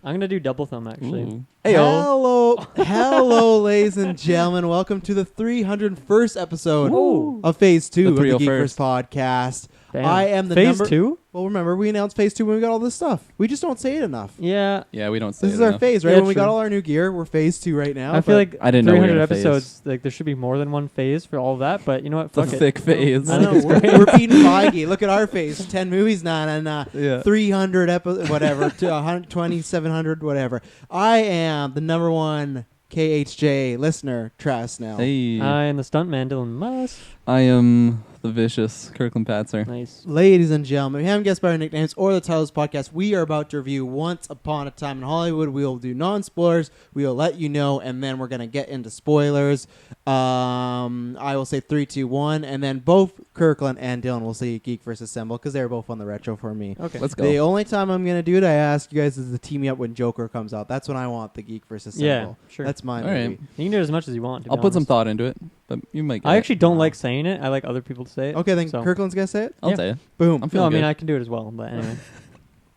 I'm going to do double thumb, actually. Hello, ladies and gentlemen. Welcome to the 301st episode of Phase 2 of the Geeks podcast. Damn. I am the Phase number... 2? Well, remember, we announced Phase 2 when we got all this stuff. We just don't say it enough. Yeah. Yeah, we don't say This is it our enough. phase, right? Yeah, when we true. got all our new gear, we're Phase 2 right now. I feel like I didn't know we 300 were in a phase. episodes, like there should be more than one phase for all of that, but you know what? It's a Fuck it. thick phase. I know, we're beating Feige. Look at our phase. 10 movies, nah. Yeah. 300 episodes, whatever. 120, 700, whatever. I am the number one KHJ listener, Travis now. Hey. I am the stuntman, Dylan Musk. I am the vicious Kirkland Patzer. Nice. Ladies and gentlemen, if you haven't guessed by our nicknames or the title of this podcast, we are about to review Once Upon a Time in Hollywood. We will do non-spoilers. We will let you know, and then we're going to get into spoilers. I will say 3, 2, 1, and then both Kirkland and Dylan will say Geek vs. Assemble because they were both on the retro for me. Okay. Let's go. The only time I'm going to do it, I ask you guys, is to team me up when Joker comes out. That's when I want the Geek vs. Assemble. Yeah, sure. That's my All movie. right. You can do it as much as you want. To I'll be put some honest. thought into it, but you might get I it. actually don't like saying it. I like other people to say it. Okay, then So- Kirkland's going to say it? I'll Yeah. tell you. Boom. I'm No, feeling I mean, good. I can do it as well, but anyway.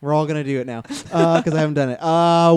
We're all going to do it now because I haven't done it.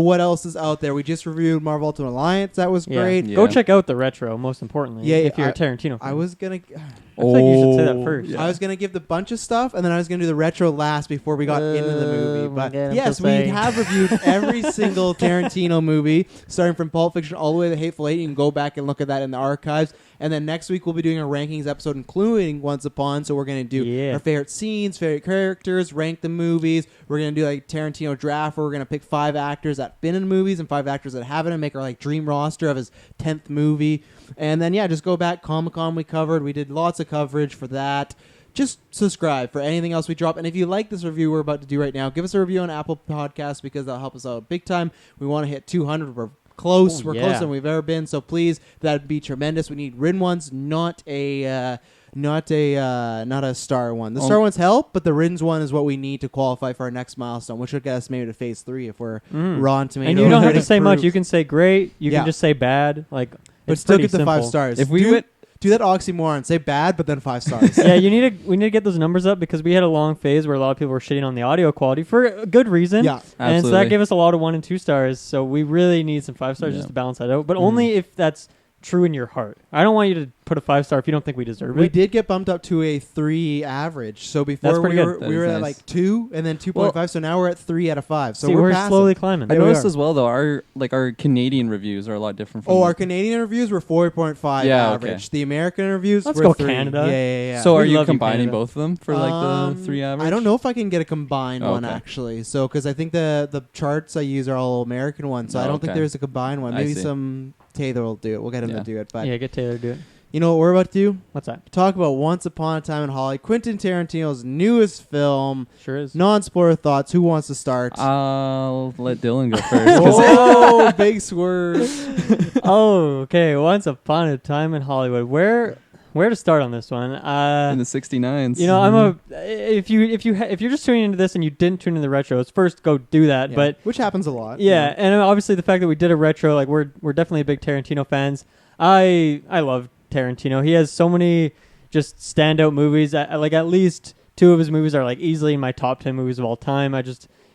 What else is out there? We just reviewed Marvel Ultimate Alliance. That was Yeah. great. Yeah. Go check out the retro, most importantly. Yeah, if you're I- a Tarantino fan. I was going to... I feel like you should say that first. Yeah. I was going to give the bunch of stuff, and then I was going to do the retro last before we got into the movie. my But God, I'm yes, so we sorry. have reviewed every single Tarantino movie, starting from Pulp Fiction all the way to Hateful Eight. You can go back and look at that in the archives. And then next week, we'll be doing a rankings episode, including Once Upon. So we're going to do our favorite scenes, favorite characters, rank the movies. We're going to do like Tarantino draft, where we're going to pick 5 actors that have been in movies and 5 actors that haven't, and make our like dream roster of his 10th movie. And then, yeah, just go back. Comic-Con we covered. We did lots of coverage for that. Just subscribe for anything else we drop. And if you like this review we're about to do right now, give us a review on Apple Podcasts because that'll help us out big time. We want to hit 200. We're close. Oh, We're yeah. closer than we've ever been. So please, that'd be tremendous. We need written ones, not a star one. The star ones help, but the written one is what we need to qualify for our next milestone, which would get us maybe to phase 3 if we're raw on tomato. And you don't have to critics say much. proof. You can say great. You Yeah. can just say bad. Like, But it's still pretty get the 5 simple. stars. If we went, do that oxymoron. Say bad, but then 5 stars. Yeah, we need to get those numbers up because we had a long phase where a lot of people were shitting on the audio quality for a good reason. Yeah. And so Absolutely. that gave us a lot of 1 and 2 stars. So we really need some 5 stars Yeah. just to balance that out. But only if that's true in your heart. I don't want you to put a 5 star if you don't think we deserve We it. did get bumped up to a 3 average. So before That's pretty we good. were, That we is were at nice. like 2 and then 2.5. So now we're at 3 out of 5. So See, we're slowly passing. climbing. I Yeah, we noticed are. as well though, our Canadian reviews are a lot different from Oh, our Canadian reviews were 4.5 Yeah, average. okay. The American reviews Let's were go 3. Canada. Yeah. So We are you love combining Canada. both of them for like the 3 average? I don't know if I can get a combined one Okay. actually. So because I think the charts I use are all American ones. So I don't think Okay. there's a combined one. I Maybe see. some Taylor will do it. We'll get him Yeah. to do it. But Yeah, get Taylor to do it. you know what we're about to do? What's that? Talk about Once Upon a Time in Hollywood, Quentin Tarantino's newest film. Sure is. Non-spoiler thoughts. Who wants to start? I'll let Dylan go first. 'cause Whoa, big swerve. Oh, okay. Once upon a time in Hollywood. Where to start on this one? in the 69s. You know, if you're just tuning into this and you didn't tune in the retros, first go do that. Yeah, But which happens a lot. yeah, and obviously the fact that we did a retro, like we're definitely big Tarantino fans. I love Tarantino. He has so many just standout movies. Like at least 2 of his movies are like easily in my top 10 movies of all time.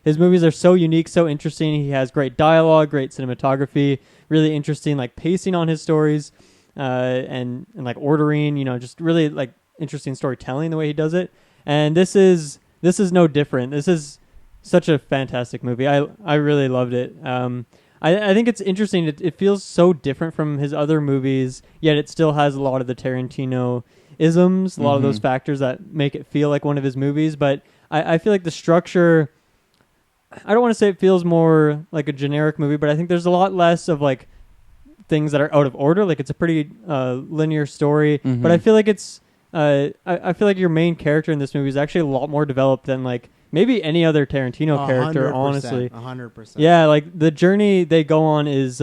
His movies are so unique, so interesting. He has great dialogue, great cinematography, really interesting like pacing on his stories, and like ordering. You know, just really like interesting storytelling the way he does it. And this is no different. This is such a fantastic movie. I really loved it. I think it's interesting. It feels so different from his other movies, yet it still has a lot of the Tarantino isms, a lot of those factors that make it feel like one of his movies. But I feel like the structure, I don't want to say it feels more like a generic movie, but I think there's a lot less of like things that are out of order. Like it's a pretty linear story, but I feel like it's I feel like your main character in this movie is actually a lot more developed than like maybe any other Tarantino character, 100%, honestly. 100%. Yeah, like the journey they go on is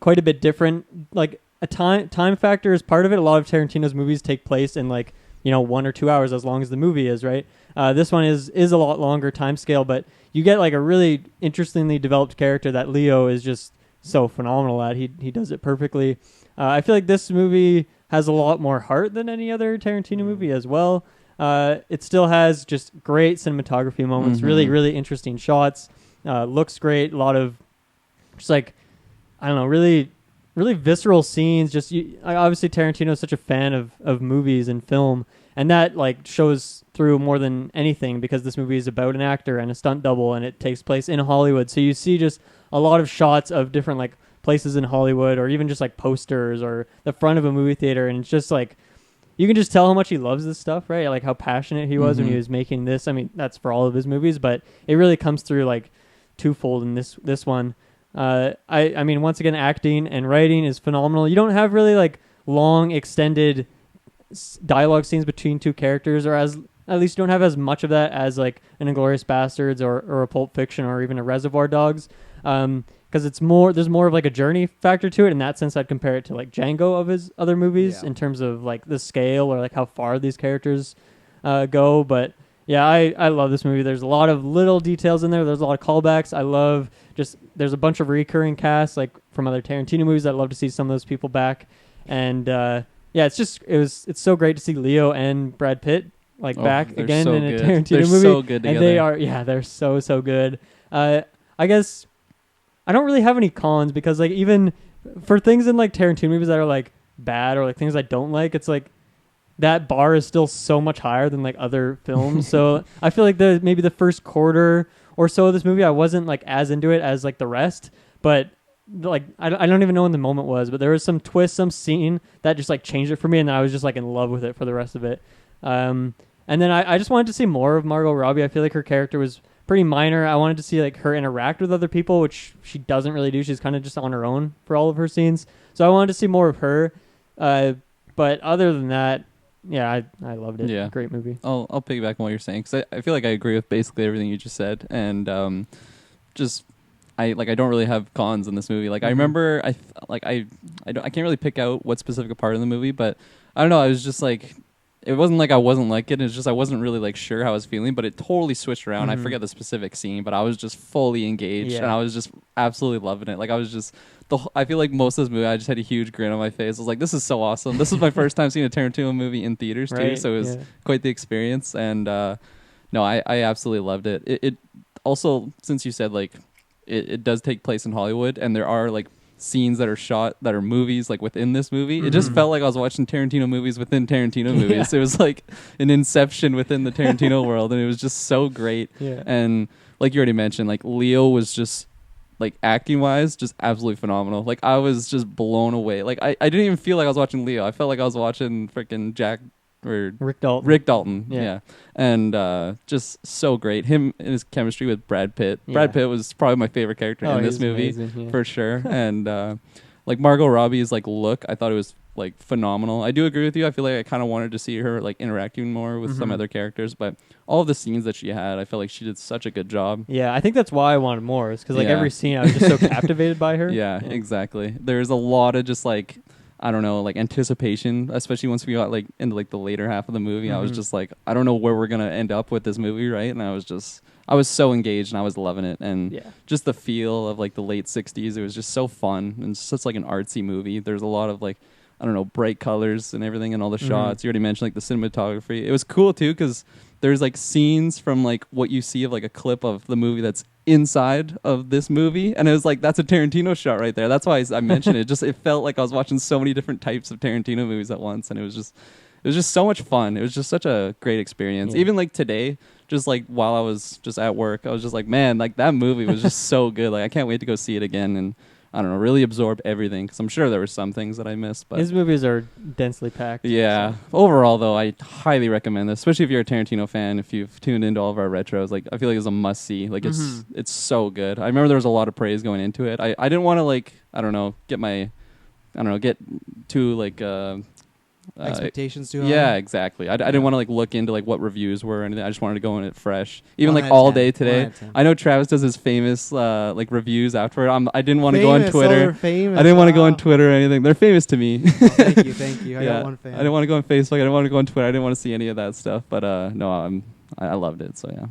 quite a bit different. Like a time factor is part of it. A lot of Tarantino's movies take place in like, 1 or 2 hours, as long as the movie is, right? This one is a lot longer time scale, but you get like a really interestingly developed character that Leo is just so phenomenal at. He does it perfectly. I feel like this movie has a lot more heart than any other Tarantino movie as well. It still has just great cinematography moments, really, really interesting shots. looks great. A lot of just like, I don't know, really, really visceral scenes. Just obviously Tarantino is such a fan of movies and film, and that like shows through more than anything because this movie is about an actor and a stunt double, and it takes place in Hollywood. So you see just a lot of shots of different like places in Hollywood, or even just like posters or the front of a movie theater, and it's just like you can just tell how much he loves this stuff, right? Like how passionate he was when he was making this. I mean, that's for all of his movies, but it really comes through like twofold in this one. I mean, once again, acting and writing is phenomenal. You don't have really like long extended dialogue scenes between two characters, or at least you don't have as much of that as like an Inglourious Bastards or a Pulp Fiction or even a Reservoir Dogs. Because there's more of like a journey factor to it. In that sense, I'd compare it to like Django of his other movies in terms of like the scale or like how far these characters go. But yeah, I love this movie. There's a lot of little details in there. There's a lot of callbacks. I love there's a bunch of recurring casts like from other Tarantino movies. I'd love to see some of those people back. And yeah, it's so great to see Leo and Brad Pitt back again in a Tarantino movie. They're so good together. And they're so good. I guess I don't really have any cons because like even for things in like Tarantino movies that are like bad or like things I don't like, it's like that bar is still so much higher than like other films. So I feel like maybe the first quarter or so of this movie I wasn't like as into it as like the rest, but like I don't even know when the moment was, but there was some twist, some scene that just like changed it for me, and then I was just like in love with it for the rest of it. And then I just wanted to see more of Margot Robbie. I feel like her character was pretty minor. I wanted to see like her interact with other people, which she doesn't really do. She's kind of just on her own for all of her scenes. So I wanted to see more of her. But other than that, yeah, I loved it. Yeah. Great movie. I'll piggyback on what you're saying because I feel like I agree with basically everything you just said, and I don't really have cons in this movie. Like I remember I can't really pick out what specific part of the movie, but I don't know. I was just like. It wasn't like I wasn't like it. It's just I wasn't really like sure how I was feeling, but it totally switched around. I forget the specific scene, but I was just fully engaged and I was just absolutely loving it. Like I was just I feel like most of this movie, I just had a huge grin on my face. I was like, "This is so awesome!" This was my first time seeing a Tarantino movie in theaters too, so it was quite the experience. And no, I absolutely loved it. It also, since you said like it does take place in Hollywood, and there are like scenes that are shot that are movies like within this movie. It just felt like I was watching Tarantino movies within Tarantino movies. It was like an Inception within the Tarantino world, and it was just so great. And like you already mentioned, like Leo was just like acting wise just absolutely phenomenal. Like I was just blown away. Like I didn't even feel like I was watching Leo. I felt like I was watching freaking Rick Dalton. Yeah. And just so great. Him and his chemistry with Brad Pitt. Brad Pitt was probably my favorite character in this movie for sure. And like Margot Robbie's like look, I thought it was like phenomenal. I do agree with you. I feel like I kind of wanted to see her like interacting more with some other characters, but all of the scenes that she had, I felt like she did such a good job. Yeah, I think that's why I wanted more. Is because like every scene I was just so captivated by her. Yeah, exactly. There's a lot of just like I don't know, like anticipation, especially once we got like into like the later half of the movie. I was just like, I don't know where we're gonna end up with this movie, right? And I was so engaged and I was loving it, and just the feel of like the late '60s. It was just so fun and such like an artsy movie. There's a lot of like I don't know, bright colors and everything, and all the shots. You already mentioned like the cinematography. It was cool too because there's like scenes from like what you see of like a clip of the movie that's inside of this movie, and it was like that's a Tarantino shot right there. That's why I mentioned it. It felt like I was watching so many different types of Tarantino movies at once, and it was just so much fun. It was just such a great experience. Even like today, just like while I was just at work, I was just like, man, like that movie was just so good. Like I can't wait to go see it again and I don't know, really absorb everything because I'm sure there were some things that I missed. But his movies are densely packed. Yeah. So. Overall, though, I highly recommend this, especially if you're a Tarantino fan. If you've tuned into all of our retros, like I feel like it's a must see. Like it's so good. I remember there was a lot of praise going into it. I didn't want to like get too like expectations too high. Yeah, exactly. I didn't want to like look into like what reviews were or anything. I just wanted to go in it fresh. Even like all day today. I know Travis does his famous like reviews afterward. I didn't want to go on Twitter. I didn't want to go on Twitter or anything. They're famous to me. Thank you. I got one fan. I didn't want to go on Facebook. I didn't want to go on Twitter. I didn't want to see any of that stuff. But no, I loved it. So yeah.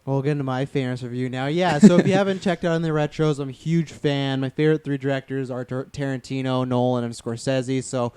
We'll get into my famous review now. Yeah, so if you haven't checked out on the retros, I'm a huge fan. My favorite three directors are Tarantino, Nolan, and Scorsese. So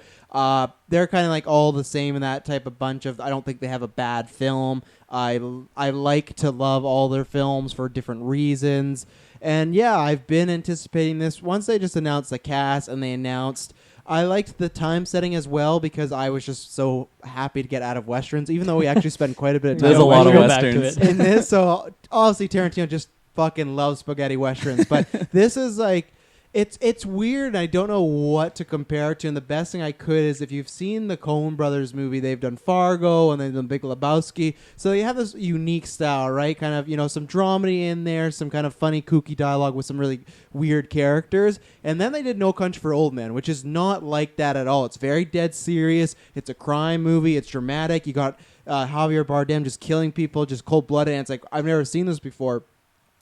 They're kind of like all the same in that type of bunch of. I don't think they have a bad film. I like to love all their films for different reasons. And yeah, I've been anticipating this. Once they just announced the cast and they announced, I liked the time setting as well because I was just so happy to get out of westerns, even though we actually spend quite a bit of time. There's a lot of westerns westerns in this. So obviously Tarantino just fucking loves spaghetti westerns, but this is like. It's weird, and I don't know what to compare it to. And the best thing I could is if you've seen the Coen Brothers movie, they've done Fargo and they've done Big Lebowski. So they have this unique style, right? Kind of, some dramedy in there, some kind of funny, kooky dialogue with some really weird characters. And then they did No Country for Old Men, which is not like that at all. It's very dead serious. It's a crime movie. It's dramatic. You got Javier Bardem just killing people, just cold-blooded. And it's like, I've never seen this before.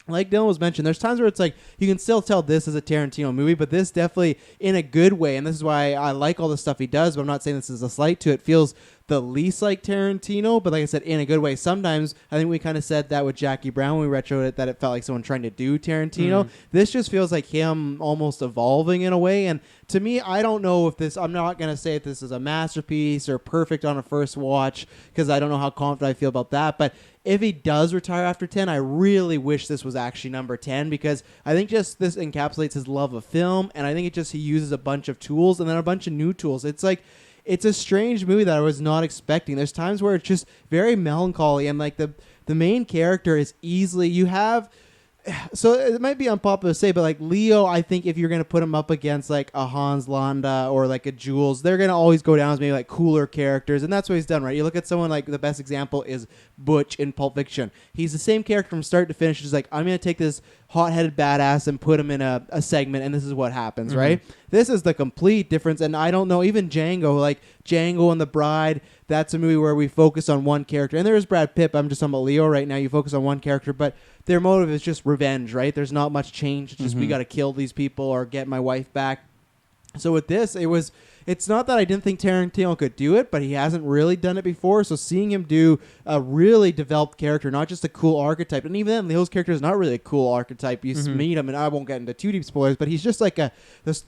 Like Dylan was mentioned, there's times where it's like you can still tell this is a Tarantino movie, but this definitely in a good way. And this is why I like all the stuff he does, but I'm not saying this is a slight to it. It feels the least like Tarantino, but like I said, in a good way. Sometimes I think we kind of said that with Jackie Brown when we retroed it, that it felt like someone trying to do Tarantino. This just feels like him almost evolving in a way. And to me, I don't know if this, I'm not going to say if this is a masterpiece or perfect on a first watch because I don't know how confident I feel about that. But if he does retire after 10, I really wish this was actually number 10 because I think just this encapsulates his love of film, and I think he uses a bunch of tools and then a bunch of new tools. It's like, it's a strange movie that I was not expecting. There's times where it's just very melancholy, and like the main character is easily, so it might be unpopular to say, but like Leo, I think if you're going to put him up against like a Hans Landa or like a Jules, they're going to always go down as maybe like cooler characters. And that's what he's done, right? You look at someone like the best example is Butch in Pulp Fiction. He's the same character from start to finish. He's like, I'm going to take this hot-headed badass and put him in a segment, and this is what happens, right? This is the complete difference. And I don't know, even Django, like Django and the Bride, that's a movie where we focus on one character. And there is Brad Pitt, I'm just talking about Leo right now. You focus on one character, but their motive is just revenge, right? There's not much change. It's just we got to kill these people or get my wife back. So with this, it's not that I didn't think Tarantino could do it, but he hasn't really done it before. So seeing him do a really developed character, not just a cool archetype, and even then, Leo's character is not really a cool archetype. You meet him, and I won't get into too deep spoilers, but he's just like the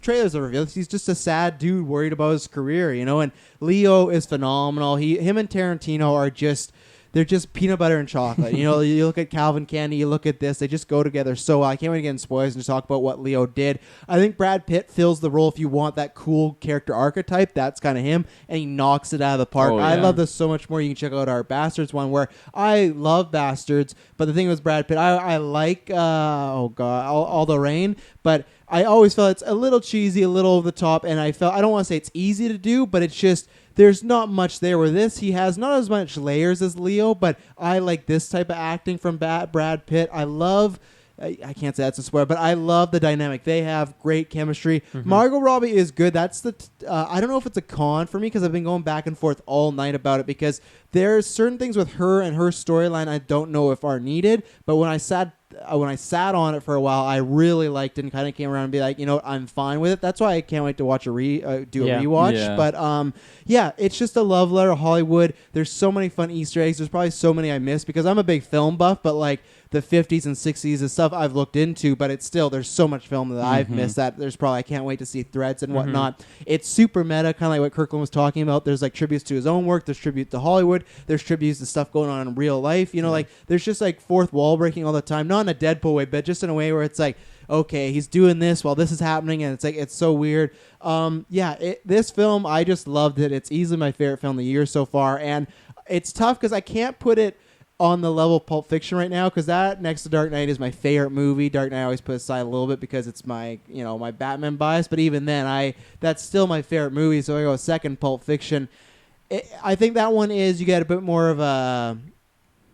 trailers are revealed. He's just a sad dude worried about his career, and Leo is phenomenal. Him and Tarantino are just... They're just peanut butter and chocolate. You look at Calvin Candy, you look at this, they just go together so well. I can't wait to get in spoilers and just talk about what Leo did. I think Brad Pitt fills the role if you want that cool character archetype. That's kind of him, and he knocks it out of the park. Oh, yeah. I love this so much more. You can check out our Bastards one where I love Bastards, but the thing was Brad Pitt, I like, All the Rain, but I always felt it's a little cheesy, a little over the top, and I don't want to say it's easy to do, but it's just... There's not much there. Where this, he has not as much layers as Leo, but I like this type of acting from Brad Pitt. I love, I can't say that's a spoiler, but I love the dynamic. They have great chemistry. Margot Robbie is good. That's I don't know if it's a con for me because I've been going back and forth all night about it because there's certain things with her and her storyline I don't know if are needed, but when I sat on it for a while, I really liked it and kind of came around and be like, I'm fine with it. That's why I can't wait to watch a rewatch. Yeah. But it's just a love letter to Hollywood. There's so many fun Easter eggs. There's probably so many I missed because I'm a big film buff, but like the 50s and 60s is stuff I've looked into, but it's still, there's so much film that I've missed that I can't wait to see threads and whatnot. It's super meta, kind of like what Kirkland was talking about. There's like tributes to his own work. There's tribute to Hollywood. There's tributes to stuff going on in real life. Like there's just like fourth wall breaking all the time, not in a Deadpool way, but just in a way where it's like, okay, he's doing this while this is happening, and it's like, it's so weird. This film, I just loved it. It's easily my favorite film of the year so far, and it's tough because I can't put it on the level of Pulp Fiction right now because that next to Dark Knight is my favorite movie. Dark Knight I always put aside a little bit because it's my my Batman bias, but even then that's still my favorite movie. So I go second, Pulp Fiction. I think that one is, you get a bit more of an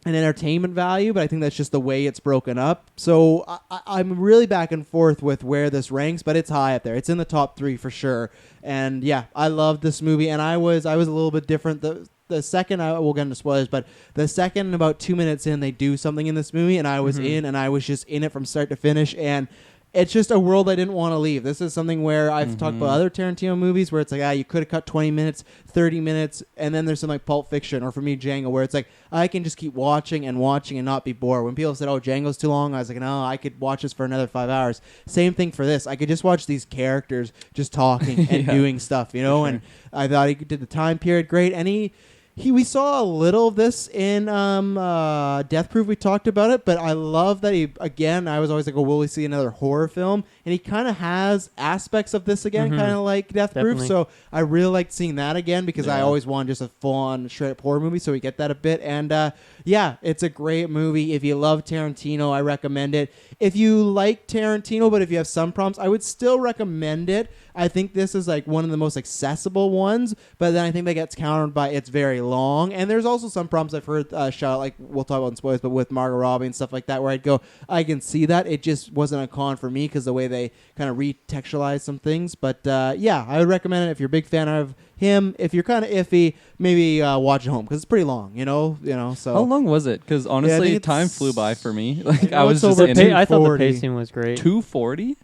entertainment value, but I think that's just the way it's broken up. So I'm really back and forth with where this ranks, but it's high up there. It's in the top 3 for sure. And yeah, I love this movie, and I was a little bit different. The second, we'll get into spoilers, but the second, about 2 minutes in, they do something in this movie, and I was in, and I was just in it from start to finish, and it's just a world I didn't want to leave. This is something where I've talked about other Tarantino movies where it's like, you could have cut 20 minutes, 30 minutes, and then there's something like Pulp Fiction, or for me, Django, where it's like, I can just keep watching and not be bored. When people said, oh, Django's too long, I was like, no, I could watch this for another 5 hours. Same thing for this. I could just watch these characters just talking and doing stuff, and I thought he did the time period great, and we saw a little of this in Death Proof. We talked about it, but I love that I was always like, will we see another horror film? And he kind of has aspects of this again, kind of like Death Proof. So I really liked seeing that again because I always wanted just a full-on, straight-up horror movie, so we get that a bit. And it's a great movie. If you love Tarantino, I recommend it. If you like Tarantino, but if you have some problems, I would still recommend it. I think this is like one of the most accessible ones, but then I think that gets countered by it's very long. And there's also some problems I've heard shout, like we'll talk about in spoilers, but with Margot Robbie and stuff like that, where I'd go, I can see that. It just wasn't a con for me because the way they kind of retextualize some things. But I would recommend it if you're a big fan of him. If you're kind of iffy, maybe watch it home because it's pretty long. So how long was it? Because honestly, time flew by for me. Like I was just just in I thought the pacing was great. 240.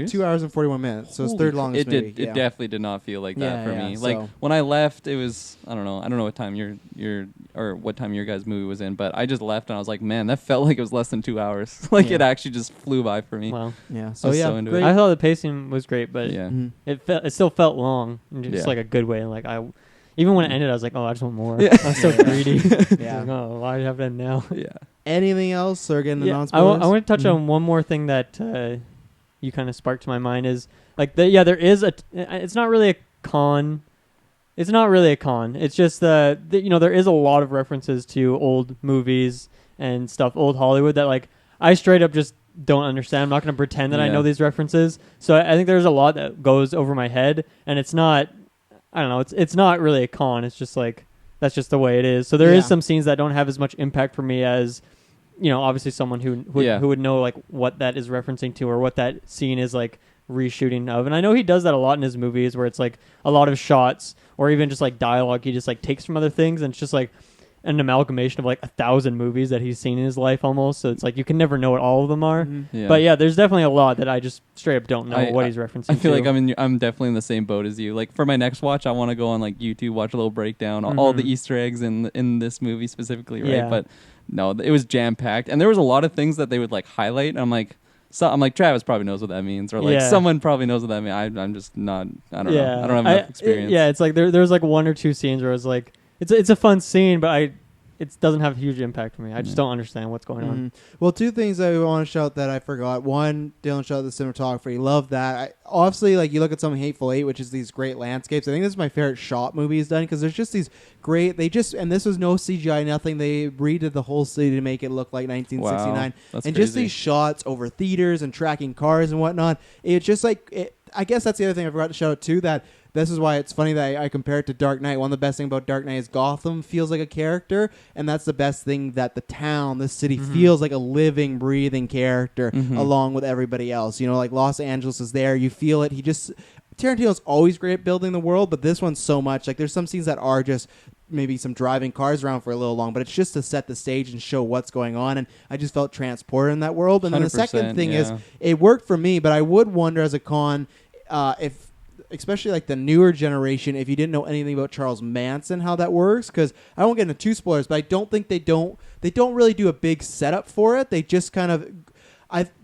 2 hours and 41 minutes. So it's third longest movie. It definitely did not feel like that for me. So. Like when I left, it was I don't know what time what time your guys' movie was in, but I just left and I was like, man, that felt like it was less than 2 hours. Like it actually just flew by for me. Wow. Yeah. So into it. I thought the pacing was great, but it still felt long, in just like a good way. Like even when it ended, I was like, oh, I just want more. I was so greedy. Like, oh, why do you have it now? Yeah. Anything else or getting the non-spoilers? I want to touch on one more thing that you kind of sparked to my mind is like there is it's not really a con. It's not really a con. It's just there is a lot of references to old movies and stuff, old Hollywood that like I straight up just don't understand. I'm not going to pretend that I know these references. So I think there's a lot that goes over my head, and it's not. I don't know. It's not really a con. It's just like that's just the way it is. So there is some scenes that don't have as much impact for me as, obviously someone who would know like what that is referencing to or what that scene is like reshooting of. And I know he does that a lot in his movies where it's like a lot of shots or even just like dialogue he just like takes from other things, and it's just like an amalgamation of like 1,000 movies that he's seen in his life almost. So it's like you can never know what all of them are. But there's definitely a lot that I just straight up don't know what he's referencing. I feel like I'm definitely in the same boat as you. Like for my next watch, I want to go on like YouTube, watch a little breakdown, all the Easter eggs in this movie specifically, right? Yeah. But no, it was jam packed, and there was a lot of things that they would like highlight. And I'm like, Travis probably knows what that means, or like someone probably knows what that means. I'm just not. I don't know. I don't have enough experience. It's like there's like one or two scenes where it's like it's a fun scene, but it doesn't have a huge impact for me. I just don't understand what's going on. Well, two things I want to shout that I forgot. One, Dylan shouted the cinematographer. He loved that. Obviously, like you look at something Hateful Eight, which is these great landscapes. I think this is my favorite shot movie he's done because there's just these great. And this was no CGI, nothing. They redid the whole city to make it look like 1969. Wow, that's and crazy. Just these shots over theaters and tracking cars and whatnot. It's just like I guess that's the other thing I forgot to shout out too. That. This is why it's funny that I compare it to Dark Knight. One of the best things about Dark Knight is Gotham feels like a character, and that's the best thing that the city feels like a living, breathing character along with everybody else. Like Los Angeles is there. You feel it. Tarantino's always great at building the world, but this one's so much. Like there's some scenes that are just maybe some driving cars around for a little long, but it's just to set the stage and show what's going on, and I just felt transported in that world. And then the second thing is it worked for me, but I would wonder as a con if especially like the newer generation, if you didn't know anything about Charles Manson, how that works, because I won't get into too spoilers, but I don't think they don't really do a big setup for it. They just kind of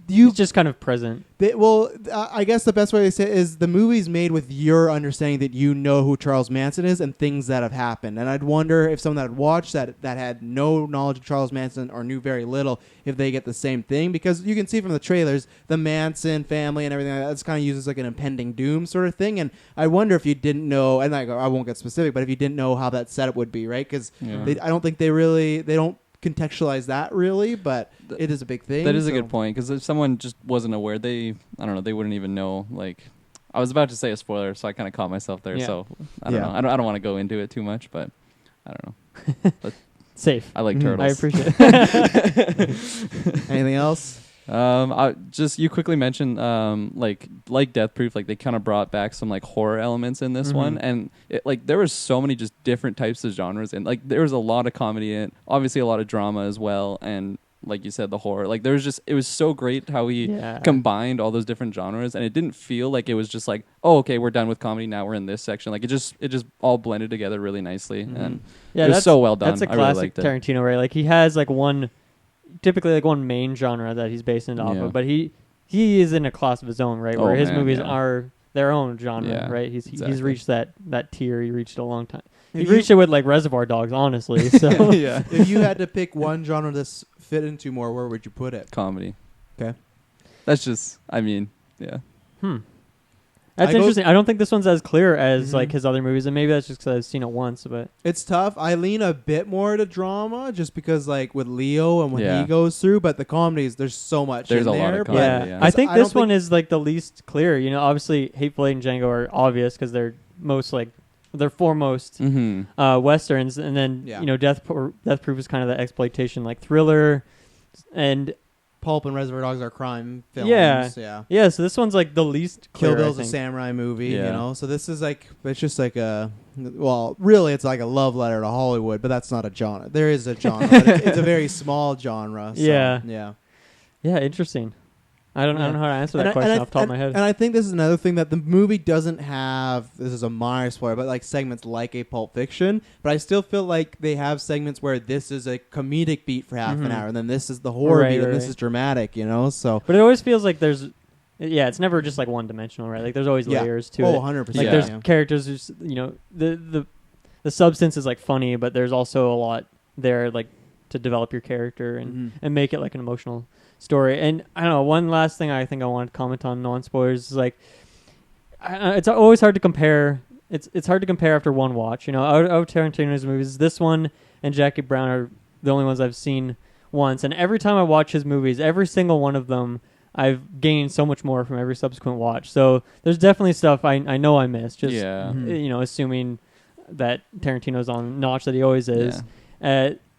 He's just kind of present. I guess the best way to say it is the movie's made with your understanding that you know who Charles Manson is and things that have happened. And I'd wonder if someone that had watched that had no knowledge of Charles Manson or knew very little, if they get the same thing. Because you can see from the trailers, the Manson family and everything like that, it's kind of used as like an impending doom sort of thing. And I wonder if you didn't know, and I won't get specific, but if you didn't know how that setup would be, right? Because I don't think they don't contextualize that really, but it is a big thing. That is a good point, because if someone just wasn't aware, they wouldn't even know. Like, I was about to say a spoiler, so I kind of caught myself there. So I don't know. I don't want to go into it too much, but I don't know. But safe. I like turtles. I appreciate it. Anything else? You quickly mentioned like Death Proof, like they kind of brought back some like horror elements in this one, and there was so many just different types of genres, and like there was a lot of comedy in it, obviously a lot of drama as well, and like you said, the horror. Like there was just, it was so great how he combined all those different genres, and it didn't feel like it was just like, oh, okay, we're done with comedy, now we're in this section. Like it just all blended together really nicely, and it was so well done. That's a classic Tarantino, right? Like he has like typically like one main genre that he's basing it off of, but he is in a class of his own, right? Where his movies are their own genre, right? He's reached that tier. He reached it a long time. He reached it with like Reservoir Dogs, honestly. So if you had to pick one genre this fit into more, where would you put it? Comedy. Okay. That's just, I mean, yeah. That's interesting. I don't think this one's as clear as like his other movies, and maybe that's just because I've seen it once. But it's tough. I lean a bit more to drama, just because like with Leo and when he goes through. But the comedies, there's so much. There's a lot of comedy. I think this one is like the least clear. You know, obviously, Hateful Eight and Django are obvious because they're foremost westerns, and then you know, Death Proof is kind of the exploitation like thriller, and Pulp and Reservoir Dogs are crime films. Yeah. So this one's like the least clear. Kill Bill's a samurai movie, you know. So this is like, it's just like really, it's like a love letter to Hollywood, but that's not a genre. There is a genre, but it's a very small genre. So, yeah. Interesting. I don't know how to answer that question off the top of my head. And I think this is another thing that the movie doesn't have. This is a minor spoiler, but like segments like a Pulp Fiction. But I still feel like they have segments where this is a comedic beat for half an hour, and then this is the horror beat, and this is dramatic. You know, so. But it always feels like there's. Yeah, it's never just like one dimensional, right? Like there's always layers to it. 100%. Like there's characters who's, you know, the substance is like funny, but there's also a lot there like to develop your character and make it like an emotional story. And I don't know, one last thing I think I want to comment on non-spoilers is like it's always hard to compare. It's hard to compare after one watch. You know, out of Tarantino's movies, this one and Jackie Brown are the only ones I've seen once. And every time I watch his movies, every single one of them, I've gained so much more from every subsequent watch. So there's definitely stuff I know I missed. Just you know, assuming that Tarantino's on notch that he always is.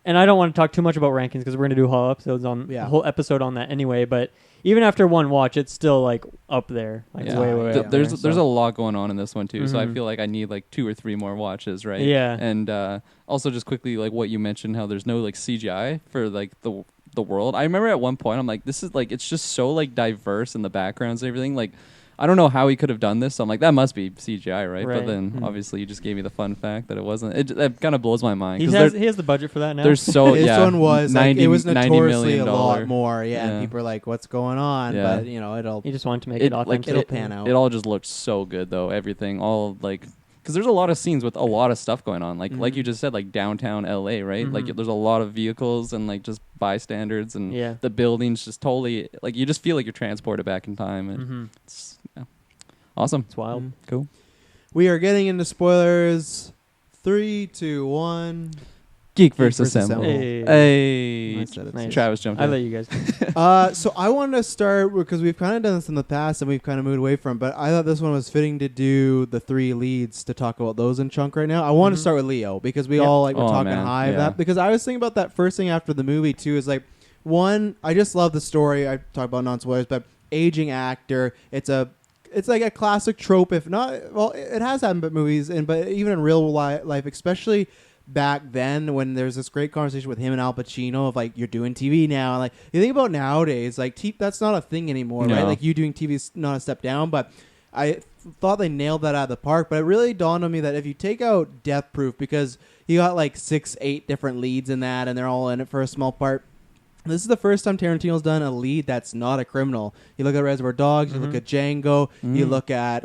And I don't want to talk too much about rankings because we're going to do a whole episode on that anyway. But even after one watch, it's still like up there. Like way up there's a lot going on in this one too. So I feel like I need like 2 or 3 more watches, right? Yeah. And also just quickly, like what you mentioned, how there's no like CGI for like the world. I remember at one point I'm like, this is like, it's just so like diverse in the backgrounds and everything. Like I don't know how he could have done this. So I'm like, that must be CGI, right? But then obviously you just gave me the fun fact that it wasn't. It kind of blows my mind. He has the budget for that now. There's so this one was 90, like, it was $90 notoriously million a lot more. And people are like, what's going on? But you know, he just wanted to make it authentic. Like, it'll pan out. It all just looked so good though. Everything, all like. Because there's a lot of scenes with a lot of stuff going on, like you just said, like downtown LA, right? Like there's a lot of vehicles and like just bystanders and the buildings just totally like you just feel like you're transported back in time. And it's awesome. It's wild. Cool. We are getting into spoilers. 3, 2, 1. Geek versus Assemble. Hey. Nice. Travis jumped in. I let you guys. So I wanted to start because we've kind of done this in the past and we've kind of moved away from, but I thought this one was fitting to do the 3 leads to talk about those in chunk right now. I want to start with Leo because we all like were talking high of that, because I was thinking about that first thing after the movie too, is like, one, I just love the story. I talk about non-spoilers, but aging actor. It's like a classic trope, if not, well, it has happened in movies, but even in real life, especially back then when there's this great conversation with him and Al Pacino of like, you're doing TV now. And like, you think about nowadays, like that's not a thing anymore, right? Like you doing TV is not a step down, but I thought they nailed that out of the park. But it really dawned on me that if you take out Death Proof, because you got like 6, 8 different leads in that and they're all in it for a small part, this is the first time Tarantino's done a lead that's not a criminal. You look at Reservoir Dogs, you look at Django, you look at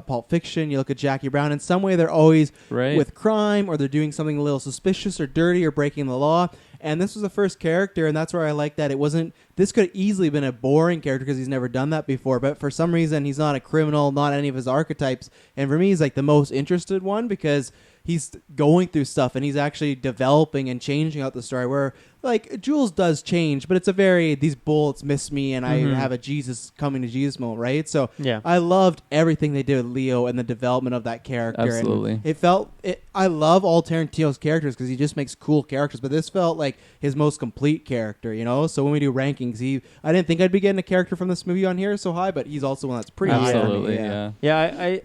Pulp Fiction, you look at Jackie Brown. In some way, they're always with crime, or they're doing something a little suspicious or dirty or breaking the law. And this was the first character, and that's where I like that. It wasn't. This could have easily been a boring character because he's never done that before. But for some reason, he's not a criminal, not any of his archetypes. And for me, he's like the most interested one because he's going through stuff and he's actually developing and changing out the story, where like Jules does change, but it's a very, these bullets miss me and I have a Jesus coming to Jesus moment, right? So I loved everything they did with Leo and the development of that character. Absolutely. And I love all Tarantino's characters because he just makes cool characters, but this felt like his most complete character, you know? So when we do rankings, I didn't think I'd be getting a character from this movie on here so high, but he's also one that's pretty high. Absolutely, yeah.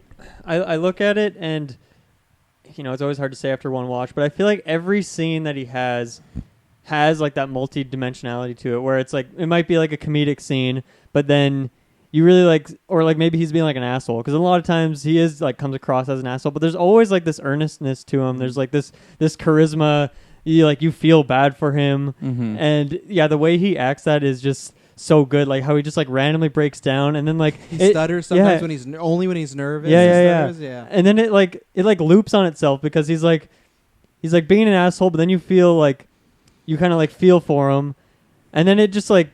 I look at it and, you know, it's always hard to say after one watch, but I feel like every scene that he has has like that multi-dimensionality to it, where it's like it might be like a comedic scene, but then you really like, or like maybe he's being like an asshole, because a lot of times he is like comes across as an asshole, but there's always like this earnestness to him. There's like this charisma. You feel bad for him, and yeah, the way he acts that is just so good. Like how he just like randomly breaks down, and then like he stutters sometimes when he's nervous. Yeah. And then it like loops on itself, because he's like being an asshole, but then you feel like you kind of like feel for him, and then it just like,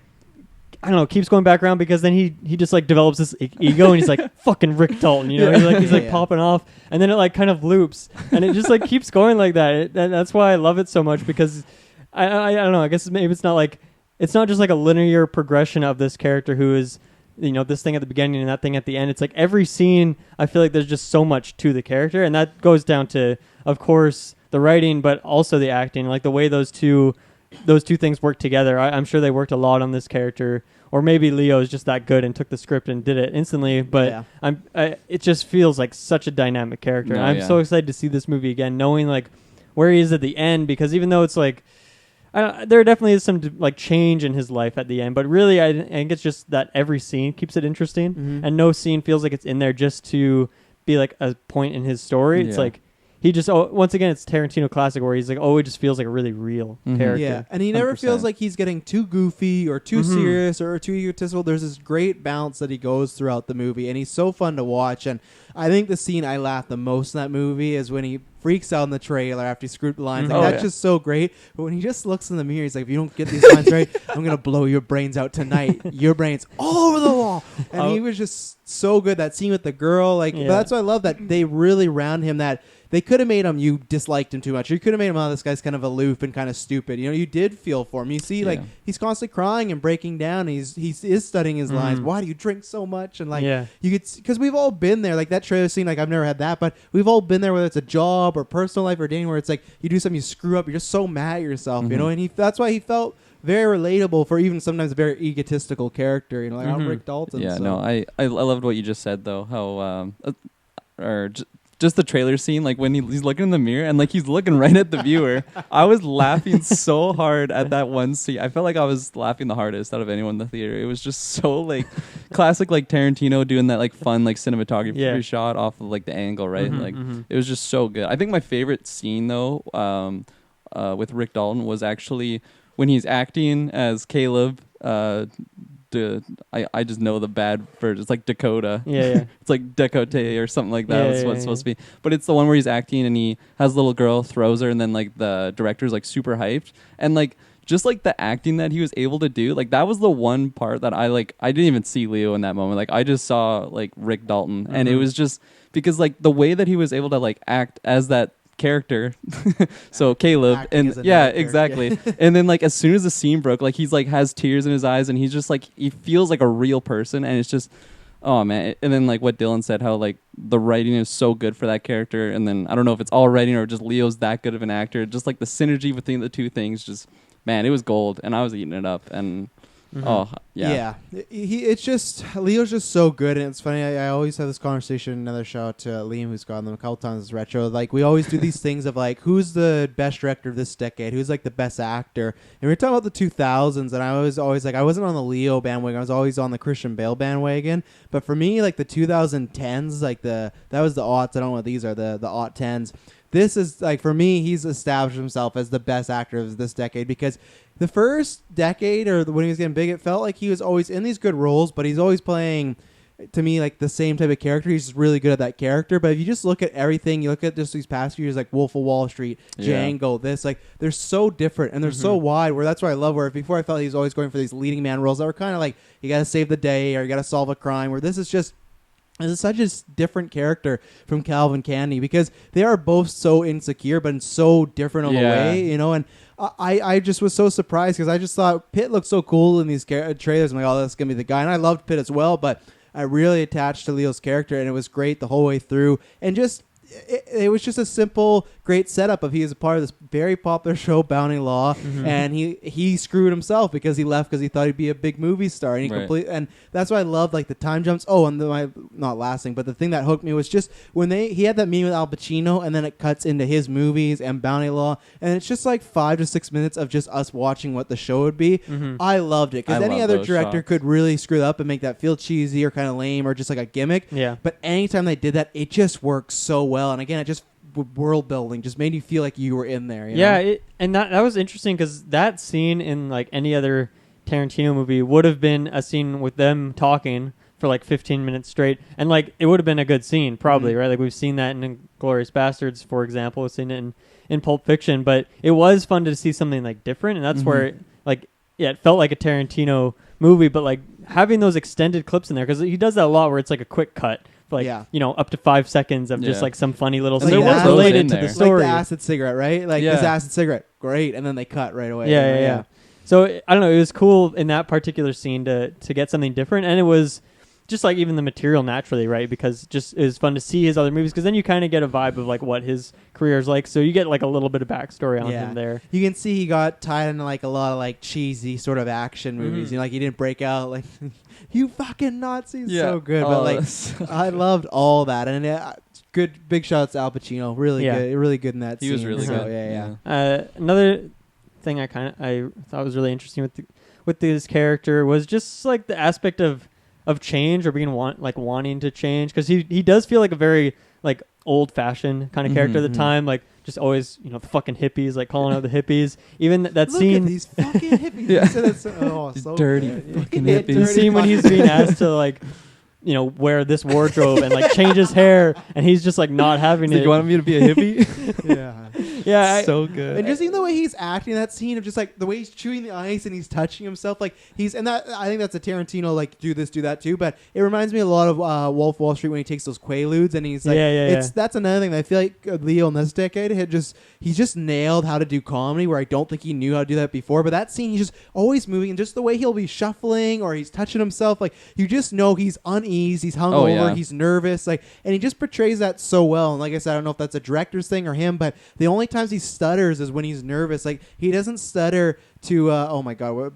I don't know, keeps going back around, because then he just like develops this ego, and he's like fucking Rick Dalton, you know, he's like popping off, and then it like kind of loops, and it just like keeps going like that. That's why I love it so much, because I don't know, I guess maybe it's not just like a linear progression of this character who is, you know, this thing at the beginning and that thing at the end. It's like every scene, I feel like there's just so much to the character, and that goes down to, of course, the writing, but also the acting, like the way those two things work together. I'm sure they worked a lot on this character, or maybe Leo is just that good and took the script and did it instantly. But it just feels like such a dynamic character. And I'm so excited to see this movie again, knowing like where he is at the end, because even though it's like, there definitely is some like change in his life at the end, but really I think it's just that every scene keeps it interesting, and no scene feels like it's in there just to be like a point in his story. It's like he just, once again, it's Tarantino classic, where he's like, it just feels like a really real character. Yeah, and he never 100%. Feels like he's getting too goofy or too serious or too egotistical. There's this great balance that he goes throughout the movie, and he's so fun to watch. And I think the scene I laughed the most in that movie is when he freaks out in the trailer after he screwed the lines. Like, that's just so great. But when he just looks in the mirror, he's like, if you don't get these lines right, I'm going to blow your brains out tonight. Your brains all over the wall. And he was just so good. That scene with the girl, like, but that's why I love that they really round him that. They could have made him, you disliked him too much. You could have made him, this guy's kind of aloof and kind of stupid. You know, you did feel for him. You see, like, he's constantly crying and breaking down. He is studying his lines. Why do you drink so much? And, like, you could, because we've all been there. Like, that trailer scene, like, I've never had that, but we've all been there, whether it's a job or personal life or dating, where it's like, you do something, you screw up, you're just so mad at yourself, you know? And that's why he felt very relatable for even sometimes a very egotistical character, you know, like Rick Dalton. Yeah, so. No, I loved what you just said, though, how, just the trailer scene, like when he's looking in the mirror and like he's looking right at the viewer. I was laughing so hard at that one scene. I felt like I was laughing the hardest out of anyone in the theater. It was just so like classic, like Tarantino doing that like fun like cinematography shot off of like the angle, right? It was just so good. I think my favorite scene though, with Rick Dalton was actually when he's acting as Caleb. I just know the bad version. It's like Dakota. It's like Decote or something like that. That's what it's supposed to be. But it's the one where he's acting and he has a little girl, throws her, and then like the director's like super hyped. And like just like the acting that he was able to do, like that was the one part that I didn't even see Leo in that moment. Like I just saw like Rick Dalton. And it was just because like the way that he was able to like act as that character so Caleb and exactly and then like as soon as the scene broke, like he's like has tears in his eyes and he's just like he feels like a real person, and it's just oh man. And then like what Dylan said, how like the writing is so good for that character, and then I don't know if it's all writing or just Leo's that good of an actor, just like the synergy between the two things, just man, it was gold, and I was eating it up. And it's just Leo's just so good, and it's funny. I always have this conversation. Another shout out to Liam, who's gotten them a couple times. This retro, like we always do these things of like, who's the best director of this decade? Who's like the best actor? And we're talking about the 2000s, and I was always like, I wasn't on the Leo bandwagon. I was always on the Christian Bale bandwagon. But for me, like the 2010s, like that was the aughts. I don't know what these are, the aught 10s. This is like, for me, he's established himself as the best actor of this decade, because the first decade, or when he was getting big, it felt like he was always in these good roles, but he's always playing, to me, like the same type of character. He's just really good at that character. But if you just look at everything, you look at just these past few years, like Wolf of Wall Street, Django, this, like they're so different and they're so wide. Where that's what I love. Where before I felt he was always going for these leading man roles that were kind of like, you got to save the day or you got to solve a crime. Where this is just. This is such a different character from Calvin Candy, because they are both so insecure, but in so different of a way, you know. And I just was so surprised, because I just thought Pitt looked so cool in these trailers. I'm like, oh, that's gonna be the guy, and I loved Pitt as well. But I really attached to Leo's character, and it was great the whole way through. And just it was just a simple, great setup of he is a part of this very popular show, Bounty Law, and he screwed himself because he left because he thought he'd be a big movie star, and and that's why I loved like the time jumps. Oh, and not last thing, but the thing that hooked me was just when he had that meeting with Al Pacino, and then it cuts into his movies and Bounty Law, and it's just like 5 to 6 minutes of just us watching what the show would be. I loved it because any other director could really screw up and make that feel cheesy or kind of lame or just like a gimmick. Yeah. But anytime they did that, it just worked so well. And again, it just world building just made you feel like you were in there. You know? And that was interesting because that scene in like any other Tarantino movie would have been a scene with them talking for like 15 minutes straight, and like it would have been a good scene probably, right? Like we've seen that in Inglourious Bastards, for example. We've seen it in Pulp Fiction, but it was fun to see something like different, and that's where it felt like a Tarantino movie, but like having those extended clips in there, because he does that a lot where it's like a quick cut, like up to 5 seconds of just like some funny little scene that's related to the story. Like the acid cigarette, right? Like this acid cigarette, great, and then they cut right away. Yeah. So I don't know, it was cool in that particular scene to get something different, and it was just like even the material naturally, right? Because just it was fun to see his other movies, because then you kind of get a vibe of like what his career is like. So you get like a little bit of backstory on him there. You can see he got tied into like a lot of like cheesy sort of action movies. You know, like he didn't break out like you fucking Nazis. So good, but like I loved all that, and good big shout out to Al Pacino. Really good in that scene. He was really good. Yeah. Another thing I thought was really interesting with this character was just like the aspect of change or being wanting to change, because he does feel like a very like old fashioned kind of character at the time, like just always the fucking hippies, like calling out the hippies. Even that Look scene, at these fucking hippies. So dirty fucking hippies. The scene when he's being asked to like wear this wardrobe and like change his hair, and he's just like not having it. You want me to be a hippie? Yeah, so good. And just even the way he's acting in that scene of just like the way he's chewing the ice and he's touching himself, like and that I think that's a Tarantino like do this, do that too. But it reminds me a lot of Wolf of Wall Street when he takes those Quaaludes and he's like, that's another thing that I feel like Leo in this decade he just nailed how to do comedy where I don't think he knew how to do that before. But that scene, he's just always moving, and just the way he'll be shuffling or he's touching himself, like you just know he's uneasy, he's hungover, he's nervous, like, and he just portrays that so well. And like I said, I don't know if that's a director's thing or him, but the only times he stutters is when he's nervous. Like he doesn't stutter to oh my god, what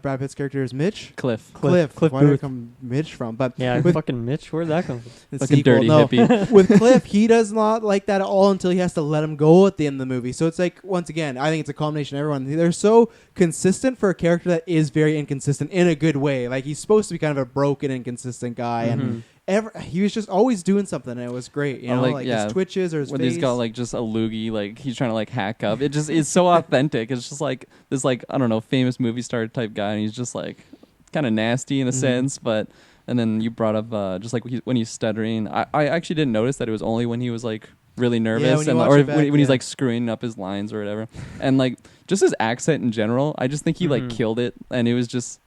Brad Pitt's character is Mitch? Cliff. Where Booth. did it come Mitch from? But with fucking Mitch, where'd that come from? Fucking dirty hippie. With Cliff, he does not like that at all until he has to let him go at the end of the movie. So it's like, once again, I think it's a combination of everyone. They're so consistent for a character that is very inconsistent in a good way. Like he's supposed to be kind of a broken, inconsistent guy, and he was just always doing something, and it was great. You know, like his twitches or his when face. he's got like just a loogie, like he's trying to like hack up. It just is so authentic. It's just like this, like I don't know, famous movie star type guy, and he's just like kind of nasty in a sense. But and then you brought up just like when he's stuttering. I actually didn't notice that it was only when he was like really nervous when he's like screwing up his lines or whatever. And like just his accent in general, I just think he like killed it, and it was just.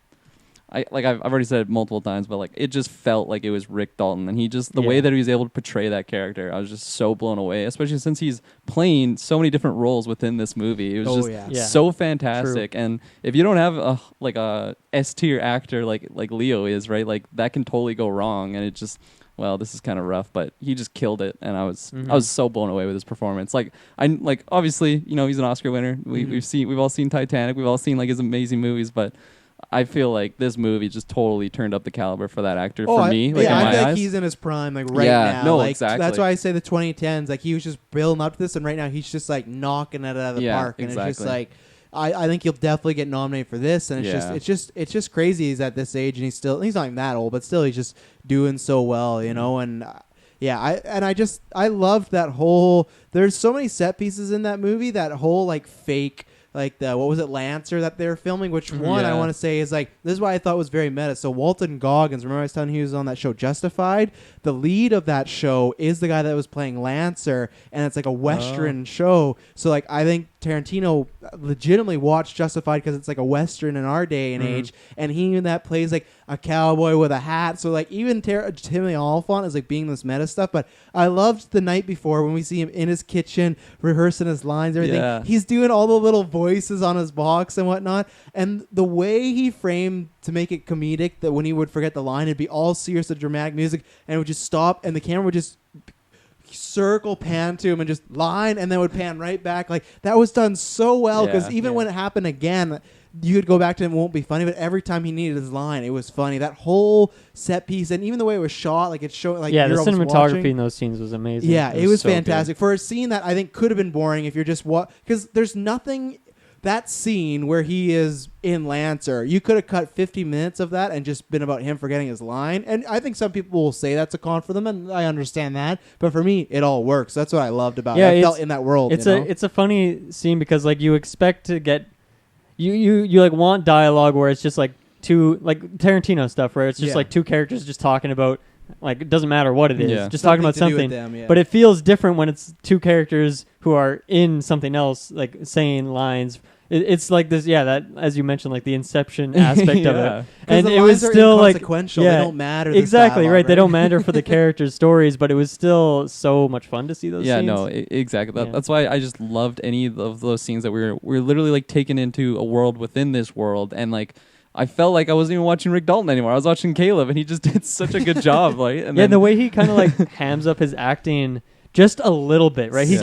I've already said it multiple times, but like it just felt like it was Rick Dalton, and he just the way that he was able to portray that character, I was just so blown away. Especially since he's playing so many different roles within this movie, it was so fantastic. True. And if you don't have a S tier actor like Leo is, right, like that can totally go wrong, and it just. Well, this is kind of rough, but he just killed it, and I was so blown away with his performance. Like obviously, he's an Oscar winner. We've all seen Titanic, we've all seen like his amazing movies, but. I feel like this movie just totally turned up the caliber for that actor for me. Like, I feel like he's in his prime, like now. No, like, exactly. That's why I say the 2010s. Like he was just building up to this, and right now he's just like knocking it out of the park. And it's just like, I think he'll definitely get nominated for this. And it's just crazy. He's at this age, and he's not even that old, but still he's just doing so well, And I loved that whole. There's so many set pieces in that movie. That whole like fake. Like what was it, Lancer that they were filming? Which one I want to say is like, this is why I thought was very meta. So Walton Goggins, remember I was telling you he was on that show Justified? The lead of that show is the guy that was playing Lancer, and it's like a Western show. So like I think Tarantino legitimately watched Justified because it's like a Western in our day and age, and he in that plays like a cowboy with a hat. So like even Timothy Olyphant is like being this meta stuff. But I loved The Night Before when we see him in his kitchen rehearsing his lines, everything. Yeah. He's doing all the little voices on his box and whatnot, and the way he framed to make it comedic, that when he would forget the line, it'd be all serious and dramatic music, and it would just stop, and the camera would just circle pan to him and just line, and then would pan right back. Like that was done so well because even when it happened again, you could go back to it, it won't be funny, but every time he needed his line, it was funny. That whole set piece, and even the way it was shot, like it showed, like the you're cinematography in those scenes was amazing. Yeah, it was so fantastic for a scene that I think could have been boring if you're just because there's nothing. That scene where he is in Lancer, you could have cut 50 minutes of that and just been about him forgetting his line. And I think some people will say that's a con for them, and I understand that. But for me, it all works. That's what I loved about it. I felt in that world. It's a funny scene because like you expect to get you like want dialogue where it's just like two like Tarantino stuff where it's just like two characters just talking about like it doesn't matter what it is, just talking about something. But it feels different when it's two characters who are in something else, like saying lines. It's like this, that as you mentioned, like the Inception aspect of it, and it was still like consequential. They don't matter. Exactly right. They don't matter for the characters' stories, but it was still so much fun to see those. Yeah, scenes. no, exactly. That's why I just loved any of those scenes that we're literally like taken into a world within this world, and like I felt like I wasn't even watching Rick Dalton anymore. I was watching Caleb, and he just did such a good job. Like, and the way he kind of like hams up his acting. Just a little bit, right? He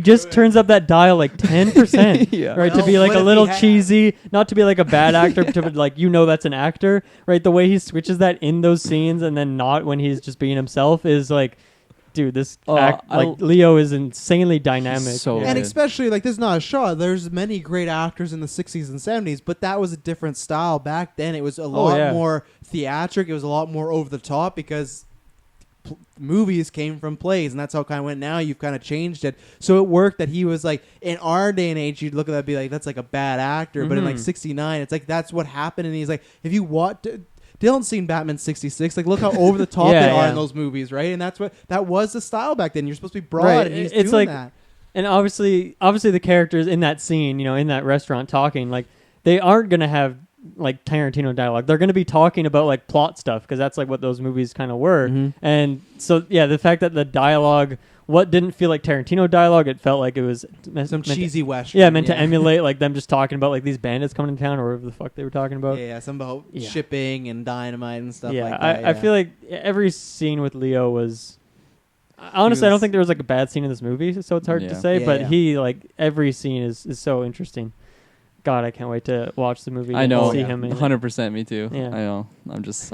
just turns up that dial like 10%, right? To be like a little cheesy, not to be like a bad actor, to like that's an actor, right? The way he switches that in those scenes and then not when he's just being himself is like, dude, Leo is insanely dynamic. And especially like this is not a shot. There's many great actors in the 60s and 70s, but that was a different style back then. It was a lot more theatric. It was a lot more over the top because movies came from plays, and that's how it kind of went. Now you've kind of changed it, so it worked that he was like in our day and age. You'd look at that and be like, that's like a bad actor, but in like '69, it's like that's what happened. And he's like, if you watch, Dylan's seen Batman '66, like look how over the top they are in those movies, right? And that was the style back then. You're supposed to be broad, and he's doing like that. And obviously the characters in that scene, in that restaurant talking, like they aren't gonna have like Tarantino dialogue. They're going to be talking about like plot stuff because that's like what those movies kind of were. And so the fact that the dialogue didn't feel like Tarantino dialogue, it felt like it was some cheesy western. Meant to emulate like them just talking about like these bandits coming to town or whatever the fuck they were talking about. Some about shipping and dynamite and stuff like that. I feel like every scene with Leo was honestly I don't think there was like a bad scene in this movie, so it's hard to say, but he like every scene is so interesting. God, I can't wait to watch the movie. I know, see him. 100%. Me too. Yeah. I know. I'm just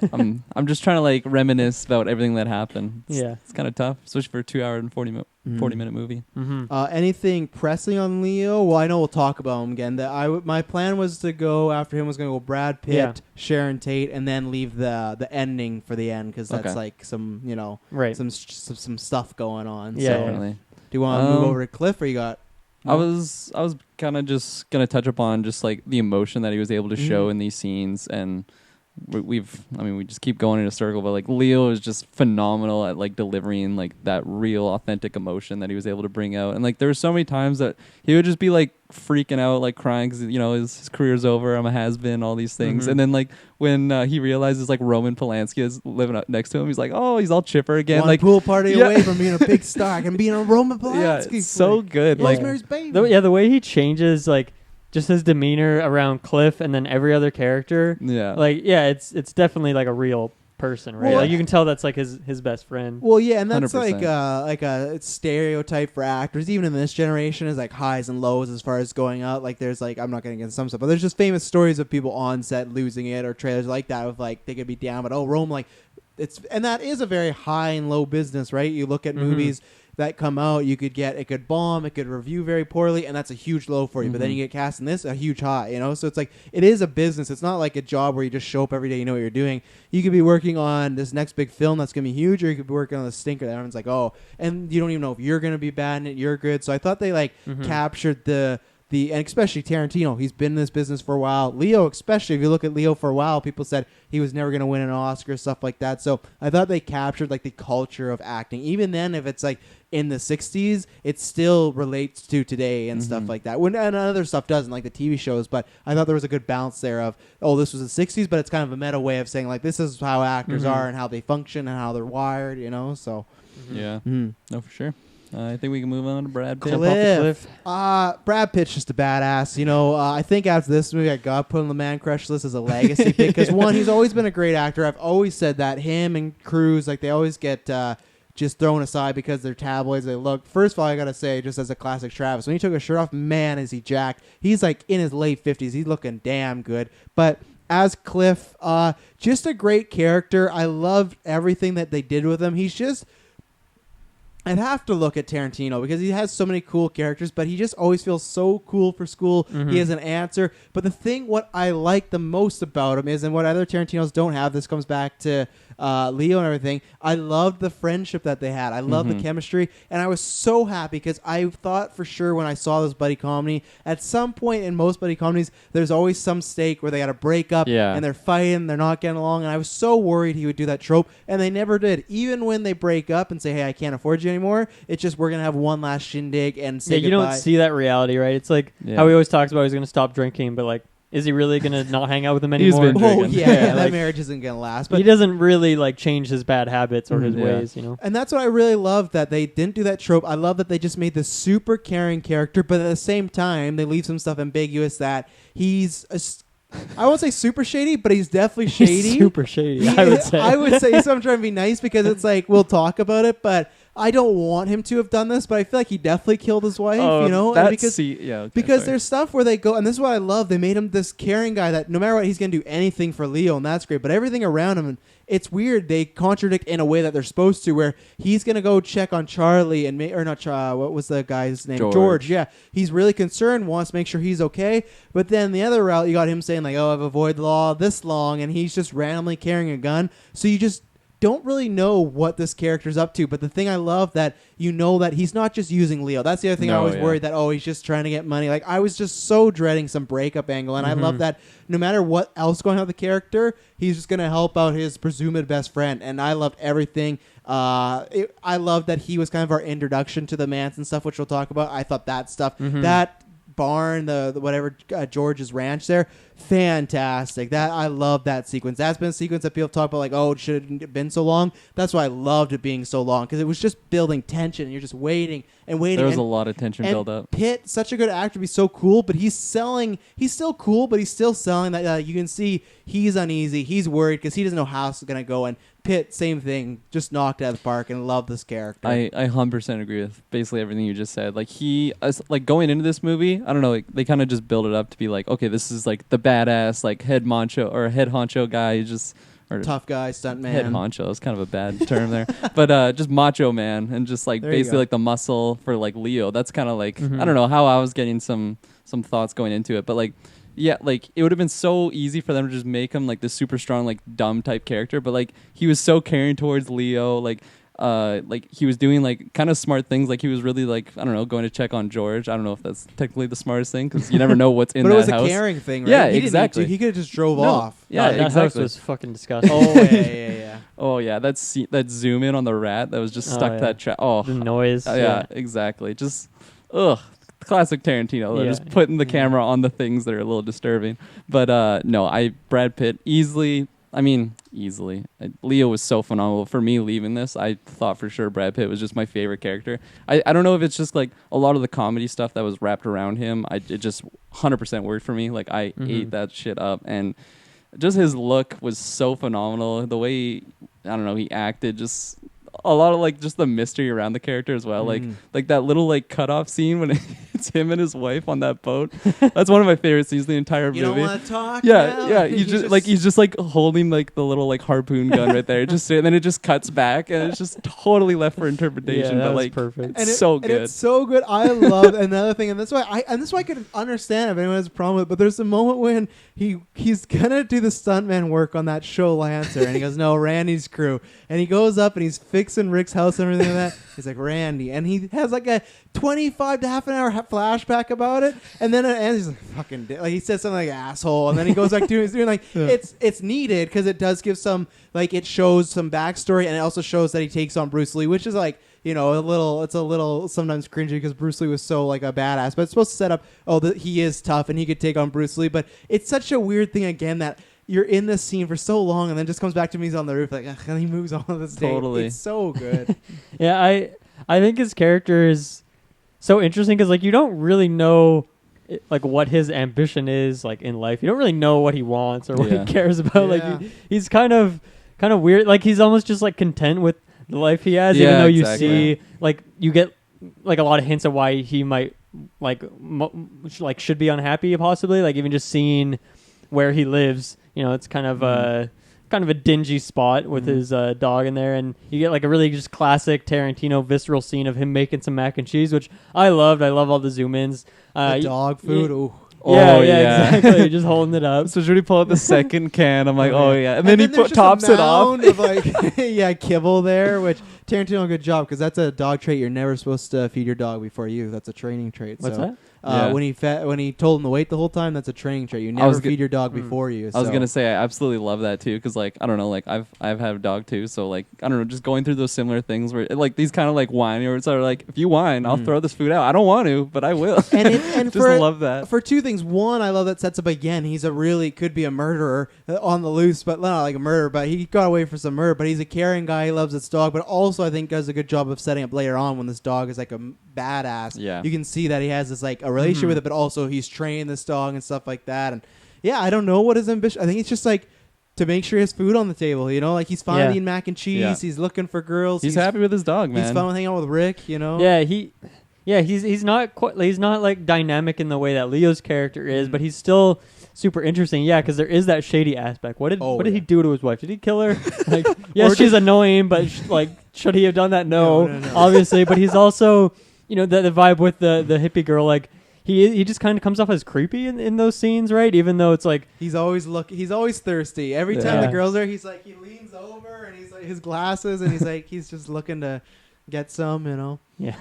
trying to like reminisce about everything that happened. It's kind of tough, especially for a 2 hour and 40-minute movie. Anything pressing on Leo? Well, I know we'll talk about him again. My plan was to go after him was going to go Brad Pitt, Sharon Tate, and then leave the ending for the end because that's like some some stuff going on. Yeah, do you want to move over to Cliff, or you got? I was kind of just gonna touch upon just like the emotion that he was able to show in these scenes, and we just keep going in a circle, but like Leo is just phenomenal at like delivering like that real authentic emotion that he was able to bring out. And like there were so many times that he would just be like freaking out, like crying because his career's over, I'm a has-been, all these things. And then like when he realizes like Roman Polanski is living up next to him, he's like, oh, he's all chipper again. One like pool party away from being a big star and being a Roman Polanski. It's so good. Rosemary's Baby. The way he changes like just his demeanor around Cliff and then every other character. It's definitely like a real person, right? Like you can tell that's like his best friend. Well, yeah, and that's 100%. like a stereotype for actors, even in this generation, is like highs and lows as far as going out. Like there's like, I'm not getting into some stuff, but there's just famous stories of people on set losing it, or trailers like that of like they could be down, but Rome, like and that is a very high and low business, right? You look at movies that come out, it could bomb, it could review very poorly, and that's a huge low for you. But then you get cast in this, a huge high, So it's like, it is a business. It's not like a job where you just show up every day, you know what you're doing. You could be working on this next big film that's going to be huge, or you could be working on the stinker that everyone's like, oh, and you don't even know if you're going to be bad in it, you're good. So I thought they like captured and especially Tarantino, he's been in this business for a while. Leo, especially, if you look at Leo for a while, people said he was never going to win an Oscar, stuff like that. So I thought they captured like the culture of acting. Even then, if it's like in the 60s, it still relates to today and stuff like that. And other stuff doesn't, like the TV shows. But I thought there was a good balance there of, this was the 60s, but it's kind of a meta way of saying like, this is how actors are and how they function and how they're wired, So no, for sure. I think we can move on to Brad Pitt. Cliff. Brad Pitt's just a badass. I think after this movie, I got put on the man crush list as a legacy pick because one, he's always been a great actor. I've always said that him and Cruise, like they always get just thrown aside because they're tabloids. They look. First of all, I gotta say, just as a classic Travis, when he took his shirt off, man, is he jacked. He's like in his late 50s. He's looking damn good. But as Cliff, just a great character. I loved everything that they did with him. He's just. I'd have to look at Tarantino because he has so many cool characters, but he just always feels so cool for school. Mm-hmm. He has an answer. But the thing, what I like the most about him is, and what other Tarantinos don't have, this comes back to Leo and everything, I loved the friendship that they had. I loved the chemistry, and I was so happy because I thought for sure when I saw this buddy comedy, at some point in most buddy comedies, there's always some stake where they got to break up and they're fighting, they're not getting along, and I was so worried he would do that trope, and they never did. Even when they break up and say, hey, I can't afford you anymore, it's just we're going to have one last shindig and say goodbye. You don't see that reality, right? It's like how he always talks about he's going to stop drinking, but like, is he really going to not hang out with him anymore? He's been drinking. Oh, yeah, that marriage isn't going to last. But he doesn't really like change his bad habits or his ways, you know? And that's what I really love, that they didn't do that trope. I love that they just made this super caring character, but at the same time, they leave some stuff ambiguous that he's... I won't say super shady, but he's definitely shady. He's super shady, I would say. I would say, so I'm trying to be nice because it's like, we'll talk about it, but I don't want him to have done this, but I feel like he definitely killed his wife, you know? Because there's stuff where they go, and this is what I love, they made him this caring guy that no matter what, he's going to do anything for Leo, and that's great, but everything around him, it's weird, they contradict in a way that they're supposed to, where he's going to go check on Charlie, and what was the guy's name? George, yeah. He's really concerned, wants to make sure he's okay, but then the other route, you got him saying like, oh, I've avoided the law this long, and he's just randomly carrying a gun, so you just don't really know what this character's up to. But the thing I love that you know that he's not just using Leo. That's the other thing I was worried that, he's just trying to get money. Like, I was just so dreading some breakup angle. And I love that no matter what else going on with the character, he's just going to help out his presumed best friend. And I loved everything. I love that he was kind of our introduction to the Manson stuff, which we'll talk about. I thought that stuff, that barn, the whatever, George's ranch there, fantastic. That I love that sequence. That's been a sequence that people talk about like, oh, it shouldn't have been so long. That's why I loved it being so long, because it was just building tension, and you're just waiting and waiting. There was a lot of tension build up. Pitt, such a good actor, be so cool, but he's still cool, but he's still selling that. You can see he's uneasy, he's worried because he doesn't know how it's gonna go. And Pitt, same thing, just knocked out of the park, and love this character. I 100% agree with basically everything you just said. Like, like going into this movie, I don't know, like, they kind of just build it up to be like, okay, this is like the badass, like head honcho guy, tough guy, stuntman. Head honcho is kind of a bad term there, but just macho man, and just like basically like the muscle for like Leo. That's kind of like I don't know how I was getting some thoughts going into it, but like. Yeah, like, it would have been so easy for them to just make him, like, this super strong, like, dumb type character, but, like, he was so caring towards Leo, like, he was doing, like, kind of smart things, like, he was really, like, I don't know, going to check on George. I don't know if that's technically the smartest thing, because you never know what's in that house. But it was a caring thing, right? Yeah, he exactly. He could have just drove off. Yeah, that house was fucking disgusting. Yeah. Oh, yeah, that zoom in on the rat that was just stuck to that trap. Oh, the noise. Yeah, exactly. Just, ugh. Classic Tarantino. They're just putting the camera on the things that are a little disturbing. But no, Brad Pitt easily. Leo was so phenomenal. For me leaving this, I thought for sure Brad Pitt was just my favorite character. I don't know if it's just like a lot of the comedy stuff that was wrapped around him. It just 100% worked for me. Like, I ate that shit up, and just his look was so phenomenal. The way he acted, just a lot of like just the mystery around the character as well. Like that little like cutoff scene when it's him and his wife on that boat. That's one of my favorite scenes in the entire movie. You don't want to talk? Yeah. He's just like holding like the little like harpoon gun right there. And then it just cuts back, and it's just totally left for interpretation. Yeah, but like perfect. And so good. And it's so good. I love another thing, and that's why I could understand if anyone has a problem with it. But there's a moment when he's gonna do the stuntman work on that show Lancer, and he goes, "No, Randy's crew," and he goes up and he's fixing Rick's house and everything like that. He's like, Randy, and he has like a 25 to half an hour flashback about it, and then at the end he's like, fucking like, he says something like asshole, and then he goes back to doing like it's needed because it does give some, like, it shows some backstory, and it also shows that he takes on Bruce Lee, which is like, you know, it's a little sometimes cringy because Bruce Lee was so like a badass, but it's supposed to set up, he is tough and he could take on Bruce Lee. But it's such a weird thing again that you're in this scene for so long, and then just comes back to me, he's on the roof, like, and he moves on to this day. Totally. It's so good. Yeah, I think his character is so interesting because, like, you don't really know like what his ambition is like in life. You don't really know what he wants or what he cares about. Like he's kind of weird. Like, he's almost just like content with the life he has, even though you see like you get like a lot of hints of why he might like should be unhappy possibly, like even just seeing where he lives, you know, it's kind of a dingy spot with his dog in there, and you get like a really just classic Tarantino visceral scene of him making some mac and cheese, which I loved. I love all the zoom ins. The dog food. Ooh. Yeah, exactly. Just holding it up. So should we pull out the second can? I'm like, oh yeah, and then he tops it off. Of like, kibble there, which Tarantino, good job, because that's a dog trait you're never supposed to feed your dog before you. That's a training trait. What's that? Yeah. When he told him to wait the whole time, that's a training trait. You never feed your dog before you. So. I was gonna say I absolutely love that too, because like I don't know, like I've had a dog too, so like I don't know, just going through those similar things where like these kind of like whiny words are like, if you whine, I'll throw this food out. I don't want to, but I will. And just love that for two things. One, I love that sets up again. He's could be a murderer on the loose, but not like a murderer. But he got away for some murder. But he's a caring guy. He loves his dog, but also I think does a good job of setting up later on when this dog is like a badass. Yeah, you can see that he has this like a relationship with it, but also he's training this dog and stuff like that. And yeah, I don't know what his ambition. I think it's just like to make sure he has food on the table. You know, like he's fine eating mac and cheese. Yeah. He's looking for girls. He's happy with his dog, man. He's fun with hanging out with Rick. You know. Yeah, he's not quite. He's not like dynamic in the way that Leo's character is, but he's still super interesting. Yeah, because there is that shady aspect. What did he do to his wife? Did he kill her? Like, yes, she's annoying, but like, should he have done that? No. Obviously. But he's also, you know, the vibe with the hippie girl, like. He just kind of comes off as creepy in those scenes, right? Even though it's like he's always thirsty. Every time the girl's there, he's like he leans over and he's like his glasses and he's like he's just looking to get some, you know. Yeah,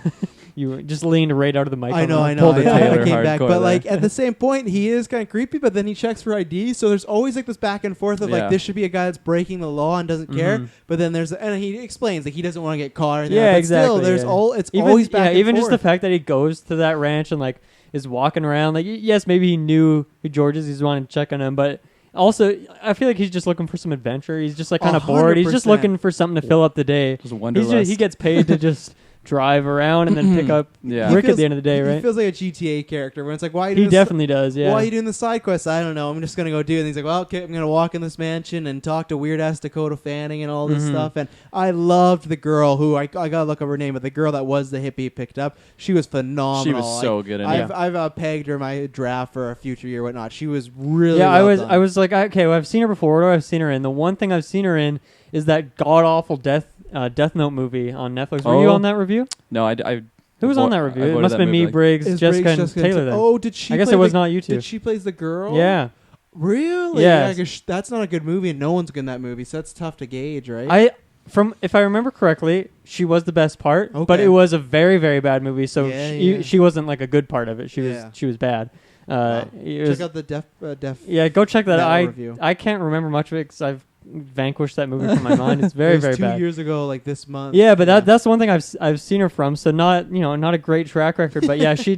you just leaned right out of the mic. I know. Pulled the I came back, but like at the same point, he is kind of creepy. But then he checks for ID, so there's always like this back and forth of like this should be a guy that's breaking the law and doesn't care. But then and he explains like he doesn't want to get caught. Yeah, but exactly. Still, it's always back. Yeah, and even forth. just the fact that he goes to that ranch and like. Is walking around like yes, maybe he knew who George is. He's wanting to check on him, but also I feel like he's just looking for some adventure. He's just like kind of bored. He's just looking for something to fill up the day. He gets paid to just drive around and then pick up Rick at the end of the day, right? He feels like a GTA character when it's like, why are you doing He definitely does, yeah. Why are you doing the side quest? I don't know. I'm just going to go do it. And he's like, well, okay, I'm going to walk in this mansion and talk to weird-ass Dakota Fanning and all this stuff. And I loved the girl who, I got to look up her name, but the girl that was the hippie picked up, she was phenomenal. She was so good in it. I've pegged her my draft for a future year, whatnot. She was really I was like, okay, well, I've seen her before. What have I seen her in? The one thing I've seen her in is that god-awful Death Note movie on Netflix. Were you on that review? No, Who was on that review? It must have been me, Briggs, Jessica, and Taylor. Then. Oh, did she? I guess it was not you two. Did she plays the girl? Yeah. Really? Yeah. That's not a good movie, and no one's good in that movie, so that's tough to gauge, right? If I remember correctly, she was the best part, but it was a very, very bad movie. So she wasn't like a good part of it. She was bad. Check out the Deaf. Yeah, go check that out. Review. I can't remember much of it because I've vanquished that movie from my mind. It's very, very bad. 2 years ago, like this month. Yeah, but that's the one thing I've seen her from. So not a great track record, but yeah, she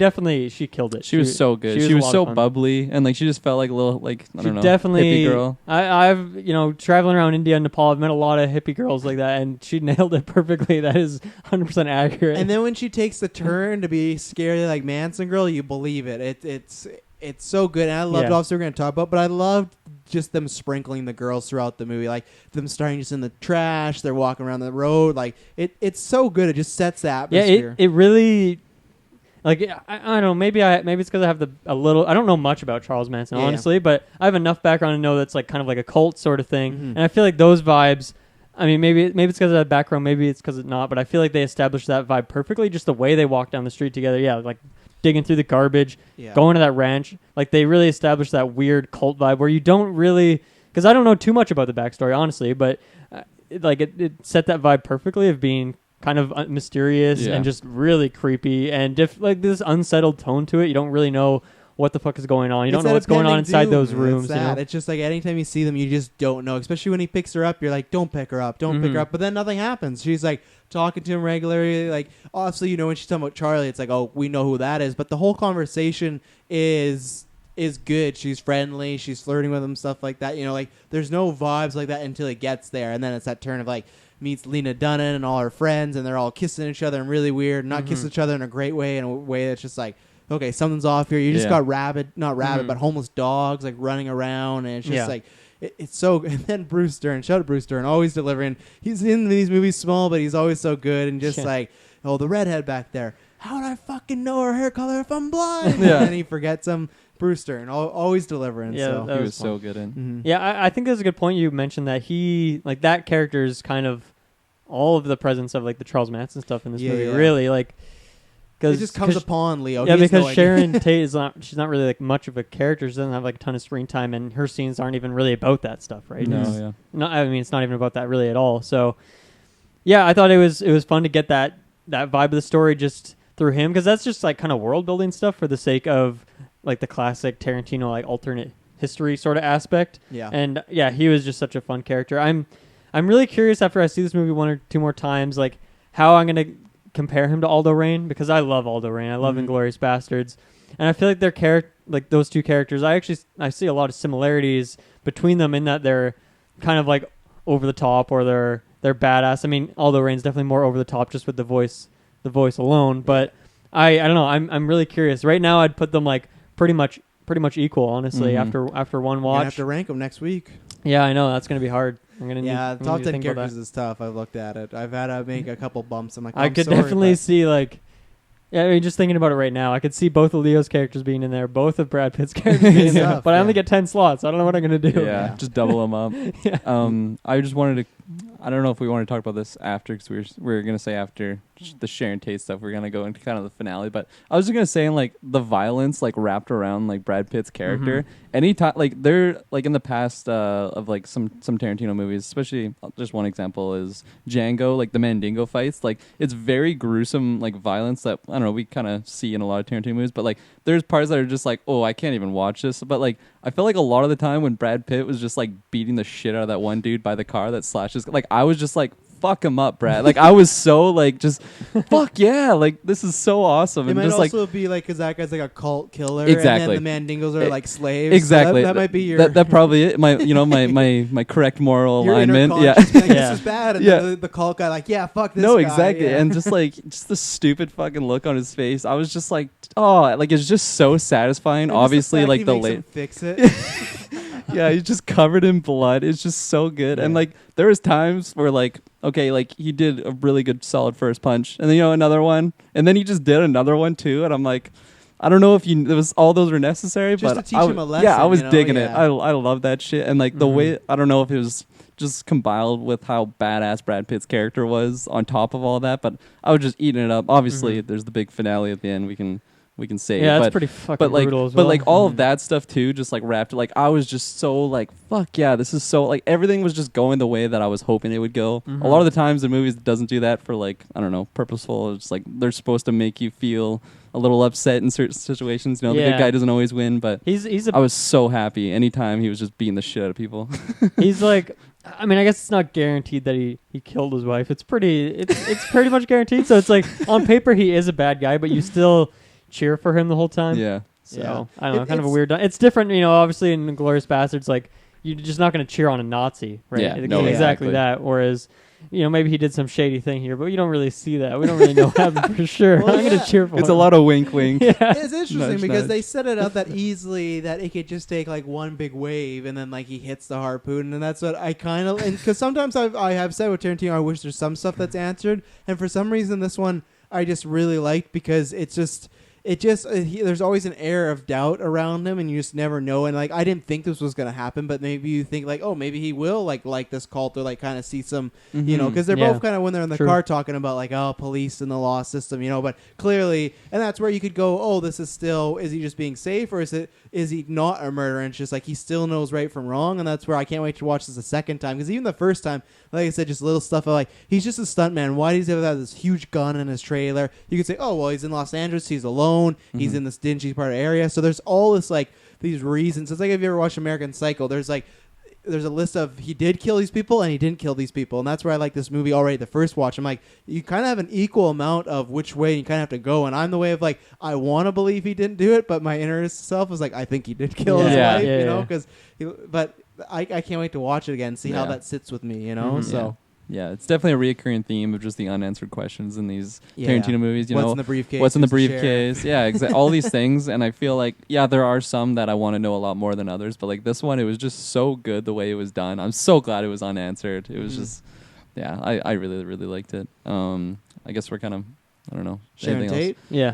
killed it. She was so good. She was so bubbly and like she just felt like a little like I don't know, hippie girl. I've traveling around India and Nepal, I've met a lot of hippie girls like that, and she nailed it perfectly. That is 100% accurate. And then when she takes the turn to be scary like Manson girl, you believe it. It's so good. And I loved obviously we're going to talk about, but I loved just them sprinkling the girls throughout the movie, like them starting just in the trash, they're walking around the road, like it's so good. It just sets the atmosphere. Yeah, it really, like I don't know, maybe it's because I have a little, I don't know much about Charles Manson honestly, but I have enough background to know that's like kind of like a cult sort of thing, and I feel like those vibes. I mean, maybe it's because of that background, maybe it's because it's not, but I feel like they established that vibe perfectly. Just the way they walk down the street together, like digging through the garbage, going to that ranch. Like they really established that weird cult vibe where you don't really, because I don't know too much about the backstory, honestly, but it set that vibe perfectly of being kind of mysterious and just really creepy and like this unsettled tone to it. You don't really know what the fuck is going on. You don't know what's going on inside those rooms. It's just like anytime you see them, you just don't know. Especially when he picks her up, you're like, don't pick her up, don't pick her up. But then nothing happens. She's like talking to him regularly. Like, obviously, when she's talking about Charlie, it's like, oh, we know who that is. But the whole conversation is good. She's friendly. She's flirting with him, stuff like that. Like there's no vibes like that until it gets there. And then it's that turn of like, meets Lena Dunham and all her friends, and they're all kissing each other and really weird. Not kissing each other in a great way, in a way that's just like, okay, something's off here. You just got but homeless dogs like running around, and it's just like it's so. And then Bruce Dern, shout out Bruce Dern, always delivering. He's in these movies small, but he's always so good and just like, oh, the redhead back there. How would I fucking know her hair color if I'm blind? Yeah. And then he forgets him. Bruce Dern, always delivering. Yeah, so. He was so good in. Mm-hmm. Yeah, I think that's a good point. You mentioned that he like that character is kind of all of the presence of like the Charles Manson stuff in this movie. Yeah. Really, like it just comes upon Leo. Yeah, because no Sharon Tate is she's not really like much of a character. She doesn't have like a ton of screen time, and her scenes aren't even really about that stuff, right? No, I mean, it's not even about that really at all. So, yeah, I thought it was fun to get that vibe of the story just through him, because that's just like kind of world building stuff for the sake of like the classic Tarantino like alternate history sort of aspect. Yeah. And yeah, he was just such a fun character. I'm really curious after I see this movie one or two more times, like how I'm gonna compare him to Aldo Rain, because I love Aldo Rain. I love Inglourious Bastards, and I feel like their like those two characters, I see a lot of similarities between them in that they're kind of like over the top, or they're badass. I mean, Aldo Rain's definitely more over the top just with the voice alone, but I don't know. I'm really curious. Right now, I'd put them like pretty much equal, honestly. After one watch, I have to rank them next week. Yeah, I know that's gonna be hard. I'm gonna need top 10 characters is tough. I've looked at it. I've had to make a couple bumps. I'm like, I could definitely see like. Yeah, I mean, just thinking about it right now, I could see both of Leo's characters being in there, both of Brad Pitt's characters being in there, but I only get 10 slots. I don't know what I'm going to do. Yeah, just double them up. I just wanted to, I don't know if we want to talk about this after, because we were going to say after the Sharon Tate stuff, we're going to go into kind of the finale, but I was just going to say, like, the violence, like, wrapped around, like, Brad Pitt's character. Anytime, like, they're, like, in the past of, like, some Tarantino movies, especially, just one example is Django, like, the Mandingo fights. Like, it's very gruesome, like, violence that, I don't know, we kind of see in a lot of Tarantino movies, but, like, there's parts that are just like, oh, I can't even watch this. But, like, I feel like a lot of the time when Brad Pitt was just, like, beating the shit out of that one dude by the car that slashes, like, I was just like, fuck him up, Brad. Like, I was so, like, just, fuck yeah, like, this is so awesome. It and might just, also be, like, because that guy's, like, a cult killer. Exactly. And then the Mandingos are, like, slaves. Exactly. So that might be your... That probably it. My correct moral your alignment. Yeah. Like, this is bad. And then the cult guy, like, yeah, fuck this guy. No, exactly. Yeah. And just, like, just the stupid fucking look on his face. I was just like, oh, like, it's just so satisfying. And obviously, like, the late... fix it. Yeah, he's just covered in blood. It's just so good. Yeah. And, like, there was times where, like, okay, like, he did a really good solid first punch, and then, another one, and then he just did another one too, and I'm like, I don't know if it was all those were necessary, just but to teach him a lesson. Yeah, I was digging it. I love that shit, and, like, the way, I don't know if it was just combined with how badass Brad Pitt's character was on top of all that, but I was just eating it up. Obviously, there's the big finale at the end. We can say yeah, but, that's pretty fucking brutal as well. But, like, all of that stuff too, just, like, wrapped, like, I was just so, like, fuck yeah, this is so, like, everything was just going the way that I was hoping it would go. A lot of the times the movies doesn't do that for, like, I don't know, purposeful. It's like they're supposed to make you feel a little upset in certain situations. The good guy doesn't always win, but I was so happy anytime he was just beating the shit out of people. He's like, I mean, I guess it's not guaranteed that he killed his wife. It's pretty much guaranteed. So it's like, on paper he is a bad guy, but you still cheer for him the whole time. Yeah. So I don't know, kind of a weird. It's different, obviously in Inglourious Bastards, like, you're just not going to cheer on a Nazi, right? Yeah, exactly that. Whereas, maybe he did some shady thing here, but you don't really see that. We don't really know what happened for sure. Well, I'm going to cheer for It's him. a lot of wink, wink. Yeah. It's interesting because nudge. they set it up that easily that it could just take, like, one big wave and then, like, he hits the harpoon, and that's what I kind of, and because sometimes I have said with Tarantino, I wish there's some stuff that's answered, and for some reason this one I just really liked because there's always an air of doubt around him, and you just never know. And, like, I didn't think this was gonna happen, but maybe you think, like, oh, maybe he will like this cult, or, like, kind of see some, because they're both kind of, when they're in the car talking about, like, oh, police and the law system, but clearly, and that's where you could go, oh, this is still, is he just being safe, or is he not a murderer? And it's just like he still knows right from wrong, and that's where I can't wait to watch this a second time, because even the first time, like I said, just little stuff like, he's just a stuntman. Why does he have this huge gun in his trailer? You could say, oh, well, he's in Los Angeles, he's alone, he's in this dingy part of area. So there's all this, like, these reasons. It's like, if you ever watched American Psycho, there's a list of he did kill these people and he didn't kill these people, and that's where I like this movie already. The first watch, I'm like, you kind of have an equal amount of which way you kind of have to go, and I'm the way of, like, I want to believe he didn't do it, but my inner self is like, I think he did kill his wife, because. But I can't wait to watch it again, see how that sits with me, so. yeah, it's definitely a reoccurring theme of just the unanswered questions in these Tarantino movies. You what's know, in the briefcase? what's in the Who's the briefcase? Yeah, exactly. All these things, and I feel like there are some that I want to know a lot more than others, but like this one, it was just so good the way it was done. I'm so glad it was unanswered. It was just, I really really liked it. I guess we're kind of, I don't know. Sharon Tate? Yeah.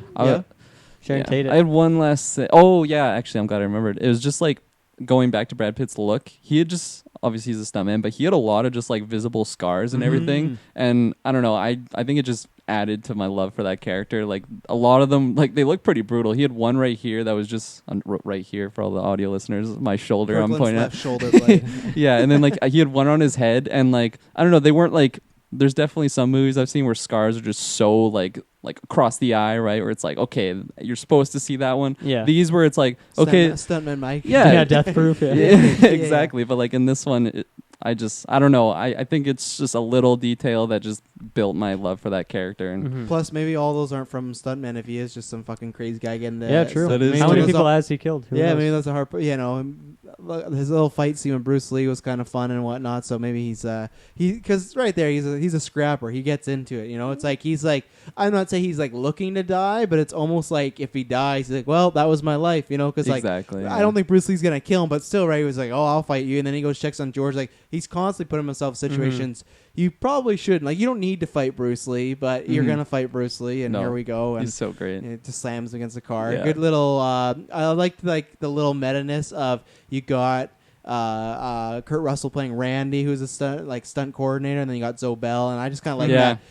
Sharon Tate. I had one last thing. Oh yeah, actually, I'm glad I remembered. It was just like going back to Brad Pitt's look. He had just, obviously he's a stuntman, but he had a lot of just like visible scars and everything. And I don't know. I think it just added to my love for that character. Like a lot of them, like they look pretty brutal. He had one right here that was just right here for all the audio listeners. My shoulder. Kirkland's I'm pointing left at. shoulder blade. Yeah, and then like he had one on his head, and like I don't know. They weren't like. There's definitely some movies I've seen where scars are just so like across the eye, right? Where it's like, okay, you're supposed to see that one. Yeah. These where it's like, okay, Stuntman Mike. Yeah. Death proof. Yeah. Exactly. But like in this one, I don't know. I think it's just a little detail that just built my love for that character. And Plus, maybe all those aren't from stuntmen. If he is just some fucking crazy guy getting the true. That is How many true. people has he killed? Who knows? maybe that's a hard. You know, his little fight scene with Bruce Lee was kind of fun and whatnot. So maybe he's because right there he's a scrapper. He gets into it. You know, it's like he's like, I'm not saying he's like looking to die, but it's almost like if he dies, he's like, well, that was my life. You know, because like I don't think Bruce Lee's gonna kill him, but still, right? He was like, oh, I'll fight you, and then he goes checks on George. Like he's constantly putting himself in situations. You probably shouldn't. Like, you don't need to fight Bruce Lee, but you're going to fight Bruce Lee, and here we go. And he's so great. It just slams against the car. Yeah. Good little, I liked, like, the little meta-ness of you got Kurt Russell playing Randy, who's a stunt coordinator, and then you got Zoe Bell, and I just kind of like that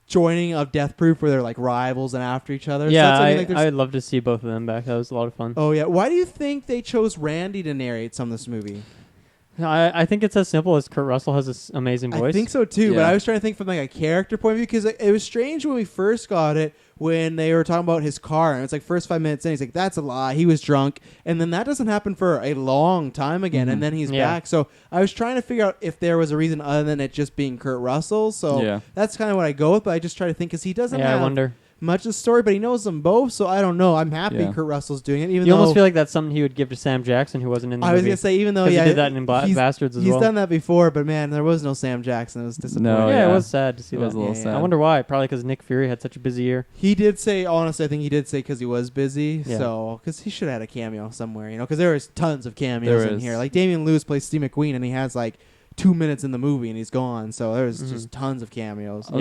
joining of Death Proof where they're, like, rivals and after each other. Yeah, so like, I'd love to see both of them back. That was a lot of fun. Oh, yeah. Why do you think they chose Randy to narrate some of this movie? I think it's as simple as Kurt Russell has this amazing voice. I think so too, but I was trying to think from like a character point of view because it was strange when we first got it when they were talking about his car and it's like first 5 minutes in he's like that's a lie, he was drunk, and then that doesn't happen for a long time again, and then he's back. So I was trying to figure out if there was a reason other than it just being Kurt Russell. So that's kind of what I go with, but I just try to think because he doesn't have I wonder. much of the story, but he knows them both, so I don't know. I'm happy Kurt Russell's doing it. Even you though almost feel like that's something he would give to Sam Jackson, who wasn't in the movie. I was gonna say, even though he did that in Bastards as well. He's done that before, but man, there was no Sam Jackson. It was disappointing. No, it was sad to see that. It was a little sad. I wonder why. Probably because Nick Fury had such a busy year. He did say, honestly, I think he did say because he was busy. Yeah. So, because he should have had a cameo somewhere, you know, because there was tons of cameos in here. Like Damian Lewis plays Steve McQueen, and he has like 2 minutes in the movie and he's gone. So there's just tons of cameos.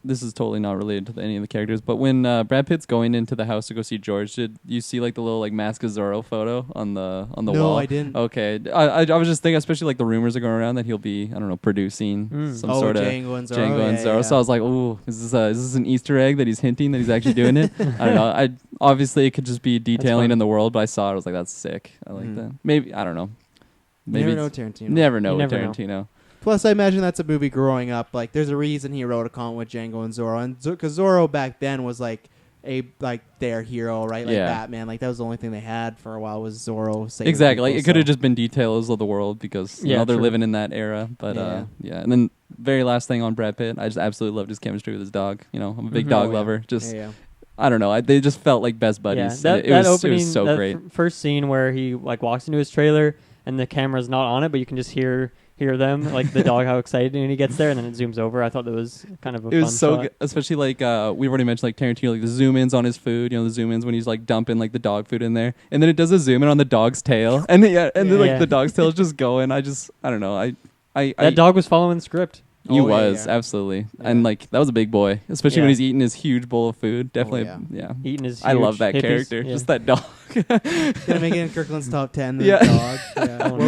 This is totally not related to any of the characters, but when Brad Pitt's going into the house to go see George, did you see like the little like Mask of Zorro photo on the wall? No, I didn't. Okay, I was just thinking, especially like the rumors are going around that he'll be, I don't know, producing some sort of Django and Zorro. Yeah. So I was like, ooh, is this an Easter egg that he's hinting that he's actually doing it? I don't know. Obviously it could just be detailing in the world, but I saw it. I was like, that's sick. I like that. Maybe, I don't know. Maybe never know Tarantino. Never know with Tarantino. Plus, I imagine that's a movie growing up. Like, there's a reason he wrote a comment with Django and Zorro, and because Zorro back then was like their hero, right? Like Batman. Like that was the only thing they had for a while was Zorro. Exactly. Like it could have just been details of the world because you know they're living in that era. But and then very last thing on Brad Pitt, I just absolutely loved his chemistry with his dog. You know, I'm a big dog lover. Just. I don't know. They just felt like best buddies. Yeah, it was so great. First scene where he like walks into his trailer and the camera's not on it, but you can just hear them, like the dog, how excited and he gets there, and then it zooms over. I thought that was kind of a fun so shot. good, especially like we've already mentioned like Tarantino, like the zoom ins on his food, you know, the zoom ins when he's like dumping like the dog food in there, and then it does a zoom in on the dog's tail, and then the dog's tail is just going. I don't know. That dog was following the script. He was absolutely, and like that was a big boy, especially when he's eating his huge bowl of food. Definitely, eating his. I love that hippies. character, just that dog. Gonna make it in Kirkland's top 10. The dog.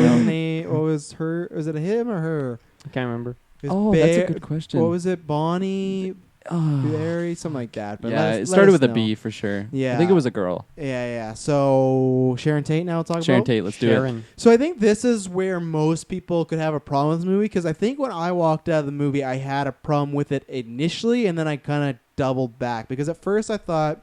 What was her? Was it a him or her? I can't remember. That's a good question. What was it? Bonnie. Barry, something like that. But it started with a B for sure. Yeah, I think it was a girl. Yeah. So Sharon Tate. Now we'll talk about Sharon Tate. Let's do it. So I think this is where most people could have a problem with the movie because I think when I walked out of the movie, I had a problem with it initially, and then I kind of doubled back because at first I thought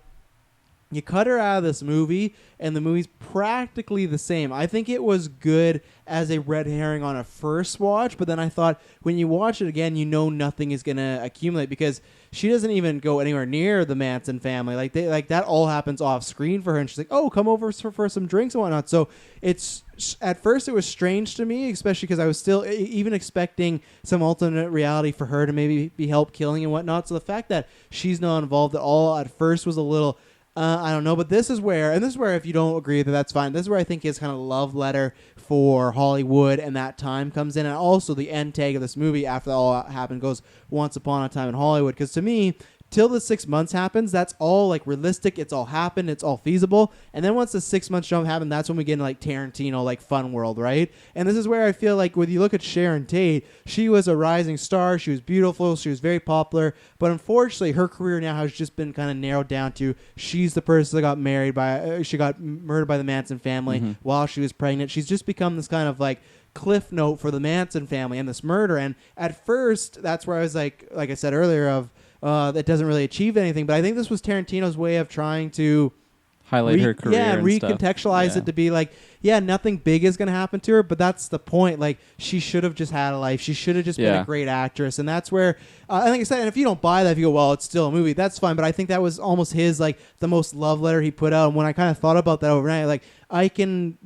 You cut her out of this movie, and the movie's practically the same. I think it was good as a red herring on a first watch, but then I thought when you watch it again, you know nothing is going to accumulate because she doesn't even go anywhere near the Manson family. Like that all happens off screen for her, and she's like, "Oh, come over for some drinks and whatnot." So it's at first it was strange to me, especially because I was still even expecting some alternate reality for her to maybe be help killing and whatnot. So the fact that she's not involved at all at first was a little. I don't know, but this is where if you don't agree with it, that's fine. This is where I think his kind of love letter for Hollywood and that time comes in, and also the end tag of this movie after all happened goes Once Upon a Time in Hollywood, because to me, till the 6 months happens, that's all like realistic. It's all happened. It's all feasible. And then once the 6 months jump happened, that's when we get into like Tarantino, like fun world, right? And this is where I feel like when you look at Sharon Tate, she was a rising star. She was beautiful. She was very popular. But unfortunately, her career now has just been kind of narrowed down to she's the person that got married by, she got murdered by the Manson family while she was pregnant. She's just become this kind of like cliff note for the Manson family and this murder. And at first, that's where I was like I said earlier, of that doesn't really achieve anything. But I think this was Tarantino's way of trying to highlight her career and recontextualize stuff. it to be like, yeah, nothing big is going to happen to her, but that's the point. Like, she should have just had a life. She should have just been a great actress. And that's where, like I said, and if you don't buy that, if you go, well, it's still a movie, that's fine. But I think that was almost his, like, the most love letter he put out. And when I kind of thought about that overnight, like, I can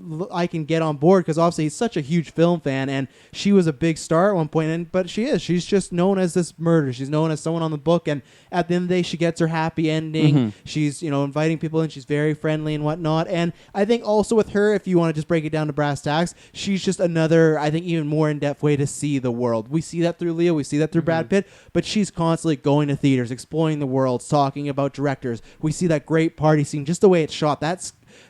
get on board because obviously he's such a huge film fan, and she was a big star at one point, but she's just known as this murderer. She's known as someone on the book, and at the end of the day, she gets her happy ending. She's inviting people in. She's very friendly and whatnot. And I think also with her, if you want to just break it down to brass tacks, she's just another, I think, even more in-depth way to see the world. We see that through Leo, we see that through Brad Pitt, but she's constantly going to theaters, exploring the world, talking about directors. We see that great party scene, just the way it's shot.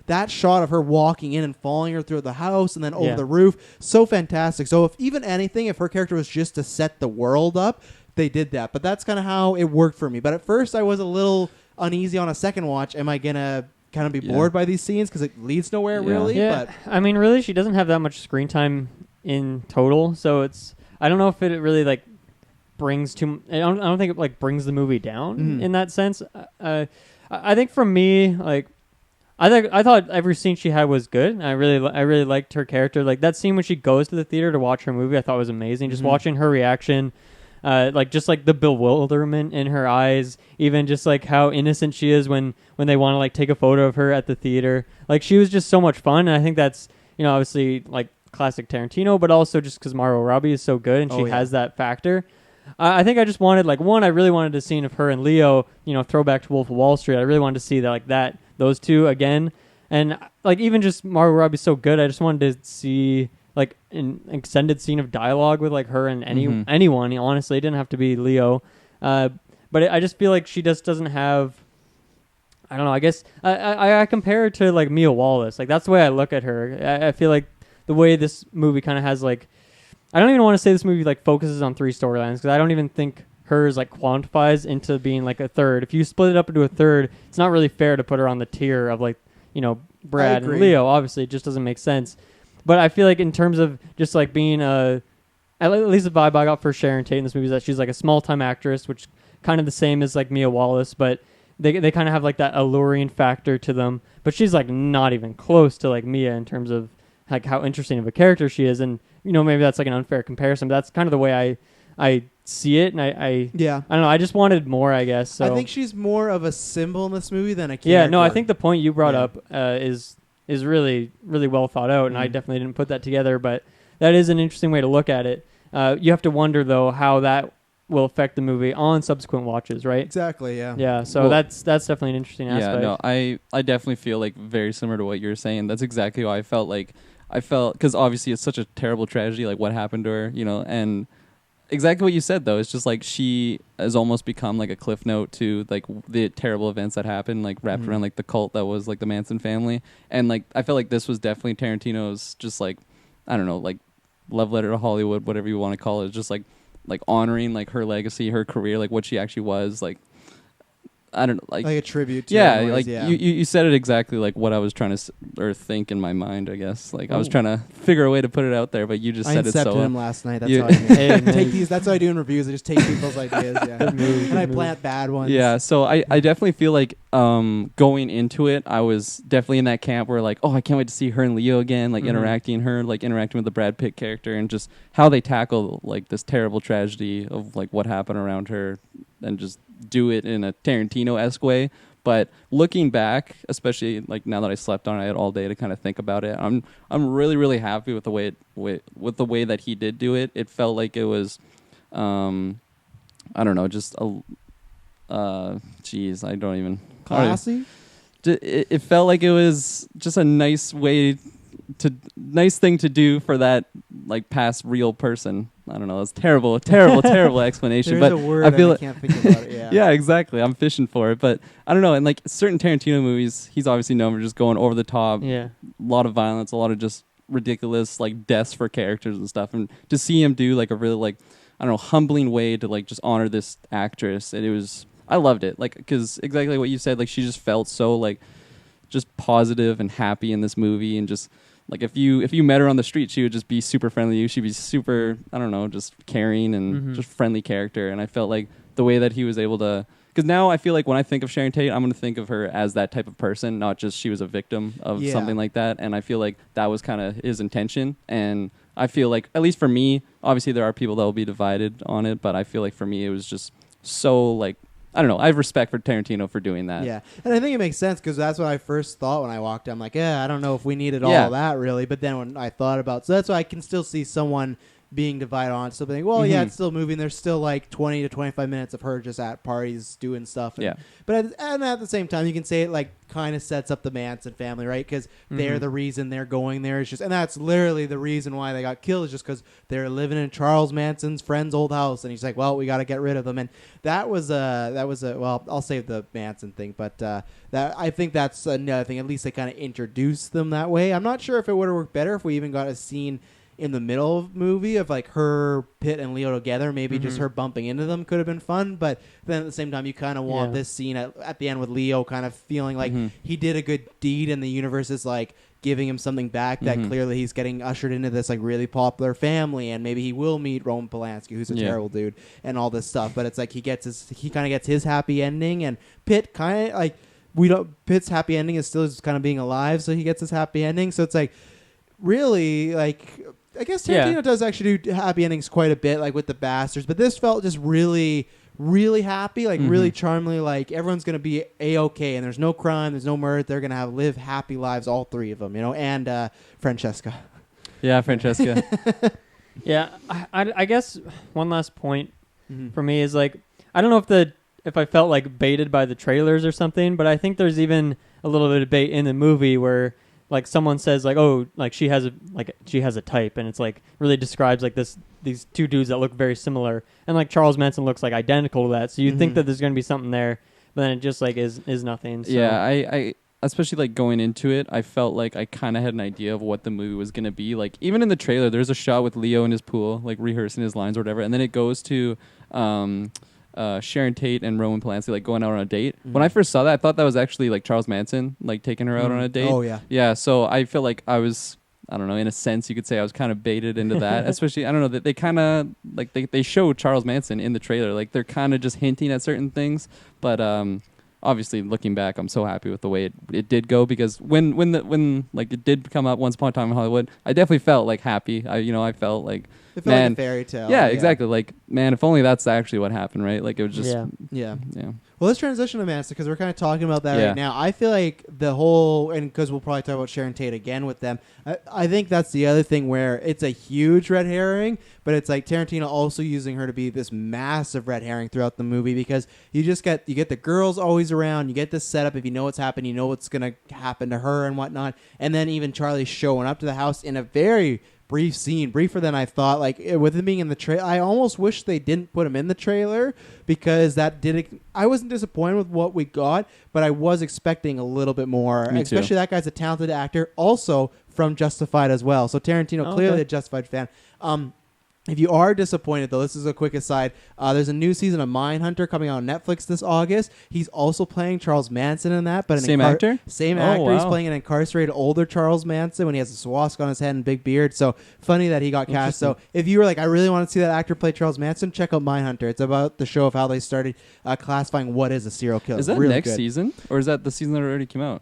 That shot of her walking in and following her through the house and then over the roof, so fantastic. So if even anything, if her character was just to set the world up, they did that. But that's kind of how it worked for me. But at first I was a little uneasy on a second watch. Am I going to kind of be bored by these scenes because it leads nowhere really? Yeah, but I mean, really, she doesn't have that much screen time in total. So I don't know if it really like brings too. I don't think it like brings the movie down in that sense. I think for me, like, I thought every scene she had was good. I really liked her character. Like that scene when she goes to the theater to watch her movie, I thought was amazing. Just watching her reaction, just like the bewilderment in her eyes, even just like how innocent she is when they want to like take a photo of her at the theater. Like she was just so much fun, and I think that's obviously like classic Tarantino, but also just because Margot Robbie is so good and she has that factor. I think I just wanted I really wanted a scene of her and Leo, throwback to Wolf of Wall Street. I really wanted to see that those two again, and like even just Margot Robbie's so good. I just wanted to see like an extended scene of dialogue with like her and anyone. Honestly, it didn't have to be Leo, but I just feel like she just doesn't have. I don't know. I guess I compare her to like Mia Wallace. Like that's the way I look at her. I feel like the way this movie kind of has like. I don't even want to say this movie like focuses on 3 storylines because I don't even think hers like quantifies into being like a third. If you split it up into a third, it's not really fair to put her on the tier of like Brad and Leo. Obviously, it just doesn't make sense. But I feel like in terms of just like being at least the vibe I got for Sharon Tate in this movie is that she's like a small time actress, which kind of the same as like Mia Wallace, but they kind of have like that alluring factor to them. But she's like not even close to like Mia in terms of like how interesting of a character she is, and maybe that's like an unfair comparison, but that's kind of the way I see it, and I don't know, I just wanted more, I guess. So I think she's more of a symbol in this movie than a character. Yeah, no, I think the point you brought up is really, really well thought out, and I definitely didn't put that together, but that is an interesting way to look at it. You have to wonder, though, how that will affect the movie on subsequent watches, right? Exactly, yeah. Yeah, so that's definitely an interesting aspect. Yeah, no, I definitely feel like very similar to what you're saying. That's exactly how I felt because obviously it's such a terrible tragedy, like what happened to her, and exactly what you said, though. It's just like she has almost become like a cliff note to like the terrible events that happened, like wrapped around like the cult that was like the Manson family. And like I felt like this was definitely Tarantino's just like, I don't know, like love letter to Hollywood, whatever you want to call it. Just like honoring like her legacy, her career, like what she actually was. Like I don't know, like a tribute to yeah, memories, like yeah. you said it exactly like what I was trying to or think in my mind, I guess. Like I was trying to figure a way to put it out there, but you just I said it so incepted him last night. That's you- how I Hey, take these. That's what I do in reviews. I just take people's ideas, yeah. And I plant bad ones. Yeah, so I definitely feel like going into it, I was definitely in that camp where like, oh, I can't wait to see her and Leo again, like interacting with the Brad Pitt character and just how they tackle like this terrible tragedy of like what happened around her and just do it in a Tarantino-esque way. But looking back, especially like now that I slept on it all day to kind of think about it, I'm really really happy with the way that he did do it. It felt like it was I don't know, just a geez, I don't even Classy? It felt like it was just a nice thing to do for that like past real person. I don't know. It's terrible explanation. There's but a word I feel I can't think about it. Yeah. yeah, exactly. I'm fishing for it, but I don't know. And like certain Tarantino movies, he's obviously known for just going over the top. Yeah, a lot of violence, a lot of just ridiculous like deaths for characters and stuff. And to see him do like a really like I don't know humbling way to like just honor this actress, I loved it. Like because exactly what you said. Like she just felt so like just positive and happy in this movie, and just. Like if you met her on the street, she would just be super friendly to you. She'd be super, I don't know, just caring and just friendly character. And I felt like the way that he was able to, because now I feel like when I think of Sharon Tate, I'm going to think of her as that type of person, not just she was a victim of something like that. And I feel like that was kind of his intention. And I feel like, at least for me, obviously there are people that will be divided on it, but I feel like for me it was just so like, I don't know. I have respect for Tarantino for doing that. Yeah, and I think it makes sense because that's what I first thought when I walked in. I'm like, I don't know if we needed all that really. But then when I thought about, so that's why I can still see someone being divided on, still being, well, yeah, it's still moving. There's still like 20 to 25 minutes of her just at parties doing stuff. And, but at the same time, you can say it like kind of sets up the Manson family, right? Because they're the reason they're going there. It's just, and that's literally the reason why they got killed is just because they're living in Charles Manson's friend's old house, and he's like, well, we got to get rid of them. And that was a well, I'll save the Manson thing, but that I think that's another thing. At least they kind of introduced them that way. I'm not sure if it would have worked better if we even got a scene in the middle of the movie of like her, Pitt, and Leo together. Maybe just her bumping into them could have been fun, but then at the same time you kind of want this scene at the end with Leo kind of feeling like he did a good deed and the universe is like giving him something back that clearly he's getting ushered into this like really popular family, and maybe he will meet Roman Polanski, who's a terrible dude, and all this stuff. But it's like he kind of gets his happy ending, and Pitt kind of like Pitt's happy ending is still just kind of being alive, so he gets his happy ending. So it's like really like I guess Tarantino does actually do happy endings quite a bit, like with the Bastards, but this felt just really, really happy, like really charmingly, like everyone's going to be A-okay, and there's no crime, there's no murder, they're going to live happy lives, all three of them, you know, and Francesca. Yeah, Francesca. Yeah, I guess one last point for me is like, I don't know if I felt like baited by the trailers or something, but I think there's even a little bit of bait in the movie where like someone says like, oh, like she has a type, and it's like really describes like these two dudes that look very similar, and like Charles Manson looks like identical to that, so you think that there's going to be something there, but then it just like is nothing. So. Yeah, I especially like going into it, I felt like I kind of had an idea of what the movie was going to be. Like even in the trailer, there's a shot with Leo in his pool, like rehearsing his lines or whatever, and then it goes to Sharon Tate and Roman Polanski like going out on a date. When I first saw that, I thought that was actually like Charles Manson like taking her out on a date. Oh yeah. Yeah, so I feel like I don't know, in a sense you could say I was kind of baited into that. Especially, I don't know, that they kind of like they show Charles Manson in the trailer. Like they're kind of just hinting at certain things, but obviously looking back, I'm so happy with the way it did go, because when like it did come up Once Upon a Time in Hollywood, I definitely felt like happy. I felt like it felt like a fairy tale. Yeah, exactly. Like, man, if only that's actually what happened, right? Like, it was just... Yeah. Well, let's transition to Manson, because we're kind of talking about that right now. I feel like the whole... And because we'll probably talk about Sharon Tate again with them. I think that's the other thing where it's a huge red herring, but it's like Tarantino also using her to be this massive red herring throughout the movie, because you get the girls always around, you get this setup, if you know what's happening, you know what's going to happen to her and whatnot, and then even Charlie showing up to the house in a very... brief scene, briefer than I thought. Like with him being in the trailer, I almost wish they didn't put him in the trailer, because I wasn't disappointed with what we got, but I was expecting a little bit more. Me especially too. That guy's a talented actor, also from Justified as well. So Tarantino clearly a Justified fan. If you are disappointed, though, this is a quick aside. There's a new season of Mindhunter coming out on Netflix this August. He's also playing Charles Manson in that, but same actor. Same actor. Wow. He's playing an incarcerated older Charles Manson when he has a swastika on his head and big beard. So funny that he got cast. So if you were like, I really want to see that actor play Charles Manson, check out Mindhunter. It's about the show of how they started classifying what is a serial killer. Is that really next good. season, or is that the season that already came out?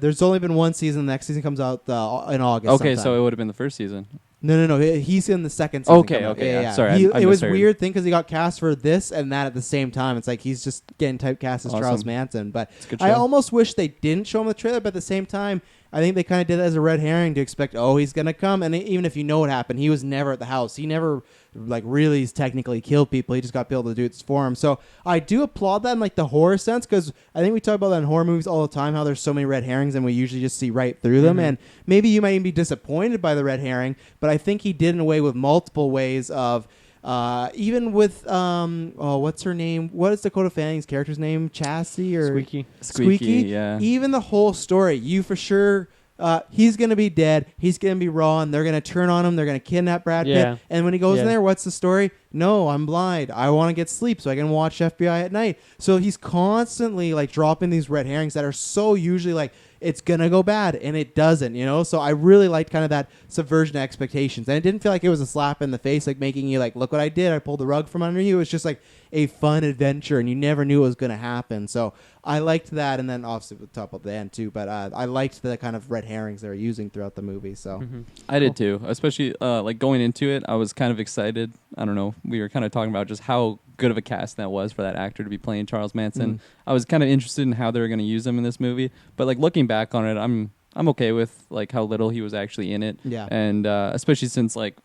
There's only been one season. The next season comes out in August. Okay, sometime. so it would have been the first season. No. He's in the second season. Okay. Yeah. Sorry, I it was misheard. weird thing because he got cast for this and that at the same time. It's like he's just getting typecast as Awesome. Charles Manson. But It's a good I show. almost wish they didn't show him the trailer. But at the same time, I think they kind of did that as a red herring to expect, he's gonna come. And even if you know what happened, he was never at the house. He never really technically killed people. He just got people to do it for him. So I do applaud that in like the horror sense, because I think we talk about that in horror movies all the time, how there's so many red herrings and we usually just see right through them. And maybe you might even be disappointed by the red herring, but I think he did in a way with multiple ways of even with what's her name? What is Dakota Fanning's character's name? Chassie or Squeaky. Yeah. Even the whole story, you for sure. He's going to be dead. He's going to be raw, and they're going to turn on him. They're going to kidnap Brad Pitt. And when he goes in there, what's the story? No, I'm blind. I want to get sleep so I can watch FBI at night. So he's constantly like dropping these red herrings that are so usually like, it's going to go bad, and it doesn't, So I really liked kind of that subversion of expectations. And it didn't feel like it was a slap in the face, like making you like, look what I did. I pulled the rug from under you. It was just like a fun adventure, and you never knew it was going to happen. So I liked that, and then obviously the top of the end too. But I liked the kind of red herrings they were using throughout the movie. So I did too, especially like going into it. I was kind of excited. I don't know. We were kind of talking about just how good of a cast that was for that actor to be playing Charles Manson. I was kind of interested in how they were going to use him in this movie. But like looking back on it, I'm okay with like how little he was actually in it. Yeah. And especially since like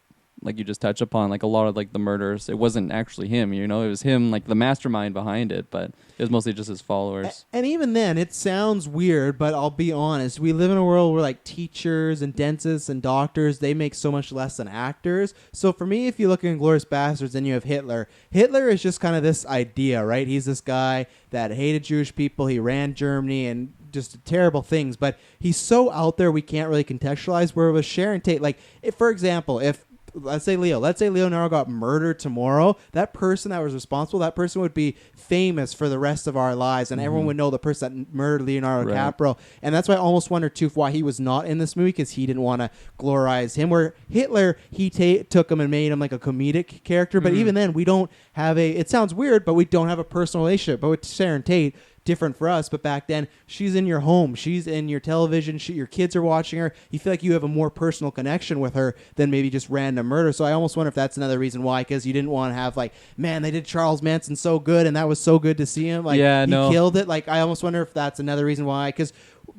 you just touched upon, like a lot of like the murders, it wasn't actually him, it was him, like the mastermind behind it, but it was mostly just his followers. And even then, it sounds weird, but I'll be honest. We live in a world where like teachers and dentists and doctors, they make so much less than actors. So for me, if you look at Inglourious Basterds, then you have Hitler. Hitler is just kind of this idea, right? He's this guy that hated Jewish people. He ran Germany and just terrible things, but he's so out there we can't really contextualize. Where with Sharon Tate, like if, for example, if let's say Leonardo got murdered tomorrow, that person that was responsible, that person would be famous for the rest of our lives, and everyone would know the person that murdered Leonardo DiCaprio. And that's why I almost wonder too why he was not in this movie, because he didn't want to glorize him. Where Hitler, he took him and made him like a comedic character, but even then we don't have it sounds weird, but we don't have a personal relationship. But with Sharon Tate, different for us, but back then she's in your home, she's in your television, your kids are watching her. You feel like you have a more personal connection with her than maybe just random murder. So I almost wonder if that's another reason why, because you didn't want to have like, man, they did Charles Manson so good and that was so good to see him, like he killed it. Like I almost wonder if that's another reason why, because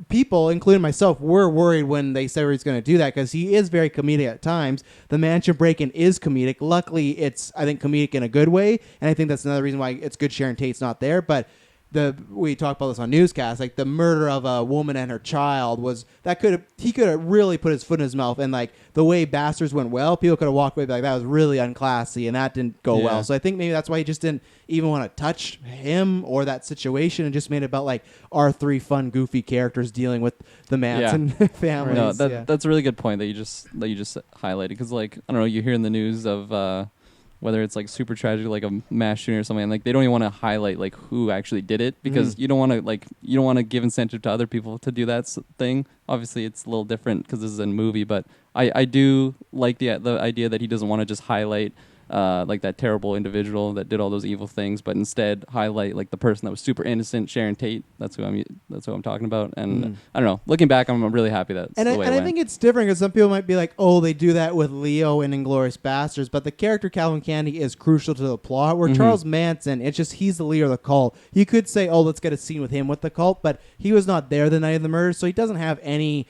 people, including myself, were worried when they said he's going to do that, because he is very comedic at times. The Mansion Break-In is comedic. Luckily, it's, I think, comedic in a good way, and I think that's another reason why it's good Sharon Tate's not there. But we talked about this on newscasts, like the murder of a woman and her child he could have really put his foot in his mouth, and like the way Bastards went well, people could have walked away like that was really unclassy and that didn't go well. So I think maybe that's why he just didn't even want to touch him or that situation, and just made it about like our three fun goofy characters dealing with the Manson family. No, that's a really good point that you just highlighted, because like I don't know, you hear in the news of whether it's like super tragic, like a mass shooting or something, and like they don't even want to highlight like who actually did it, because you don't want to give incentive to other people to do that thing. Obviously, it's a little different because this is a movie, but I do like the idea that he doesn't want to just highlight like that terrible individual that did all those evil things, but instead highlight like the person that was super innocent, Sharon Tate. That's who I'm talking about. And I don't know. Looking back, I'm really happy that. And I think it's different, because some people might be like, "Oh, they do that with Leo in Inglourious Basterds," but the character Calvin Candy is crucial to the plot. Where Charles Manson, it's just he's the leader of the cult. You could say, "Oh, let's get a scene with him with the cult," but he was not there the night of the murder, so he doesn't have anything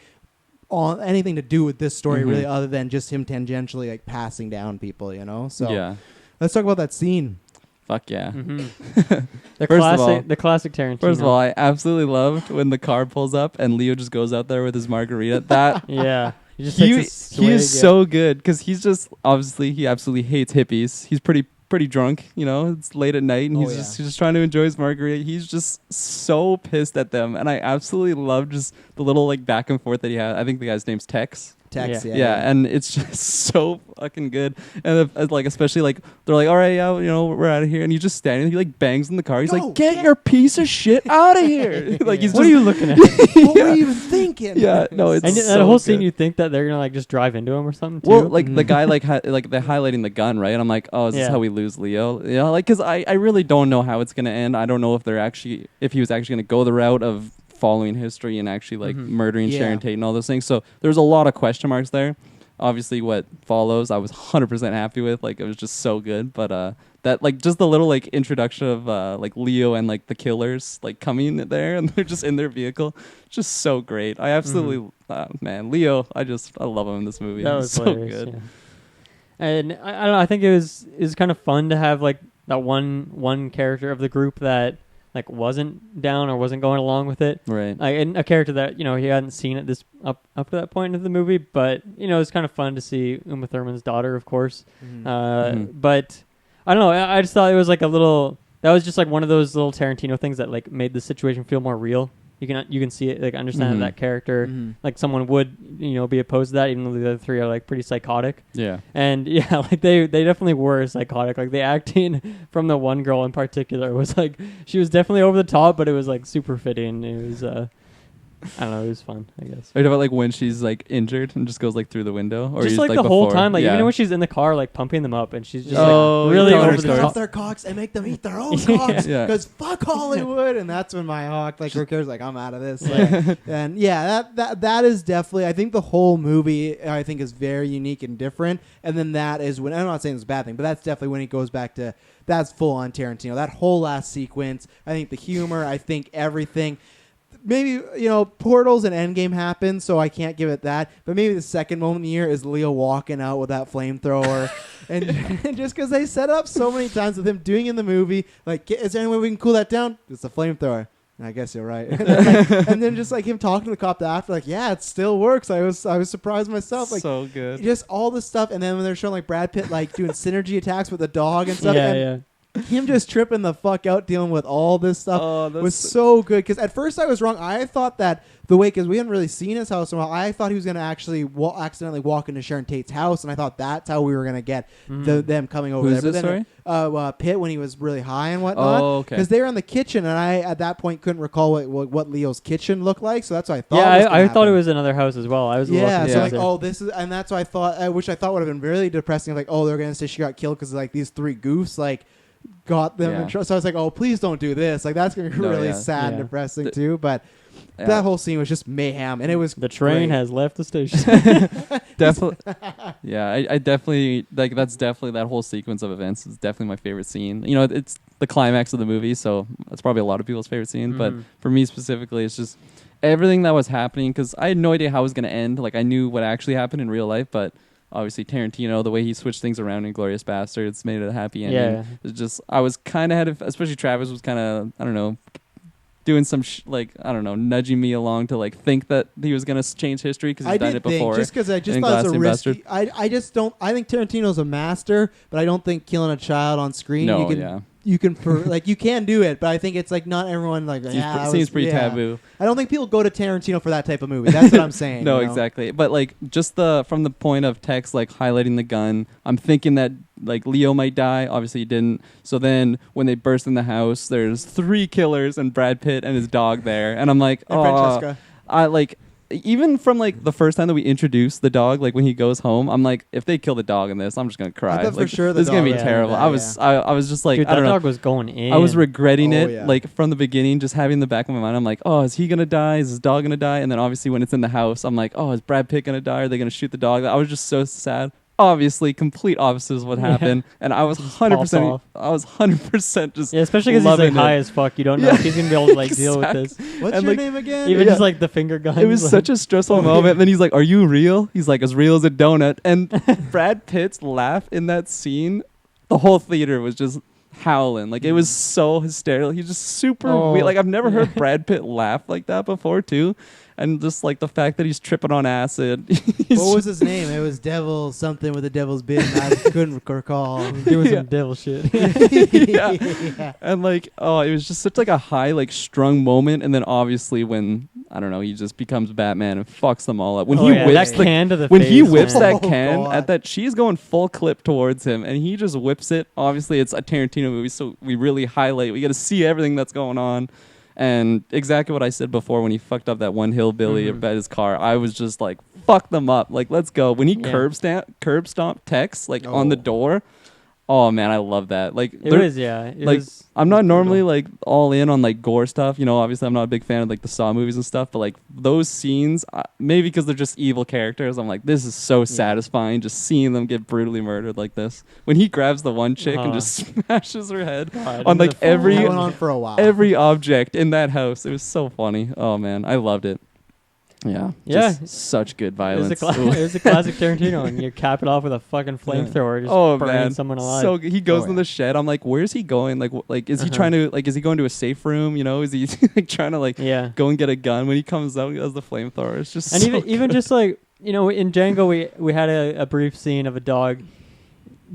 to do with this story really, other than just him tangentially like passing down people, So let's talk about that scene. Fuck yeah. The classic Tarantino. First of all, I absolutely loved when the car pulls up and Leo just goes out there with his margarita. That he is so good, because he's just he absolutely hates hippies. He's pretty drunk, it's late at night, and he's just trying to enjoy his margarita. He's just so pissed at them, and I absolutely love just the little like back and forth that he had. I think the guy's name's Tex. Tex, Yeah, and it's just so fucking good. And like, especially like they're like, all right, yeah, we're out of here, and he's just standing. He like bangs in the car. He's like, get your piece of shit out of here. Like he's what just, are you looking at? What were you even thinking? Yeah, no, it's and so that whole good. scene, you think that they're gonna like just drive into him or something too. Well, like the guy like like they're highlighting the gun, right? And I'm like, oh, is this Yeah. how we lose Leo? Yeah, like because I really don't know how it's gonna end. I don't know if he was actually gonna go the route of following history and actually like murdering Sharon Tate and all those things. So there's a lot of question marks there. Obviously, what follows, I was 100% happy with. Like it was just so good. But that like just the little like introduction of like Leo and like the killers like coming there and they're just in their vehicle, just so great. I absolutely man, Leo, I love him in this movie. That was so hilarious, good. yeah. And I don't know. I think it was kind of fun to have like that one character of the group that like wasn't down or wasn't going along with it, Right? and a character that he hadn't seen at this up to that point in the movie, but it's kind of fun to see Uma Thurman's daughter, of course. But I don't know. I just thought it was like a little. That was just like one of those little Tarantino things that like made the situation feel more real. You can see it, like understand that character, like someone would be opposed to that, even though the other three are like pretty psychotic. Yeah. And yeah, like they definitely were psychotic. Like the acting from the one girl in particular was like, she was definitely over the top, but it was like super fitting. It was I don't know, it was fun, I guess. Are you talking about like when she's like injured and just goes like through the window, or just like the before? whole time, like yeah. even when she's in the car, like pumping them up, and she's just Oh, really you over her the story. top. Off their cocks and make them eat their own cocks Yeah. because fuck Hollywood. And that's when my hawk like Ricker's like, I'm out of this. Like, and yeah, that is definitely, I think the whole movie I think is very unique and different. And then that is when, I'm not saying it's a bad thing, but that's definitely when he goes back to, that's full on Tarantino. That whole last sequence, I think the humor, I think everything. Maybe, Portals and Endgame happen, so I can't give it that. But maybe the second moment in the year is Leo walking out with that flamethrower. and just because they set up so many times with him doing in the movie, like, is there any way we can cool that down? It's a flamethrower. And I guess you're right. And then just like him talking to the cop after, like, yeah, it still works. I was surprised myself. Like, so good. Just all this stuff. And then when they're showing like Brad Pitt like doing synergy attacks with the dog and stuff. Yeah. Him just tripping the fuck out dealing with all this stuff was so good. Because at first I was wrong. I thought that the way, because we hadn't really seen his house in a while, I thought he was going to actually accidentally walk into Sharon Tate's house, and I thought that's how we were going to get them coming over Who's there. this, But then Pitt, when he was really high and whatnot. Oh, okay. Because they were in the kitchen, and I at that point couldn't recall what Leo's kitchen looked like, so that's what I thought. Yeah, I thought it was another house as well. I was a little so confused like, there. this is, and that's what I thought, which I thought would have been really depressing. Like, they're going to say she got killed because like these three goofs like got them in trouble. So I was like, please don't do this. Like, that's going to be really sad and depressing too. But that whole scene was just mayhem, and it was the train great. has left the station. Definitely. Yeah, I definitely like. That's definitely, that whole sequence of events is definitely my favorite scene. It's the climax of the movie, so that's probably a lot of people's favorite scene. But for me specifically, it's just everything that was happening, because I had no idea how it was going to end. Like, I knew what actually happened in real life, but obviously Tarantino, the way he switched things around in Glorious Bastards, made it a happy ending. Yeah. It's just, I was kind of especially Travis was kind of, I don't know, doing some nudging me along to like think that he was gonna change history because he's done it before. Just because I just thought it's a risky. I just don't. I think Tarantino's a master, but I don't think killing a child on screen. You can like you can do it, but I think it's like not everyone like. Seems pretty taboo. I don't think people go to Tarantino for that type of movie. That's what I'm saying. No, exactly. But like just from the point of Tex like highlighting the gun, I'm thinking that like Leo might die. Obviously he didn't. So then when they burst in the house, there's 3 killers and Brad Pitt and his dog there, and I'm like, Francesca. I like. Even from like the first time that we introduced the dog, like when he goes home, I'm like, if they kill the dog in this, I'm just gonna cry. I thought like, for sure this is gonna be terrible. I was just like, dude, I don't that know. dog was going in. I was regretting it, yeah. like from the beginning, just having in the back of my mind. I'm like, oh, is he gonna die? Is his dog gonna die? And then obviously when it's in the house, I'm like, oh, is Brad Pitt gonna die? Are they gonna shoot the dog? I was just so sad. Obviously, complete opposite is what happened, and I was 100%. I was 100% just. Yeah, especially because he's like high as fuck. You don't know if he's gonna be able to like deal with this. What's And, your like, name again? Even just like the finger gun. It was such a stressful moment. And then he's like, "Are you real?" He's like, "As real as a donut." And Brad Pitt's laugh in that scene, the whole theater was just howling. Like it was so hysterical. He's just super weird. Like I've never heard Brad Pitt laugh like that before too. And just like the fact that he's tripping on acid. What was his name? It was Devil something with a devil's bit. And I couldn't recall. doing some devil shit. Yeah. And like, it was just such like a high, like strung moment. And then obviously when I don't know, he just becomes Batman and fucks them all up. When that can to the when face, he whips man. that can at that, she's going full clip towards him, and he just whips it. Obviously, it's a Tarantino movie, so we really highlight. We got to see everything that's going on, and exactly what I said before when he fucked up that one hillbilly at his car. I was just like, fuck them up. Like, let's go. When he curb stomp Tex like on the door. Oh man, I love that. Like it was, yeah. I'm not normally like all in on like gore stuff. You know, obviously I'm not a big fan of like the Saw movies and stuff. But like those scenes, maybe because they're just evil characters, I'm like, this is so satisfying just seeing them get brutally murdered like this. When he grabs the one chick and just smashes her head on like every went on for a while. every object in that house, it was so funny. Oh man, I loved it. Yeah. Just such good violence. It was a classic Tarantino, and you cap it off with a fucking flamethrower, just burning someone alive. So he goes in the shed. I'm like, where's he going? Like, is he trying to, like, is he going to a safe room? You know, is he like trying to like go and get a gun? When he comes out, he has the flamethrower. It's just and even just like, you know, in Django, we had a brief scene of a dog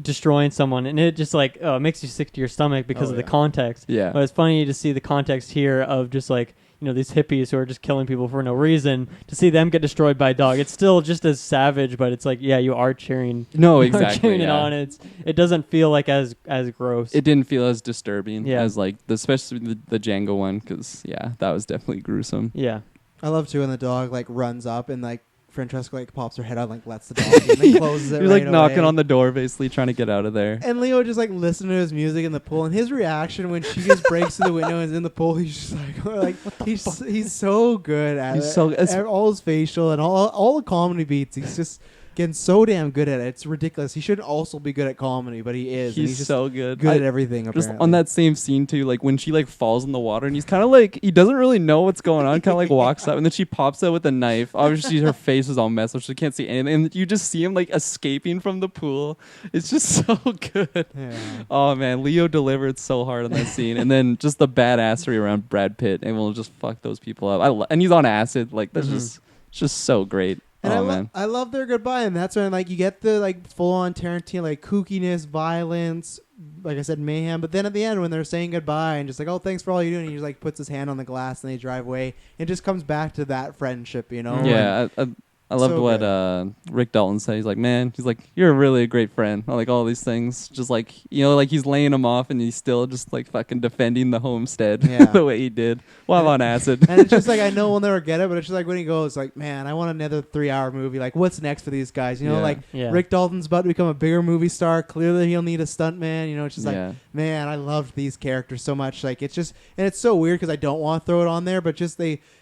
destroying someone, and it just like it makes you sick to your stomach because of the context. Yeah. But it's funny to see the context here of just like, you know, these hippies who are just killing people for no reason, to see them get destroyed by a dog. It's still just as savage, but it's like, yeah, you are cheering. No, you exactly. Are cheering it on. It doesn't feel like as gross. It didn't feel as disturbing as like especially the Django one, because that was definitely gruesome. Yeah. I love too when the dog like runs up and like Francesca like pops her head out, like lets the dog in, and then closes it. You're right like knocking away. on the door, basically trying to get out of there. And Leo just like listening to his music in the pool, and his reaction when she just breaks through the window and is in the pool, he's just like he's so good at it. All his facial and all the comedy beats, he's just getting so damn good at it. It's ridiculous. He shouldn't also be good at comedy, but he is. He's just so good. Good at everything. Just apparently. on that same scene too, like when she like falls in the water and he's kind of like, he doesn't really know what's going on, kind of like walks up and then she pops out with a knife. Obviously her face is all messed up, so she can't see anything, and you just see him like escaping from the pool. It's just so good. Yeah. Oh man, Leo delivered so hard on that scene, and then just the badassery around Brad Pitt, and we'll just fuck those people up. And he's on acid, like that's just so great. And I love their goodbye, and that's when like you get the like full on Tarantino like kookiness, violence, like I said, mayhem. But then at the end when they're saying goodbye and just like, oh, thanks for all you do, and he just like puts his hand on the glass and they drive away. It just comes back to that friendship, you know. Yeah, I loved what Rick Dalton said. He's like, man, you're really a great friend. Like all these things, just like, you know, like he's laying him off and he's still just like fucking defending the homestead the way he did while on acid. And it's just like, I know we'll never get it, but it's just like when he goes like, man, I want another 3-hour movie. Like what's next for these guys? You know, Rick Dalton's about to become a bigger movie star. Clearly he'll need a stuntman. You know, it's just like, man, I loved these characters so much. Like it's just, and it's so weird because I don't want to throw it on there, but just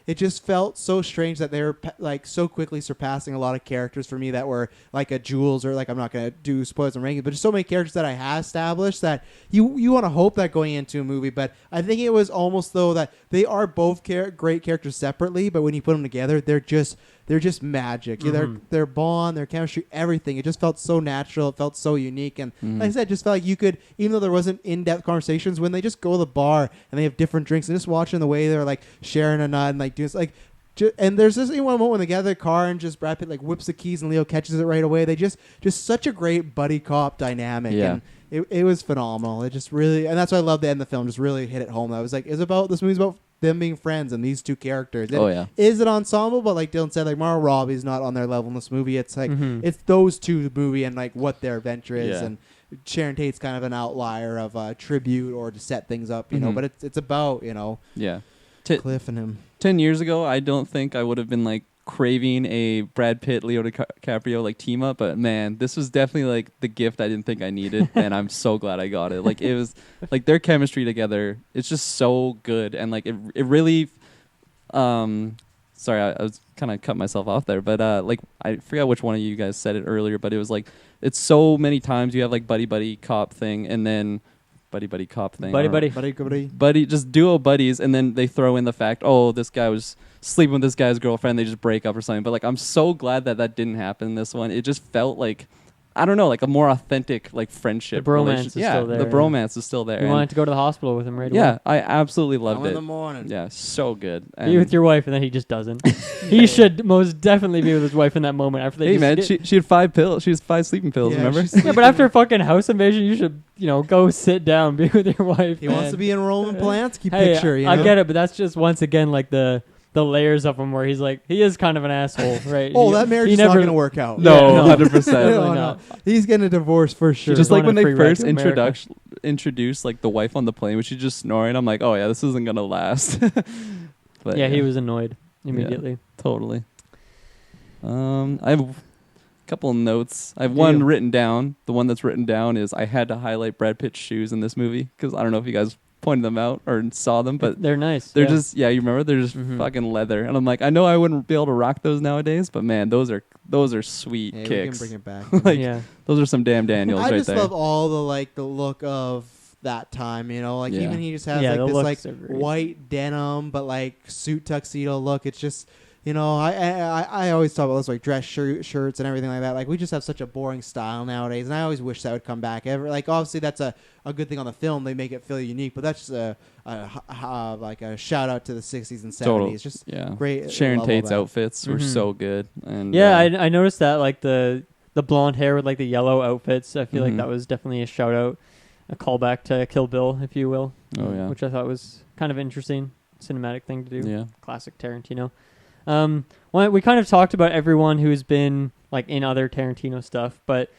it just felt so strange that they were like so quickly surpassing a lot of characters for me that were like a Jules, or like, I'm not going to do spoilers and rankings, but just so many characters that I had established that you want to hope that going into a movie. But I think it was almost though that they are both great characters separately, but when you put them together, they're just magic. Their bond, their chemistry, everything. It just felt so natural. It felt so unique. And like I said, it just felt like you could, even though there wasn't in-depth conversations, when they just go to the bar and they have different drinks and just watching the way they're like sharing a nut and like doing like. And there's this one moment when they get out of the car and just Brad Pitt like whips the keys and Leo catches it right away. They just such a great buddy cop dynamic. Yeah. And it was phenomenal. It just really, and that's why I love the end of the film. Just really hit it home. I was like, this movie's about them being friends and these two characters. Is it ensemble? But like Dylan said, like Margot Robbie's not on their level in this movie. It's like it's those two movie and like what their adventure is. And Sharon Tate's kind of an outlier of a tribute or to set things up, you know. But it's about, you know, Cliff and him. 10 years ago, I don't think I would have been like craving a Brad Pitt, Leo DiCaprio like team up, but man, this was definitely like the gift I didn't think I needed, and I'm so glad I got it. Like it was like their chemistry together, it's just so good, and like it really sorry, I was kind of cut myself off there, but like I forgot which one of you guys said it earlier, but it was like it's so many times you have like buddy cop thing, and then buddy cop thing. Buddy, just duo buddies, and then they throw in the fact, oh, this guy was sleeping with this guy's girlfriend, they just break up or something. But like, I'm so glad that didn't happen in this one. It just felt like, I don't know, like a more authentic like friendship. The bromance is still there. The bromance is still there. You wanted to go to the hospital with him right away. Yeah, I absolutely loved it. In the morning. Yeah, so good. Be with your wife, and then he just doesn't. He should most definitely be with his wife in that moment after they. Hey man, she had 5 pills. She has 5 sleeping pills. Remember? Yeah, but after a fucking house invasion, you should go sit down, be with your wife. He wants to be in Roman Polanski hey, picture. You know? I get it, but that's just once again like the the layers of him where he's like, he is kind of an asshole, right? That marriage is not going to work out. No, Yeah, 100%. No. He's getting a divorce for sure. Just like when they Free ride first to America. introduced like the wife on the plane, when she's just snoring. I'm like, oh yeah, this isn't gonna last. But yeah, he was annoyed immediately. Yeah, totally. I have a couple of notes. I have one written down. The one that's written down is I had to highlight Brad Pitt's shoes in this movie because I don't know if you guys pointed them out or saw them, but they're nice. They're just you remember they're just fucking leather, and I'm like, I know I wouldn't be able to rock those nowadays, but man, those are sweet kicks. We can bring it back. Like those are some damn Daniels I right just there. love all the look of that time, like even he just has like this like white denim but like suit tuxedo look. It's just I always talk about those like dress shirts and everything like that. Like we just have such a boring style nowadays, and I always wish that would come back. Like obviously that's a good thing on the film; they make it feel unique. But that's just like a shout out to the 60s and 70s. Just great. Sharon Tate's outfits were so good, and I noticed that like the blonde hair with like the yellow outfits. I feel like that was definitely a shout out, a callback to Kill Bill, if you will. Oh yeah, which I thought was kind of interesting cinematic thing to do. Yeah, classic Tarantino. Well, we kind of talked about everyone who's been like in other Tarantino stuff, but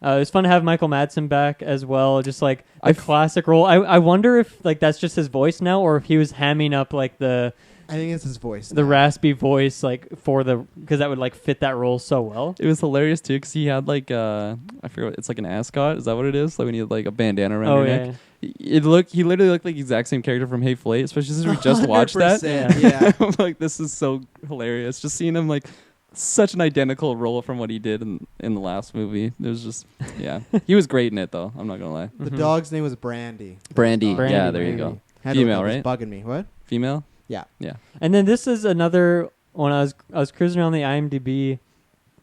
it was fun to have Michael Madsen back as well. Just like a classic role. I wonder if like that's just his voice now, or if he was hamming up like the. I think it's his voice. The raspy voice, like because that would like fit that role so well. It was hilarious too, because he had like I forget, it's like an ascot. Is that what it is? Like when you had like a bandana around your neck. He literally looked like the exact same character from Hateful Eight, especially since we just watched that. Yeah. I'm like, this is so hilarious. Just seeing him like such an identical role from what he did in the last movie. It was just he was great in it though. I'm not gonna lie. The dog's name was Brandy. Brandy. Yeah, there you go. Female, right? Bugging me. What? Female. Yeah. And then this is another when I was cruising around the IMDb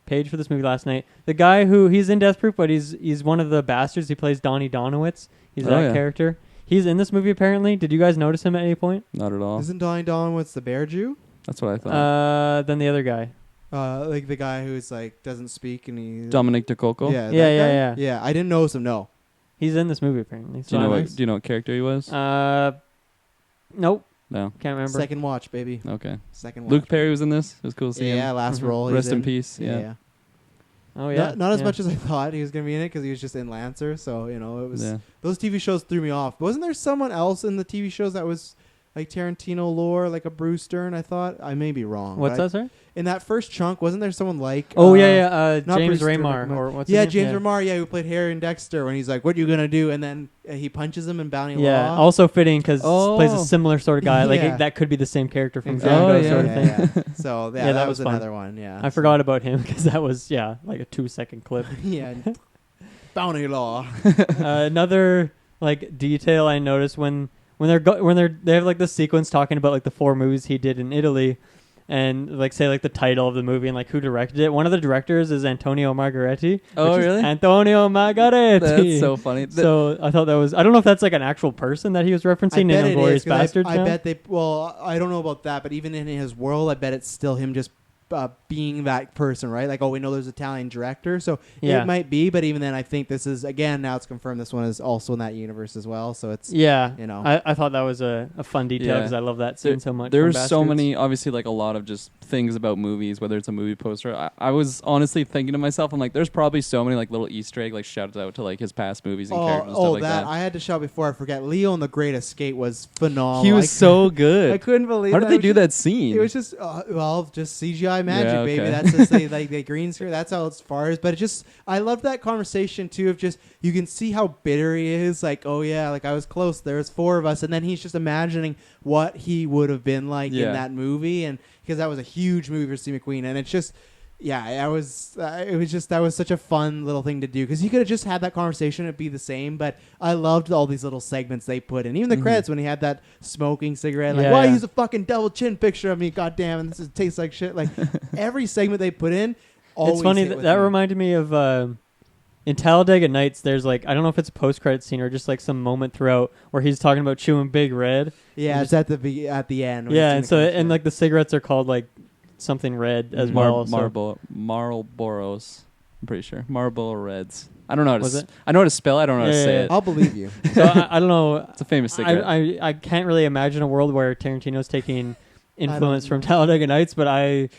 page for this movie last night. The guy he's in Death Proof, but he's one of the bastards. He plays Donnie Donowitz. He's that character. He's in this movie apparently. Did you guys notice him at any point? Not at all. Isn't Donnie Donowitz the bear Jew? That's what I thought. Then the other guy. Like the guy who's like doesn't speak and he. Dominic DeCoco. Yeah. Yeah. I didn't notice him. No. He's in this movie apparently. So do you know what character he was? Nope. No. Can't remember. Second watch, baby. Okay. Second watch. Luke Perry was in this. It was cool to see him. Yeah, last role. Rest in peace. Yeah. Oh yeah. Not as much as I thought he was gonna be in it because he was just in Lancer. So it was those TV shows threw me off. Wasn't there someone else in the TV shows that was like Tarantino lore, like a Bruce Dern? I thought I may be wrong. What's that, sir? In that first chunk, wasn't there someone like? James Remar or what's his name? James Remar. Yeah, who played Harry and Dexter when he's like, "What are you gonna do?" And then he punches him in Bounty Law. Yeah, also fitting because plays a similar sort of guy. Like that could be the same character from Django sort of thing. Yeah. So that was another one. Yeah, I forgot about him because that was like a 2-second clip. Yeah, Bounty Law. Another like detail I noticed when they have like the sequence talking about like the 4 movies he did in Italy. And like say like the title of the movie and like who directed it. One of the directors is Antonio Margaretti. Oh really? Antonio Margaretti. That's so funny. So I thought that was. I don't know if that's like an actual person that he was referencing in Inglourious Basterds. I bet they. Well, I don't know about that, but even in his world, I bet it's still him just being that person, right? Like, we know there's an Italian director, so it might be. But even then, I think this is now it's confirmed. This one is also in that universe as well. So it's I thought that was a fun detail because I love that scene so much. There's so many, obviously, like a lot of just things about movies, whether it's a movie poster. I was honestly thinking to myself, I'm like, there's probably so many like little Easter egg like shout out to like his past movies and characters and stuff like that. I had to shout before I forget. Leo and the Great Escape was phenomenal. He was so good. I couldn't believe. How did they do that scene? It was just just CGI magic, baby. That's just like the green screen. That's how it's far as. But it just, I love that conversation too of just you can see how bitter he is. Like, oh yeah, like I was close. There's 4 of us, and then he's just imagining what he would have been like in that movie, and because that was a huge movie for Steve McQueen, and it's just. Yeah, it was that was such a fun little thing to do because you could have just had that conversation, it'd be the same. But I loved all these little segments they put in, even the credits when he had that smoking cigarette. Like, why use a fucking double chin picture of me? Goddamn, and this tastes like shit. Like every segment they put in. Always it's funny that reminded me of in Talladega Nights. There's like I don't know if it's a post credit scene or just like some moment throughout where he's talking about chewing Big Red. Yeah, it's at the end. Yeah, and so like the cigarettes are called like. Something red as well. Marlboros. I'm pretty sure. Marlboro Reds. I don't know how to I know how to spell it. I don't know how to say it. I'll believe you. So I don't know. It's a famous cigarette. I can't really imagine a world where Tarantino's taking influence from Talladega Nights, but I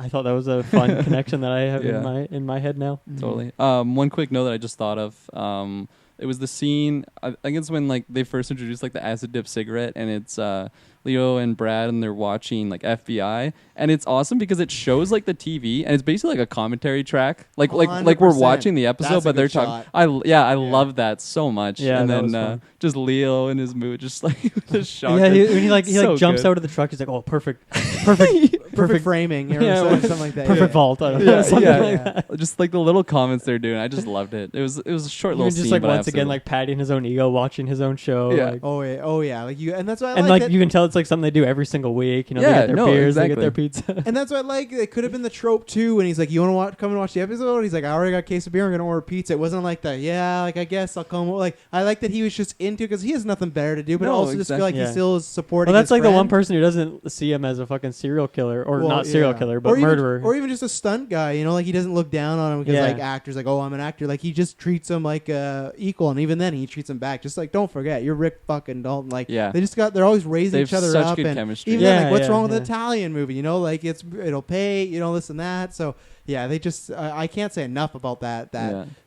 thought that was a fun connection that I have in my head now. Totally. One quick note that I just thought of. It was the scene. I think it's when like they first introduced like the acid dip cigarette, and it's Leo and Brad, and they're watching like FBI, and it's awesome because it shows like the TV, and it's basically like a commentary track, like 100%. like we're watching the episode, That's but they're talking. I love that so much. Yeah, and that then just Leo in his mood, just like the shot. Yeah, when he so jumps good. out of the truck, he's like, oh, perfect framing, or something like that. perfect vault. I don't know, something like that. Just like the little comments they're doing, I just loved it. It was a short little just scene, like but I once again like patting his own ego, watching his own show. Yeah. Like, Oh yeah, like you, and that's why I and like like that. you can tell it's like something they do every single week. You know, they Yeah, get their no, beers, they exactly. get their pizza. And that's what I like. It could have been the trope too, when he's like, "You want to come and watch the episode?" He's like, "I already got a case of beer. I'm gonna order pizza." It wasn't like that. Yeah, like I guess I'll come. Like I like that he was just into, because he has nothing better to do, but No, also just feel like exactly. he still is supporting. Well, that's his like the one friend. person who doesn't see him as a fucking serial killer, or Well, not serial yeah. killer, but or even, murderer. or even just a stunt guy. You know, like he doesn't look down on him because Yeah. like actors like, "Oh, I'm an actor." Like he just treats him like equal, and even then he treats him back. Just like, don't forget, you're Rick fucking Dalton. Like they're always raising they have each other such up, good and chemistry. even then, Yeah, like, what's yeah, wrong with yeah. the Italian movie? You know, like it'll pay. You know, this and that. So yeah, they just I can't say enough about that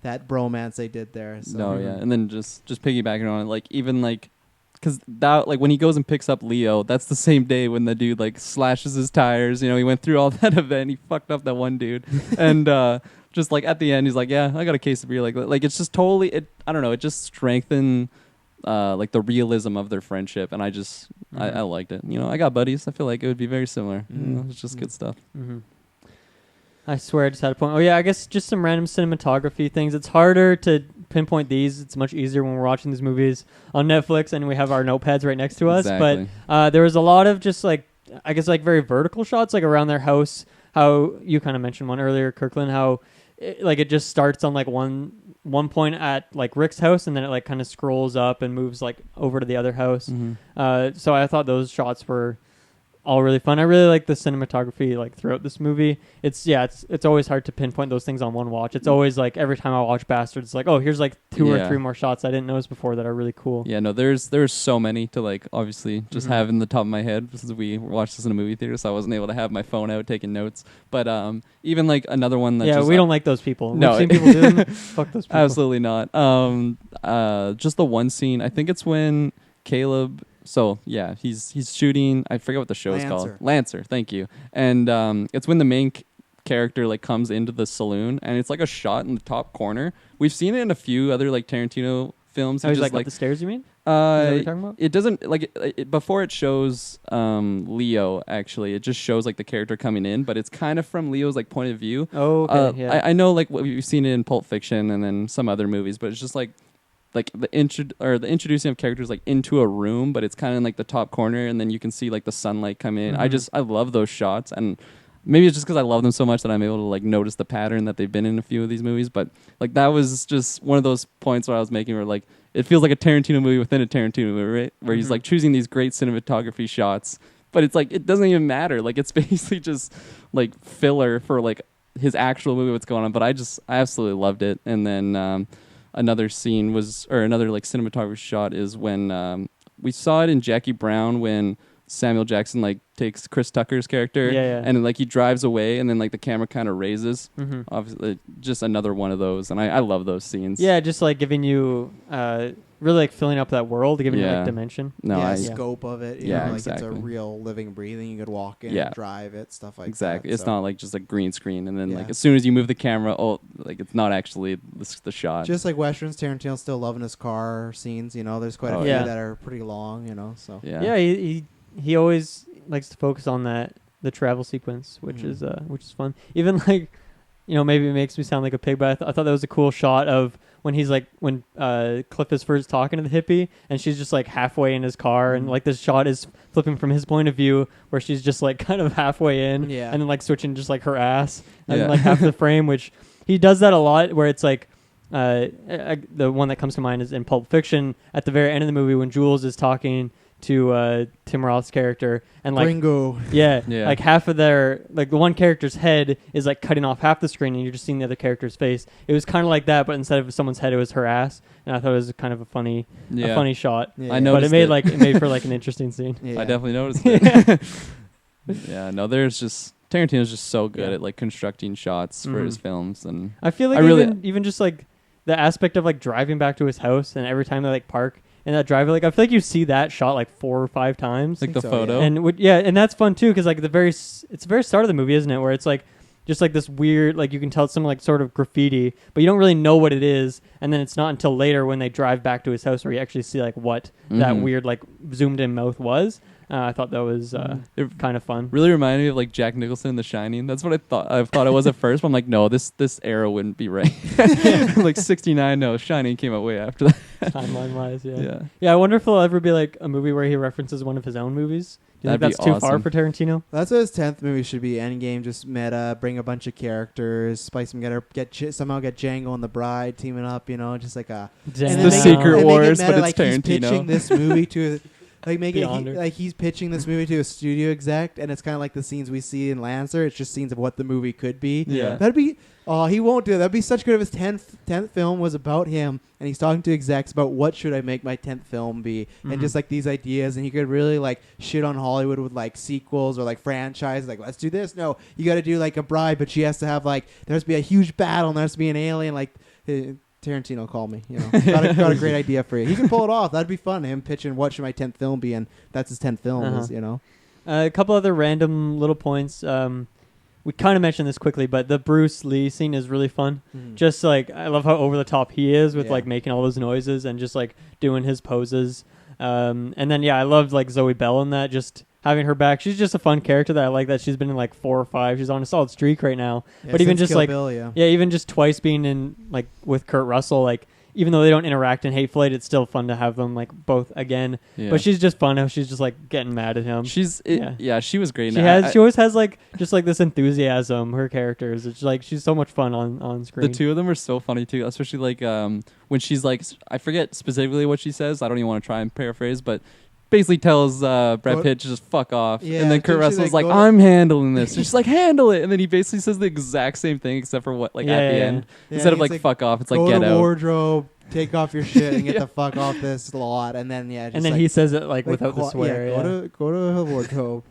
bromance they did there. So. No, yeah, and then just piggybacking on it, like even like, because that like when he goes and picks up Leo, that's the same day when the dude like slashes his tires. You know, he went through all that event, he fucked up that one dude, and just like at the end, he's like, yeah, I got a case of beer. Like it's just totally I don't know, it just strengthened like the realism of their friendship, and I just I liked it. You know, I got buddies. I feel like it would be very similar. You know, it's just good stuff. Mm-hmm. I swear I just had a point. Oh yeah, I guess just some random cinematography things. It's harder to pinpoint these. It's much easier when we're watching these movies on Netflix and we have our notepads right next to us. Exactly. But there was a lot of just like, I guess like very vertical shots like around their house. How you kind of mentioned one earlier, Kirkland, how it just starts on like one point at like Rick's house, and then it like kind of scrolls up and moves like over to the other house. Mm-hmm. So I thought those shots were all really fun. I really like the cinematography like throughout this movie. It's always hard to pinpoint those things on one watch. It's always like every time I watch Bastards, it's like, oh, here's like two or three more shots I didn't notice before that are really cool. Yeah, no, there's so many to like obviously just have in the top of my head, since we watched this in a movie theater, so I wasn't able to have my phone out taking notes. But even like another one that we don't like those people. No, we've seen people do them. Fuck those people. Absolutely not. Just the one scene. I think it's when Caleb. So yeah, he's shooting. I forget what the show is called. Lancer. Thank you. And it's when the main character like comes into the saloon, and it's like a shot in the top corner. We've seen it in a few other like Tarantino films. Oh, he's like up the stairs. You mean? Is that what you're talking about? It doesn't like it, before it shows Leo. Actually, it just shows like the character coming in, but it's kind of from Leo's like point of view. Oh, okay. Yeah. I know like we've seen it in Pulp Fiction and then some other movies, but it's just like the introducing of characters like into a room, but it's kind of in like the top corner, and then you can see like the sunlight come in. I love those shots, and maybe it's just because I love them so much that I'm able to like notice the pattern that they've been in a few of these movies. But like that was just one of those points where I was making where like it feels like a Tarantino movie within a Tarantino movie, right? Where he's like choosing these great cinematography shots, but it's like it doesn't even matter. Like it's basically just like filler for like his actual movie, what's going on. But I absolutely loved it. And then another scene was, or another like cinematography shot is when we saw it in Jackie Brown when Samuel Jackson like takes Chris Tucker's character and like he drives away, and then like the camera kind of raises. Obviously, just another one of those, and I love those scenes. Yeah, just like giving you really like filling up that world, giving you like dimension. Scope of it. You know, like exactly. It's a real living, breathing. You could walk in, and drive it, stuff like that. Exactly. It's not like just a green screen, and then like as soon as you move the camera, like it's not actually the shot. Just like westerns, Tarantino's still loving his car scenes. You know, there's quite a few that are pretty long. You know, so he always likes to focus on the travel sequence, which is fun. Even like, you know, maybe it makes me sound like a pig, but I thought that was a cool shot of when he's like when Cliff is first talking to the hippie, and she's just like halfway in his car, and like this shot is flipping from his point of view where she's just like kind of halfway in, and then like switching just like her ass and then, like half the frame, which he does that a lot where it's like the one that comes to mind is in Pulp Fiction at the very end of the movie when Jules is talking to Tim Roth's character, and like Gringo. Like half of their, like the one character's head is like cutting off half the screen, and you're just seeing the other character's face. It was kind of like that, but instead of someone's head, it was her ass, and I thought it was kind of a funny shot. I noticed, but it made for like an interesting scene. I definitely noticed it. Yeah, no, there's just Tarantino's just so good Yeah. at like constructing shots for his films, and I feel like even just like the aspect of like driving back to his house, and every time they like park in that driveway, like I feel like you see that shot like 4 or 5 times, like the so, photo. yeah. and and that's fun too, because like it's the very start of the movie, isn't it, where it's like just like this weird, like you can tell it's some like sort of graffiti, but you don't really know what it is, and then it's not until later when they drive back to his house where you actually see like what that weird like zoomed in mouth was. I thought that was kind of fun. Really reminded me of like Jack Nicholson in The Shining. That's what I thought it was at first, but I'm like, no, this era wouldn't be right. Like 69, no, Shining came out way after that. Timeline wise, yeah. I wonder if there'll ever be like a movie where he references one of his own movies. Do you think That'd that's be too far awesome. for Tarantino? That's what his 10th movie should be. Endgame, just meta, bring a bunch of characters, spice them, somehow get Django and the Bride teaming up, just like a... It's the Secret Wars, but it's Tarantino. He's pitching this movie to... Like Beyonder. he's pitching this movie to a studio exec, and it's kind of like the scenes we see in Lancer. It's just scenes of what the movie could be. Yeah. That'd be... Oh, he won't do that. That'd be such good if his 10th film was about him, and he's talking to execs about what should I make my 10th film be, and just like these ideas, and he could really like shit on Hollywood with like sequels or like franchise, like let's do this. No, you got to do like a Bride, but she has to have like there has to be a huge battle, and there has to be an alien. Like Tarantino, call me. Got a great idea for you. He can pull it off. That'd be fun. Him pitching what should my 10th film be, and that's his 10th film. Is, A couple other random little points. We kind of mentioned this quickly, but the Bruce Lee scene is really fun. Just like I love how over the top he is with like making all those noises and just like doing his poses. And then I loved like Zoe Bell in that, just having her back. She's just a fun character that I like, that she's been in like 4 or 5. She's on a solid streak right now. But even just Kill like Bill, even just twice being in like with Kurt Russell, like even though they don't interact in Hateful Eight, it's still fun to have them like both again. Yeah. But she's just fun how she's just like getting mad at him. She was great. She always has like just like this enthusiasm. Her characters, it's like she's so much fun on screen. The two of them are so funny too, especially like when she's like, I forget specifically what she says. I don't even want to try and paraphrase, but basically tells Brad Pitt to just fuck off. Yeah, and then Kurt Russell's like, I'm handling this. And she's like, handle it. And then he basically says the exact same thing except for what at the end. Instead of like fuck off, it's like get out. Wardrobe, take off your shit and get the fuck off this lot. And then and then he says it like without the swear. Go to the wardrobe.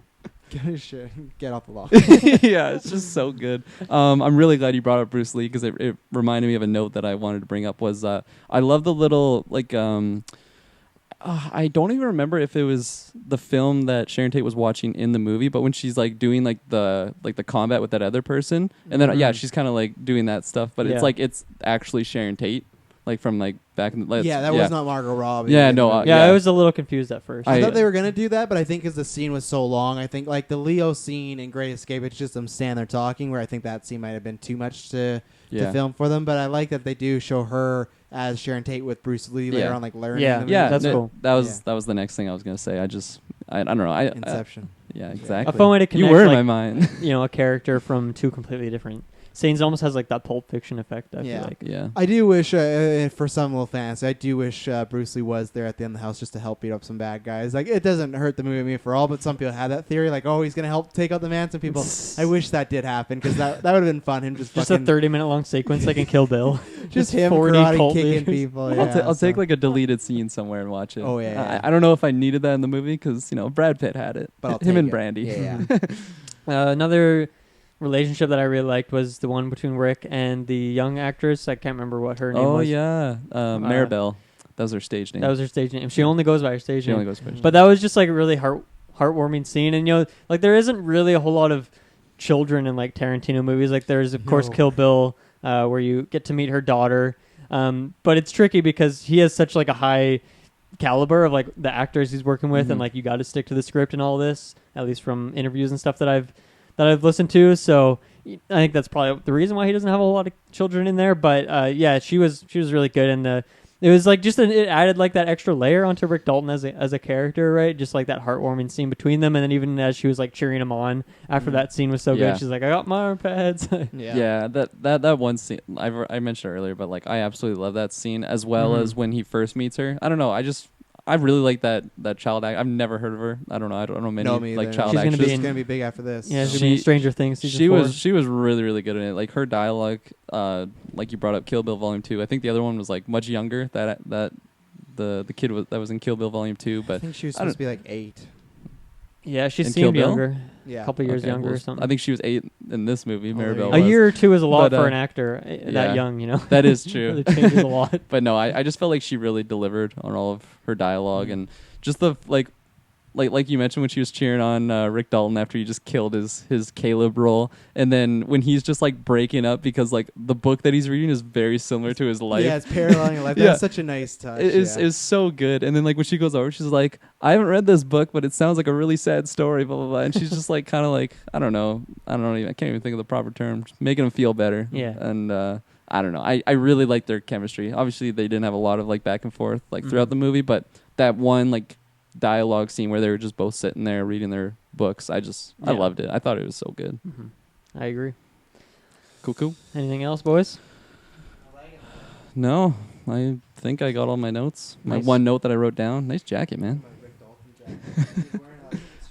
Get his shit. Get off the lawn. Yeah, it's just so good. I'm really glad you brought up Bruce Lee, because it reminded me of a note that I wanted to bring up. Was I love the little like I don't even remember if it was the film that Sharon Tate was watching in the movie, but when she's like doing like the combat with that other person, and then she's kind of like doing that stuff, but it's like it's actually Sharon Tate, like from like back in the that was not Margot Robbie. Yeah, no, I was a little confused at first. I thought they were gonna do that, but I think because the scene was so long, I think like the Leo scene in Great Escape, it's just them standing there talking, where I think that scene might have been too much to film for them. But I like that they do show her as Sharon Tate with Bruce Lee later on, like learning. That's cool. That was the next thing I was gonna say. I don't know. Inception. Yeah, exactly. A fun way to connect. You were in my mind. A character from 2 completely different scenes almost has like that Pulp Fiction effect. I feel like. Yeah. I do wish, for some little fans, I do wish Bruce Lee was there at the end of the house just to help beat up some bad guys. Like, it doesn't hurt the movie for all, but some people had that theory, like, oh, he's gonna help take out the Manson people. I wish that did happen, because that would have been fun. Him just a 30-minute long sequence like in Kill Bill. just him 40 karate kicking people. I'll take like a deleted scene somewhere and watch it. Oh yeah. I don't know if I needed that in the movie, because Brad Pitt had it, but him and Brandy. Yeah. Another relationship that I really liked was the one between Rick and the young actress. I can't remember what her name was. Oh yeah, Maribel. That was her stage name. That was her stage name. She only goes by her stage name. She only goes by her stage name. But that was just like a really heartwarming scene. And like there isn't really a whole lot of children in like Tarantino movies. Like there's of course Kill Bill, where you get to meet her daughter. But it's tricky because he has such like a high caliber of like the actors he's working with, and like you got to stick to the script and all this, at least from interviews and stuff that I've listened to. So I think that's probably the reason why he doesn't have a whole lot of children in there. But she was really good, and it was like just it added like that extra layer onto Rick Dalton as a character, right? Just like that heartwarming scene between them, and then even as she was like cheering him on after that scene was so good, she's like, I got my arm pads. That one scene I mentioned earlier, but like I absolutely love that scene, as well as when he first meets her. I don't know, I really like that child act. I've never heard of her. I don't know many like child actors. She's gonna be big after this. Yeah, she's gonna be in Stranger Things. She was really, really good in it. Like her dialogue, like you brought up Kill Bill Volume 2. I think the other one was like much younger. That the kid that was in Kill Bill Volume 2. But I think she was supposed to be like 8. Yeah, she seemed younger. Yeah. a couple years Okay, younger well, or something. I think she was 8 in this movie. there you Maribel go. a was. year or two is a lot But, for an actor yeah. that young, you know. That is true. It changes a lot. But no, I just felt like she really delivered on all of her dialogue and just the like you mentioned when she was cheering on Rick Dalton after he just killed his Caleb role, and then when he's just like breaking up because like the book that he's reading is very similar to his life. Yeah, it's paralleling life. That's such a nice touch. It is so good. And then like when she goes over, she's like, I haven't read this book, but it sounds like a really sad story, blah blah blah. And she's just like kind of like I can't even think of the proper term, just making him feel better. Yeah. And I don't know. I really like their chemistry. Obviously they didn't have a lot of like back and forth like throughout the movie, but that one like dialogue scene where they were just both sitting there reading their books, I loved it. I thought it was so good. I agree. Cool. Anything else, boys? No, I think I got all my notes. My Nice. one note that I wrote down. Nice jacket, man.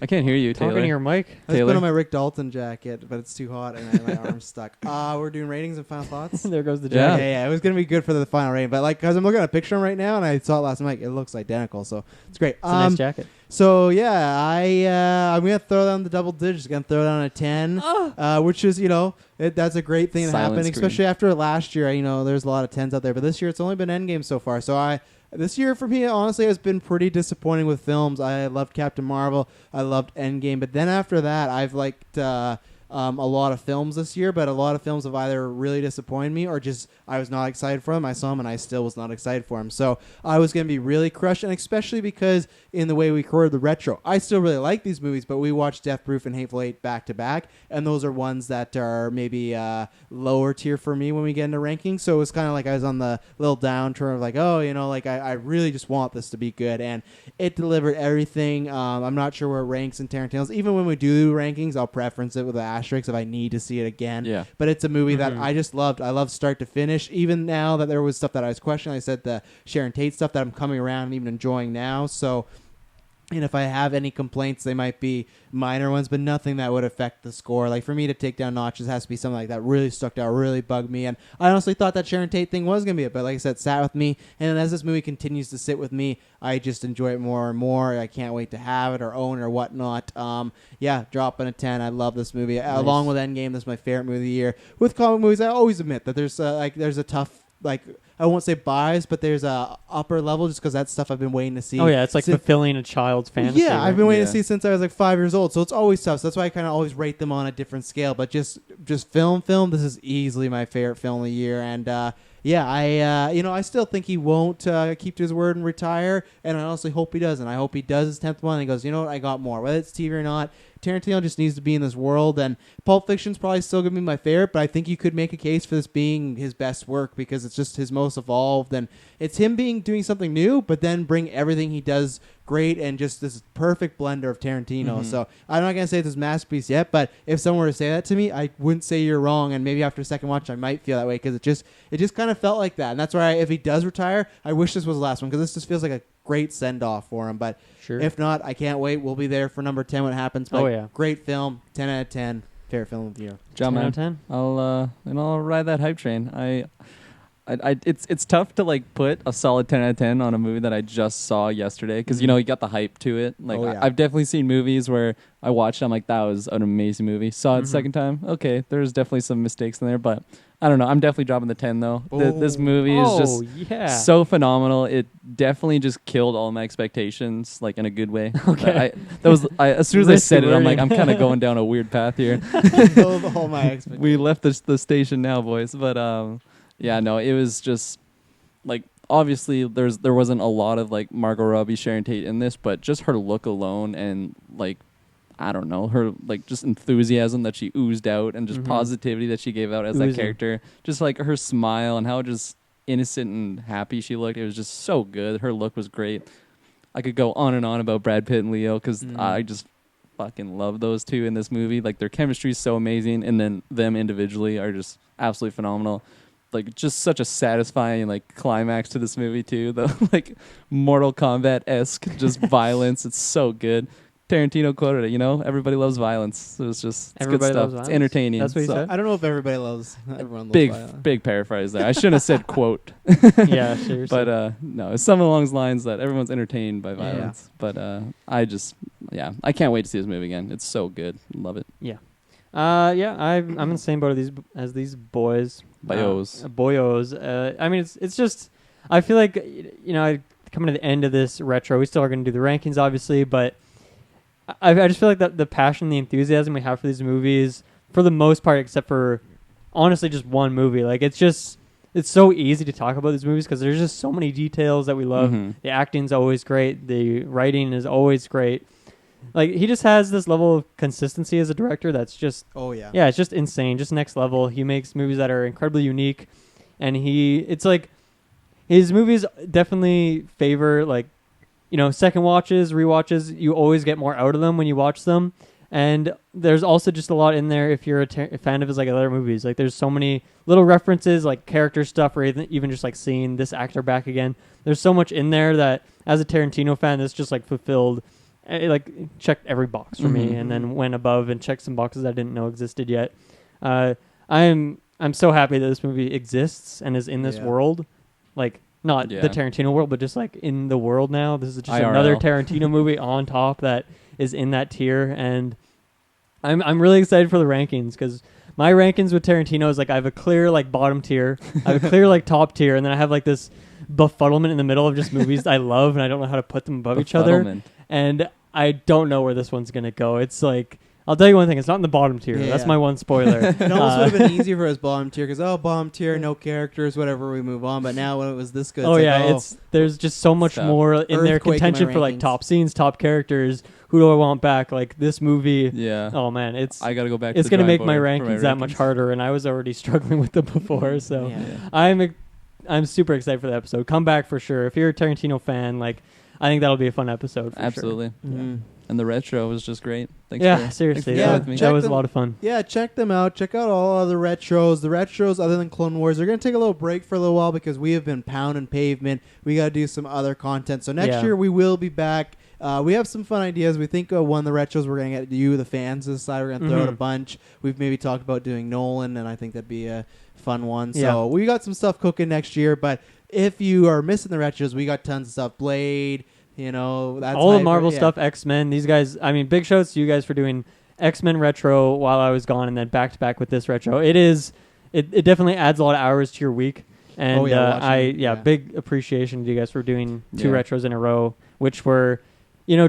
I can't hear you, Talking Taylor. to your mic. I just Taylor? put on my Rick Dalton jacket, but it's too hot and my arm's stuck. We're doing ratings and final thoughts. There goes the Yeah. jacket. Yeah, it was gonna be good for the final rating, but like, cause I'm looking at a picture right now, and I saw it last night. It looks identical, so it's great. It's a nice jacket. So yeah, I'm gonna throw down the double digits. Gonna throw down a 10, which is that's a great thing to Silent happen, screen. especially after last year. There's a lot of 10s out there, but this year it's only been Endgame so far. So this year for me, honestly, has been pretty disappointing with films. I loved Captain Marvel, I loved Endgame, but then after that, I've liked a lot of films this year, but a lot of films have either really disappointed me or just I was not excited for them. I saw them and I still was not excited for them. So I was going to be really crushed, and especially because in the way we recorded the retro, I still really like these movies, but we watched Death Proof and Hateful Eight back to back, and those are ones that are maybe lower tier for me when we get into rankings. So it was kind of like I was on the little downturn of like, I really just want this to be good, and it delivered everything. I'm not sure where it ranks in Tarantino's. Even when we do rankings, I'll preference it with an asterisk if I need to see it again. Yeah. But it's a movie that I just loved. I loved start to finish. Even now that there was stuff that I was questioning, I said the Sharon Tate stuff that I'm coming around and even enjoying now. So, and if I have any complaints, they might be minor ones, but nothing that would affect the score. Like for me to take down notches, has to be something like that really stuck out, really bugged me. And I honestly thought that Sharon Tate thing was going to be it, but like I said, sat with me. And then as this movie continues to sit with me, I just enjoy it more and more. I can't wait to have it or own it or whatnot. Dropping a 10. I love this movie. Nice. Along with Endgame, this is my favorite movie of the year. With comic movies, I always admit that there's a tough, I won't say bias, but there's a upper level just because that's stuff I've been waiting to see. Oh yeah, it's like fulfilling a child's fantasy. Yeah, right? I've been waiting to Yeah. see since I was like 5 years old, so it's always tough. So that's why I kind of always rate them on a different scale. But just film. This is easily my favorite film of the year, and I still think he won't keep to his word and retire, and I honestly hope he doesn't. I hope he does his 10th one and he goes, you know what, I got more. Whether it's TV or not, Tarantino just needs to be in this world, and Pulp Fiction's probably still going to be my favorite, but I think you could make a case for this being his best work because it's just his most evolved, and it's him doing something new, but then bring everything he does great and just this perfect blender of Tarantino. So I'm not going to say it's his masterpiece yet, but if someone were to say that to me, I wouldn't say you're wrong, and maybe after a second watch I might feel that way because it just kind of felt like that, and that's why if he does retire, I wish this was the last one because this just feels like a great send-off for him, but Sure. if not, I can't wait. We'll be there for number 10 when it happens. But Oh, yeah. Great film, 10 out of 10, favorite film of the year. John, 10 out man, of 10? I'll ride that hype train. It's tough to like put a solid 10 out of 10 on a movie that I just saw yesterday because you got the hype to it. Like Oh, yeah. I've definitely seen movies where I watched it, I'm like, that was an amazing movie. Saw it second time, okay, there's definitely some mistakes in there, but I don't know. I'm definitely dropping the 10 though. This movie is just so phenomenal. It definitely just killed all my expectations, like in a good way. Okay. As soon as I said it, I'm like, wording. I'm kind of going down a weird path here. All my expectations. We left the station now, boys. But it was just like obviously there wasn't a lot of like Margot Robbie, Sharon Tate in this, but just her look alone and like I don't know, her like just enthusiasm that she oozed out and just positivity that she gave out as that character, just like her smile and how just innocent and happy she looked. It was just so good. Her look was great. I could go on and on about Brad Pitt and Leo because I just fucking love those two in this movie. Like their chemistry is so amazing, and then them individually are just absolutely phenomenal. Like just such a satisfying like climax to this movie too. The like Mortal Kombat-esque just violence. It's so good. Tarantino quoted it. You know, everybody loves violence. It was just it's good stuff. It's entertaining. That's what he said. I don't know if everybody loves. Everyone loves Big violence. big paraphrase there. I shouldn't have said quote. Yeah, seriously. But no, it's something along those lines that everyone's entertained by violence. But I can't wait to see this movie again. It's so good. Love it. Yeah. I'm in the same boat as these boys. Boyos. Boyos. I mean, it's just, I feel like, coming to the end of this retro, we still are going to do the rankings, obviously, but I just feel like the passion, the enthusiasm we have for these movies, for the most part, except for, honestly, just one movie. Like, it's so easy to talk about these movies because there's just so many details that we love. Mm-hmm. The acting's always great. The writing is always great. Like, he just has this level of consistency as a director that's just... Oh, yeah. Yeah, it's just insane. Just next level. He makes movies that are incredibly unique. And it's like... His movies definitely favor, like, second watches, rewatches. You always get more out of them when you watch them. And there's also just a lot in there if you're a fan of his, like, other movies. Like, there's so many little references, like, character stuff, or even just, like, seeing this actor back again. There's so much in there that, as a Tarantino fan, this just, like, fulfilled... It, like, checked every box for me, and then went above and checked some boxes I didn't know existed yet. I'm so happy that this movie exists and is in this world, like not the Tarantino world, but just like in the world now. This is just IRL. Another Tarantino movie on top that is in that tier, and I'm really excited for the rankings because my rankings with Tarantino is like I have a clear like bottom tier, I have a clear like top tier, and then I have like this befuddlement in the middle of just movies I love and I don't know how to put them above each other. And I don't know where this one's going to go. It's like, I'll tell you one thing. It's not in the bottom tier. Yeah. That's my one spoiler. It almost would have been easier for his bottom tier because, bottom tier, no characters, whatever, we move on. But now when it was this good, there's just so much more in their contention for like top scenes, top characters. Who do I want back? Like this movie. Yeah. Oh man, I gotta go back. It's going to make my rankings that much harder, and I was already struggling with them before. So I'm super excited for the episode. Come back for sure. If you're a Tarantino fan, like I think that'll be a fun episode. For Absolutely. Sure. Mm-hmm. And the retro was just great. Thanks seriously. Thanks That was a lot of fun. Yeah, check them out. Check out all other retros. The retros, other than Clone Wars, they're going to take a little break for a little while because we have been pounding pavement. We got to do some other content. So next year we will be back. We have some fun ideas. We think one of the retros we're going to get you, the fans, this side. We're going to throw out a bunch. We've maybe talked about doing Nolan, and I think that'd be a fun one. So we got some stuff cooking next year. But if you are missing the retros, we got tons of stuff. Blade. That's all the Marvel stuff, X-Men. These guys, I mean, big shouts to you guys for doing X-Men retro while I was gone, and then back to back with this retro. It definitely adds a lot of hours to your week, and big appreciation to you guys for doing two retros in a row, which were,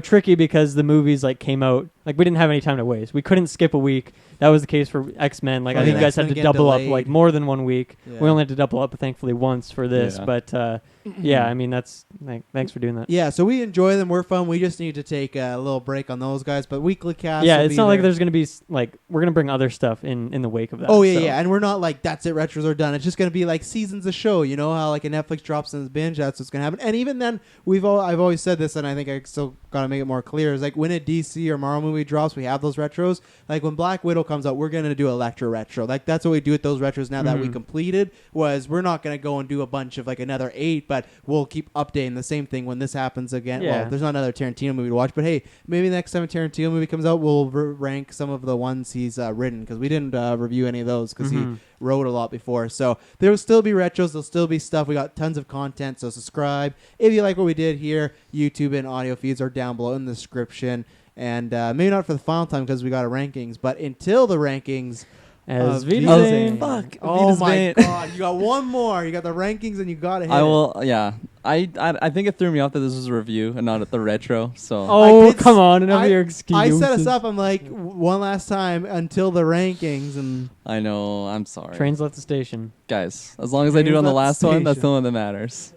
tricky because the movies like came out like we didn't have any time to waste. We couldn't skip a week. That was the case for X-Men. Like I think you guys had to double up like more than 1 week. Yeah. We only had to double up, thankfully, once for this. Yeah. But I mean, that's thanks for doing that. Yeah, so we enjoy them. We're fun. We just need to take a little break on those guys. But weekly cast. Yeah, it's not like there's going to be like we're going to bring other stuff in the wake of that. Oh yeah, and we're not like that's it. Retros are done. It's just going to be like seasons of show. You know how like a Netflix drops in the binge. That's what's going to happen. And even then, I've always said this, and I think I still got to make it more clear. Is like when a DC or Marvel movie drops, we have those retros. Like when Black Widow comes out, we're going to do Elektra retro. Like that's what we do with those retros now that we completed. Was we're not going to go and do a bunch of like another 8, but we'll keep updating the same thing when this happens again. Yeah. Well, there's not another Tarantino movie to watch, but hey, maybe the next time a Tarantino movie comes out, we'll rank some of the ones he's written because we didn't review any of those because he wrote a lot before. So there will still be retros. There'll still be stuff. We got tons of content. So subscribe if you like what we did here. YouTube and audio feeds are down below in the description. And maybe not for the final time because we got our rankings, but until the rankings. As fuck! Oh my god! You got one more. You got the rankings, and you got to hit. I will. Yeah, I think it threw me off that this was a review and not at the retro. So come on, enough of your excuses. I set us up. I'm like one last time until the rankings, and I know. I'm sorry. Trains left the station, guys. As long as I do it on the last one, that's the one that matters.